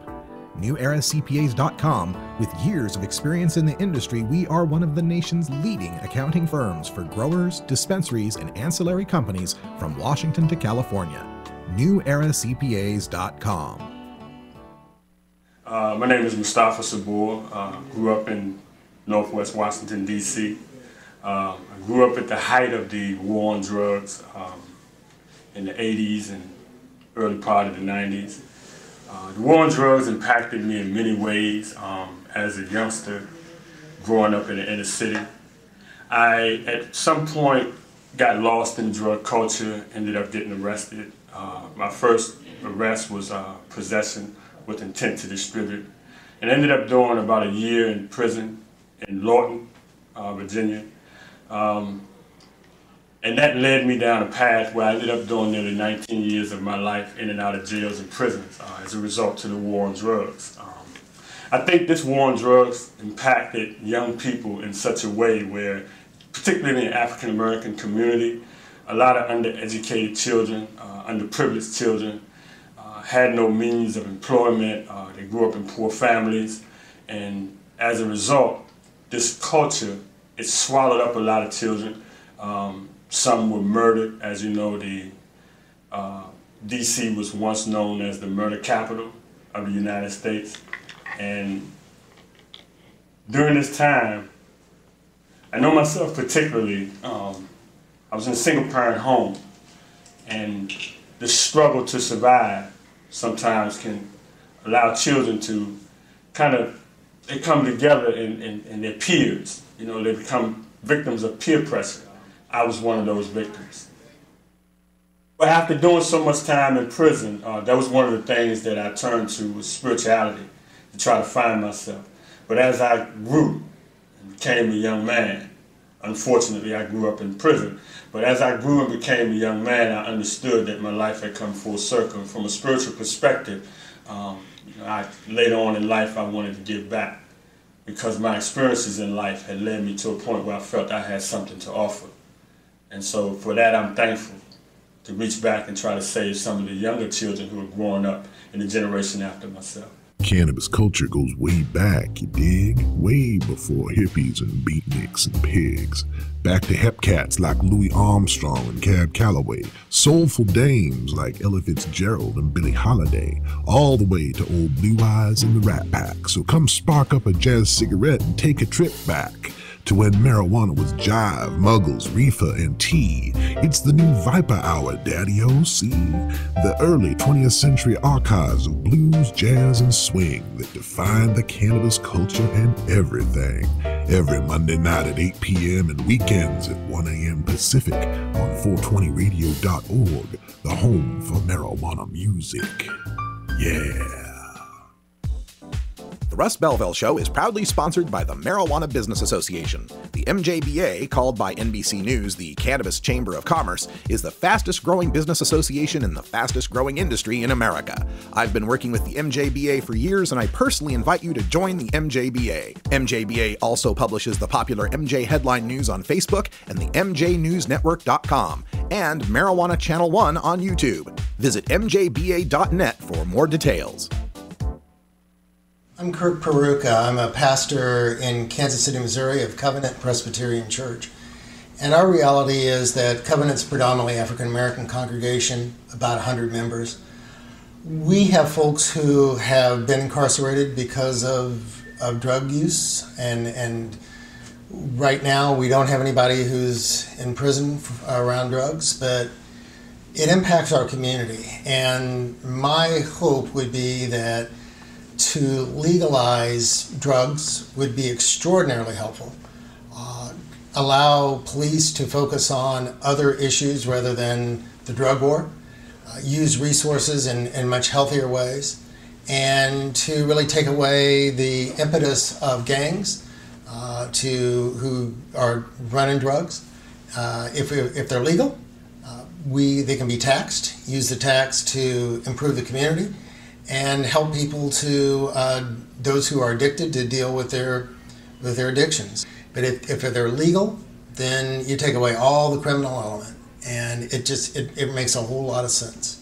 NewEraCPAs.com, with years of experience in the industry, we are one of the nation's leading accounting firms for growers, dispensaries, and ancillary companies from Washington to California. NewEraCPAs.com. My name is Mustafa Sabur. Grew up in Northwest Washington, D.C. I grew up at the height of the war on drugs in the 80s and early part of the 90s. The war on drugs impacted me in many ways as a youngster growing up in the inner city. I, at some point, got lost in drug culture, ended up getting arrested. My first arrest was possession with intent to distribute, and ended up doing about a year in prison in Lawton, Virginia. And that led me down a path where I ended up doing nearly 19 years of my life in and out of jails and prisons as a result to the war on drugs. I think this war on drugs impacted young people in such a way where, particularly in the African American community, a lot of undereducated children, underprivileged children, had no means of employment. They grew up in poor families, and as a result, this culture, it swallowed up a lot of children. Some were murdered. As you know, the D.C. was once known as the murder capital of the United States, and during this time, I know myself particularly, I was in a single-parent home, and the struggle to survive sometimes can allow children to they come together in their peers. You know, they become victims of peer pressure. I was one of those victims. But after doing so much time in prison, that was one of the things that I turned to was spirituality, to try to find myself. But as I grew and became a young man, unfortunately I grew up in prison, but as I grew and became a young man, I understood that my life had come full circle. From a spiritual perspective, later on in life I wanted to give back, because my experiences in life had led me to a point where I felt I had something to offer. And so for that, I'm thankful to reach back and try to save some of the younger children who are growing up in the generation after myself. Cannabis culture goes way back, you dig? Way before hippies and beatniks and pigs. Back to hep cats like Louis Armstrong and Cab Calloway, soulful dames like Ella Fitzgerald and Billie Holiday, all the way to old Blue Eyes and the Rat Pack. So come spark up a jazz cigarette and take a trip back to when marijuana was jive, muggles, reefer, and tea. It's the new Viper Hour, Daddy-O, see? The early 20th century archives of blues, jazz, and swing that defined the cannabis culture and everything. Every Monday night at 8 p.m. and weekends at 1 a.m. Pacific on 420radio.org, the home for marijuana music. Yeah. The Russ Belville Show is proudly sponsored by the Marijuana Business Association. The MJBA, called by NBC News the Cannabis Chamber of Commerce, is the fastest growing business association in the fastest growing industry in America. I've been working with the MJBA for years, and I personally invite you to join the MJBA. MJBA also publishes the popular MJ Headline News on Facebook and the MJNewsNetwork.com, and Marijuana Channel 1 on YouTube. Visit mjba.net for more details. I'm Kirk Peruka. I'm a pastor in Kansas City, Missouri of Covenant Presbyterian Church. And our reality is that Covenant's predominantly African American congregation, about 100 members. We have folks who have been incarcerated because of drug use, and right now we don't have anybody who's in prison around drugs, but it impacts our community. And my hope would be that to legalize drugs would be extraordinarily helpful. Allow police to focus on other issues rather than the drug war, use resources in much healthier ways, and to really take away the impetus of gangs who are running drugs. If they're legal, they can be taxed, use the tax to improve the community, and help people those who are addicted to deal with their addictions. But if they're legal, then you take away all the criminal element, and it makes a whole lot of sense.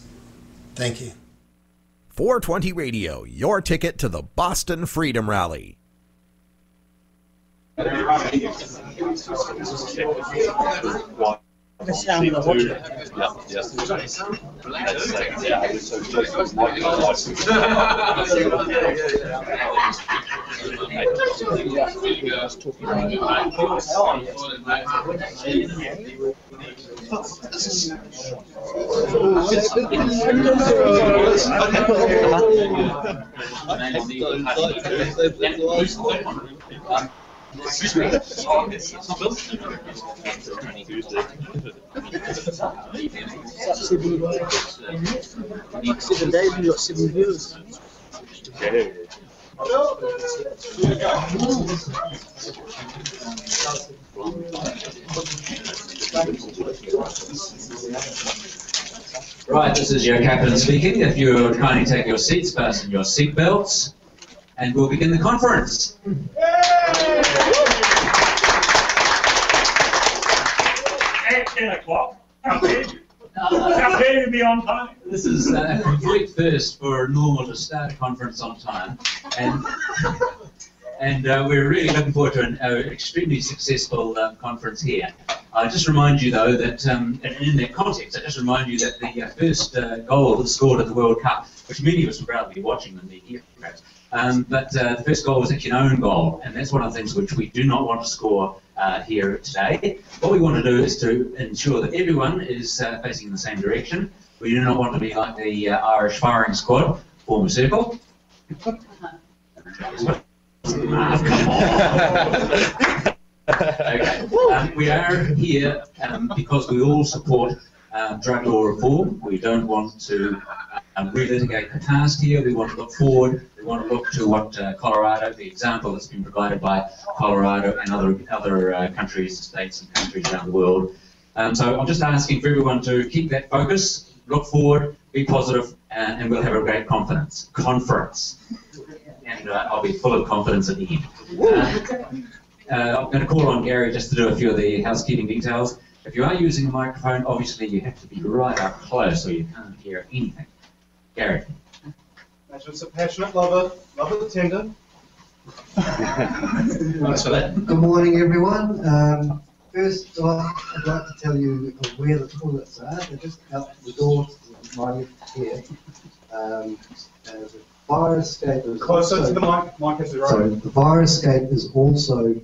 Thank you. 420 Radio, your ticket to the Boston Freedom Rally. Excuse me. Seven days, we got 7 views. Right, this is your captain speaking. If you kindly take your seats, fasten your seat belts, and we'll begin the conference. At 10 o'clock. How dare you be on time? This is a complete first for normal to start a conference on time, and we're really looking forward to an extremely successful conference here. I just remind you, though, that in that context, I just remind you that the first goal scored at the World Cup, which many of us will probably be watching in the here, perhaps, but the first goal was actually an own goal, and that's one of the things which we do not want to score here today. What we want to do is to ensure that everyone is facing in the same direction. We do not want to be like the Irish firing squad, form a circle. Come on. Okay. We are here because we all support drug law reform. We don't want to relitigate the past here. We want to look forward. We want to look to what Colorado, the example that's been provided by Colorado and other countries, states and countries around the world. So I'm just asking for everyone to keep that focus, look forward, be positive, and we'll have a great conference. And I'll be full of confidence at the end. I'm going to call on Gary just to do a few of the housekeeping details. If you are using a microphone, obviously you have to be right up close so you can't hear anything. Gary. Just a passionate lover the tender. Thanks for that. Good morning, everyone. First off, I'd like to tell you where the toilets are. They're just out the door to my left here. The fire escape is closer also, to the mic is right. Sorry, the fire escape is also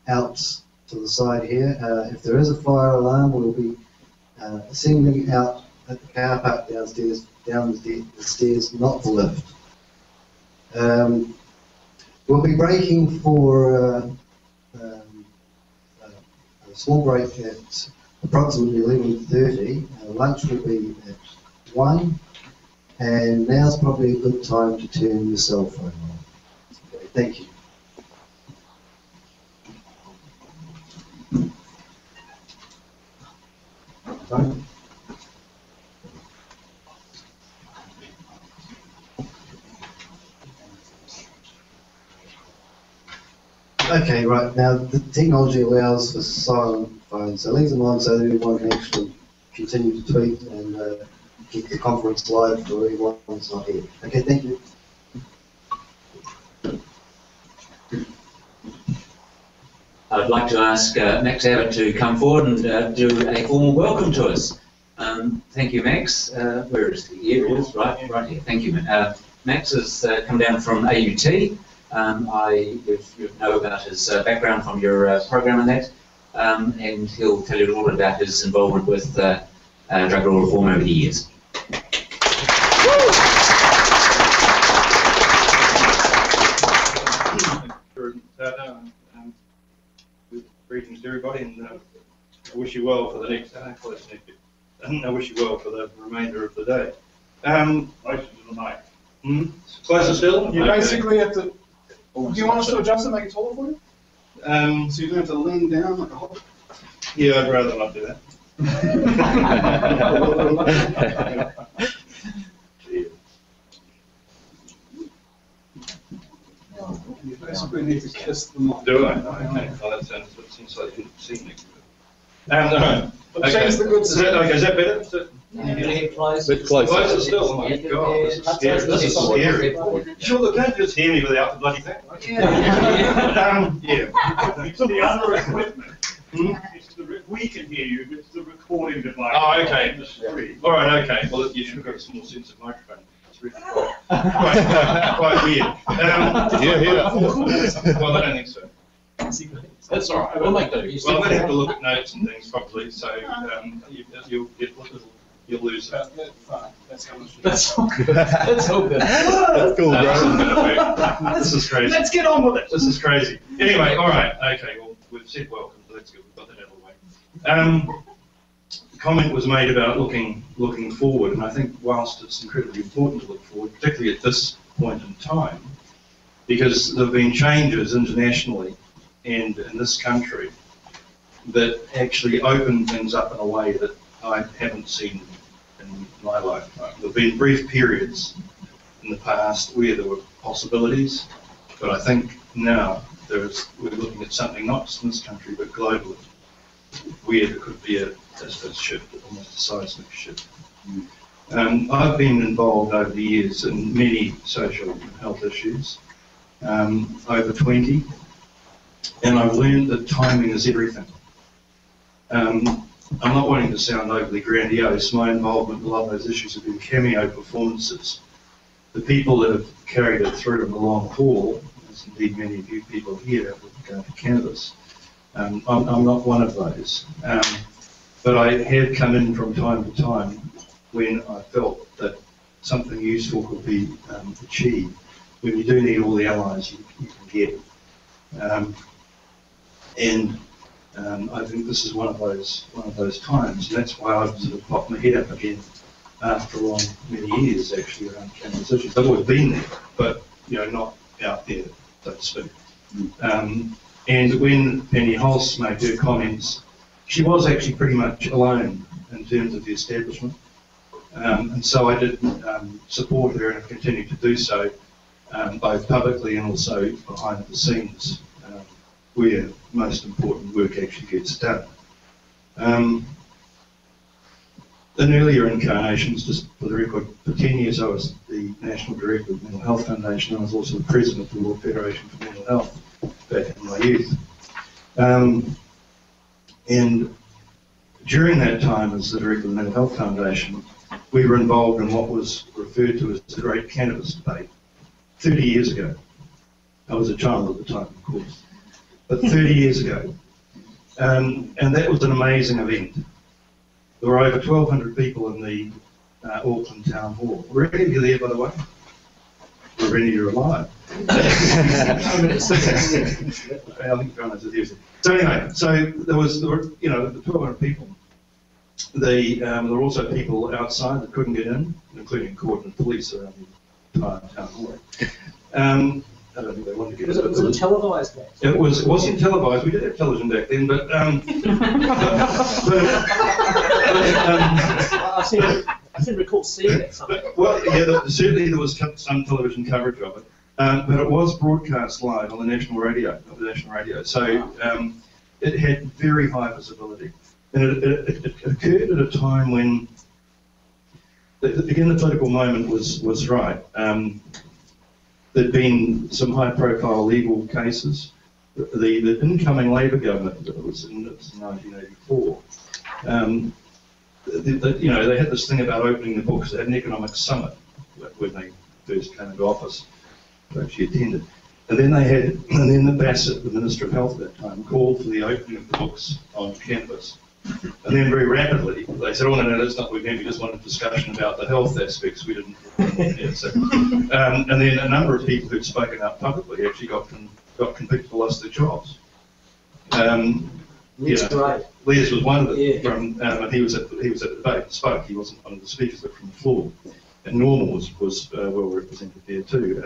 out to the side here. If there is a fire alarm, we'll be sending out at the car park downstairs, down the stairs, not the lift. We'll be breaking for a small break at approximately 11:30. Lunch will be at 1, and now's probably a good time to turn your cell phone on. Thank you. Okay, right, now the technology allows for silent phones, so leave them on so that everyone can actually continue to tweet and keep the conference live for everyone that's not here. Okay, thank you. I'd like to ask Max Abbott to come forward and do a formal welcome to us. Thank you, Max. Where is he? Here it is, right here. Thank you. Max has come down from AUT. You know about his background from your program and that, and he'll tell you a little bit about his involvement with drug law reform over the years. Greetings to everybody, and I wish you well for the next. I wish you well for the remainder of the day. Closer to the mic. Closer still. You Okay. basically have to. Do you want us to adjust it, make it taller for you? So you're going to have to lean down like a hobbit? Yeah, I'd rather not do that. You basically need to kiss the mic. Do I? Okay. Oh, that sounds like you didn't see me. No. Okay. Change the good Is that, okay, is that better? Is that, Bit closer still. Oh my God, this is scary. This is scary. Sure, they can't just hear me without the bloody thing. Yeah. It's the other equipment. We can hear you, it's the recording device. Oh, okay. The screen. All right, okay. Well, you should have got a small sense of microphone. It's really quite weird. Well, I don't think so. That's all right. We'll make those. Well, I'm going to have to look at notes and things properly, so you'll lose that. That's how much. That's all good. That's all good. That's cool, bro. This is crazy. Let's get on with it. This is crazy. Anyway, all right. Okay. Well, we've said welcome, so that's good. We've got that out of the way. Comment was made about looking forward, and I think whilst it's incredibly important to look forward, particularly at this point in time, because there have been changes internationally and in this country that actually open things up in a way that I haven't seen in my lifetime. There have been brief periods in the past where there were possibilities, but I think now we're looking at something not just in this country but globally, where there could be a shift, almost a seismic shift. I've been involved over the years in many social and health issues, over 20, and I've learned that timing is everything. I'm not wanting to sound overly grandiose. My involvement in a lot of those issues have been cameo performances. The people that have carried it through in the long haul, as indeed many of you people here with regard to cannabis, I'm not one of those. But I have come in from time to time when I felt that something useful could be achieved, when you do need all the allies you can get. I think this is one of those times, and that's why I've sort of popped my head up again after many years actually around cannabis issues. I've always been there, but not out there, so to speak. And when Penny Hulse made her comments, she was actually pretty much alone in terms of the establishment, and so I did support her and have continued to do so, both publicly and also behind the scenes, where most important work actually gets done. In earlier incarnations, just for the record, for 10 years I was the National Director of the Mental Health Foundation. I was also the President of the World Federation for Mental Health back in my youth. And during that time as the Director of the Mental Health Foundation, we were involved in what was referred to as the Great Cannabis Debate 30 years ago. I was a child at the time, of course, but 30 years ago. And that was an amazing event. There were over 1,200 people in the Auckland Town Hall. Were any of you there, by the way? Were any of you alive? I think Jonas is here. So anyway, there were 1,200 people. There were also people outside that couldn't get in, including court and police around the entire town hall. I don't think they wanted to get Was it televised? It wasn't televised. We did have television back then, but I seem to recall seeing it somewhere. well, yeah, certainly there was some television coverage of it, but it was broadcast live on the national radio. So it had very high visibility, and it occurred at a time when, again, the political moment was right. There'd been some high-profile legal cases. The incoming Labor government, it was in 1984. They had this thing about opening the books. They had an economic summit when they first came into office. I actually attended, and then the Bassett, the Minister of Health at that time, called for the opening of the books on cannabis. And then very rapidly, they said, "Oh no, that's not what we meant. We just wanted a discussion about the health aspects. We didn't." Yeah, so, and then a number of people who'd spoken out publicly actually got convicted or lost their jobs. Lees was one of them. Yeah. And he was at the debate and spoke. He wasn't one of the speakers, but from the floor. And Normal was well represented there too.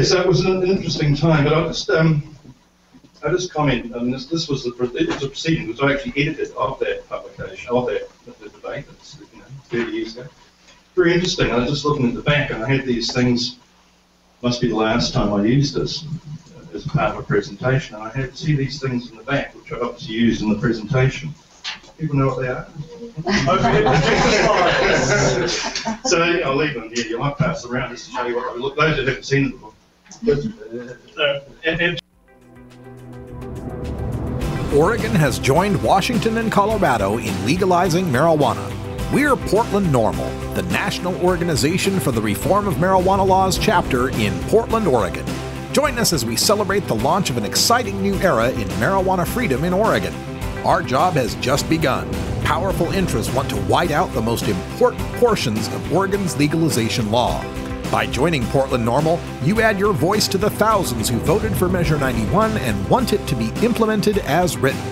So it was an interesting time. But I just comment. I mean, this was a proceeding which I actually edited of that publication, of the debate. That's 30 years ago. Very interesting. I was just looking at the back, and I had these things. Must be the last time I used this as part of a presentation, and I had to see these things in the back, which I obviously used in the presentation. People know what they are? So I'll leave them here. You might pass around just to show you what they look. Those who haven't seen the book. Oregon has joined Washington and Colorado in legalizing marijuana. We're Portland NORML, the national organization for the reform of marijuana laws chapter in Portland, Oregon. Join us as we celebrate the launch of an exciting new era in marijuana freedom in Oregon. Our job has just begun. Powerful interests want to white out the most important portions of Oregon's legalization law. By joining Portland NORML, you add your voice to the thousands who voted for Measure 91 and want it to be implemented as written.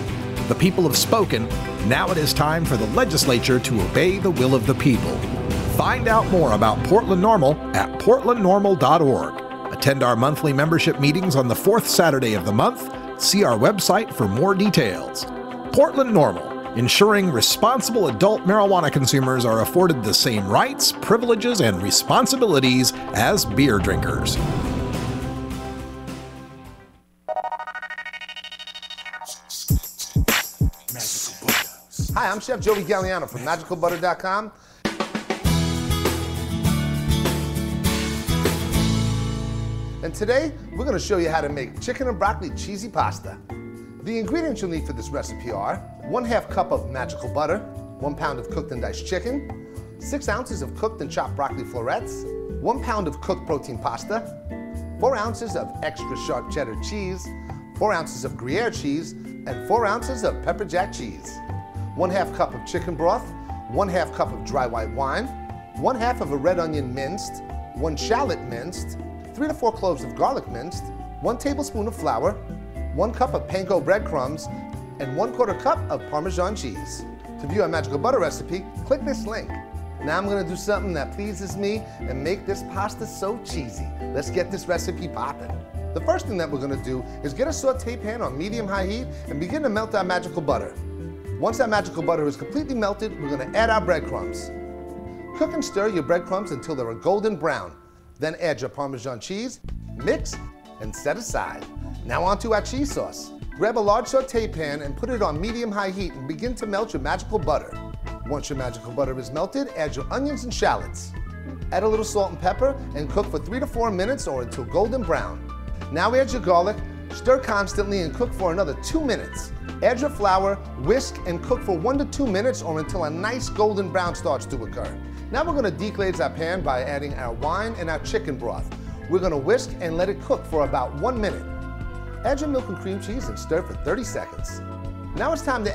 The people have spoken. Now it is time for the legislature to obey the will of the people. Find out more about Portland NORML at portlandnormal.org. Attend our monthly membership meetings on the fourth Saturday of the month. See our website for more details. Portland NORML, ensuring responsible adult marijuana consumers are afforded the same rights, privileges, and responsibilities as beer drinkers. Hi, I'm Chef Joey Galliano from MagicalButter.com. And today, we're going to show you how to make chicken and broccoli cheesy pasta. The ingredients you'll need for this recipe are 1/2 cup of magical butter, 1 pound of cooked and diced chicken, 6 ounces of cooked and chopped broccoli florets, 1 pound of cooked protein pasta, 4 ounces of extra sharp cheddar cheese, 4 ounces of Gruyere cheese, and 4 ounces of pepper jack cheese. 1/2 cup of chicken broth, 1/2 cup of dry white wine, 1/2 of a red onion minced, 1 shallot minced, 3 to 4 cloves of garlic minced, 1 tablespoon of flour, 1 cup of panko breadcrumbs, and 1/4 cup of Parmesan cheese. To view our magical butter recipe, click this link. Now I'm going to do something that pleases me and make this pasta so cheesy. Let's get this recipe popping. The first thing that we're going to do is get a saute pan on medium-high heat and begin to melt our magical butter. Once that magical butter is completely melted, we're going to add our breadcrumbs. Cook and stir your breadcrumbs until they're a golden brown. Then add your Parmesan cheese, mix, and set aside. Now onto our cheese sauce. Grab a large saute pan and put it on medium-high heat and begin to melt your magical butter. Once your magical butter is melted, add your onions and shallots. Add a little salt and pepper and cook for 3 to 4 minutes or until golden brown. Now add your garlic, stir constantly and cook for another 2 minutes. Add your flour, whisk, and cook for 1 to 2 minutes or until a nice golden brown starts to occur. Now we're going to deglaze our pan by adding our wine and our chicken broth. We're going to whisk and let it cook for about 1 minute. Add your milk and cream cheese and stir for 30 seconds. Now it's time to add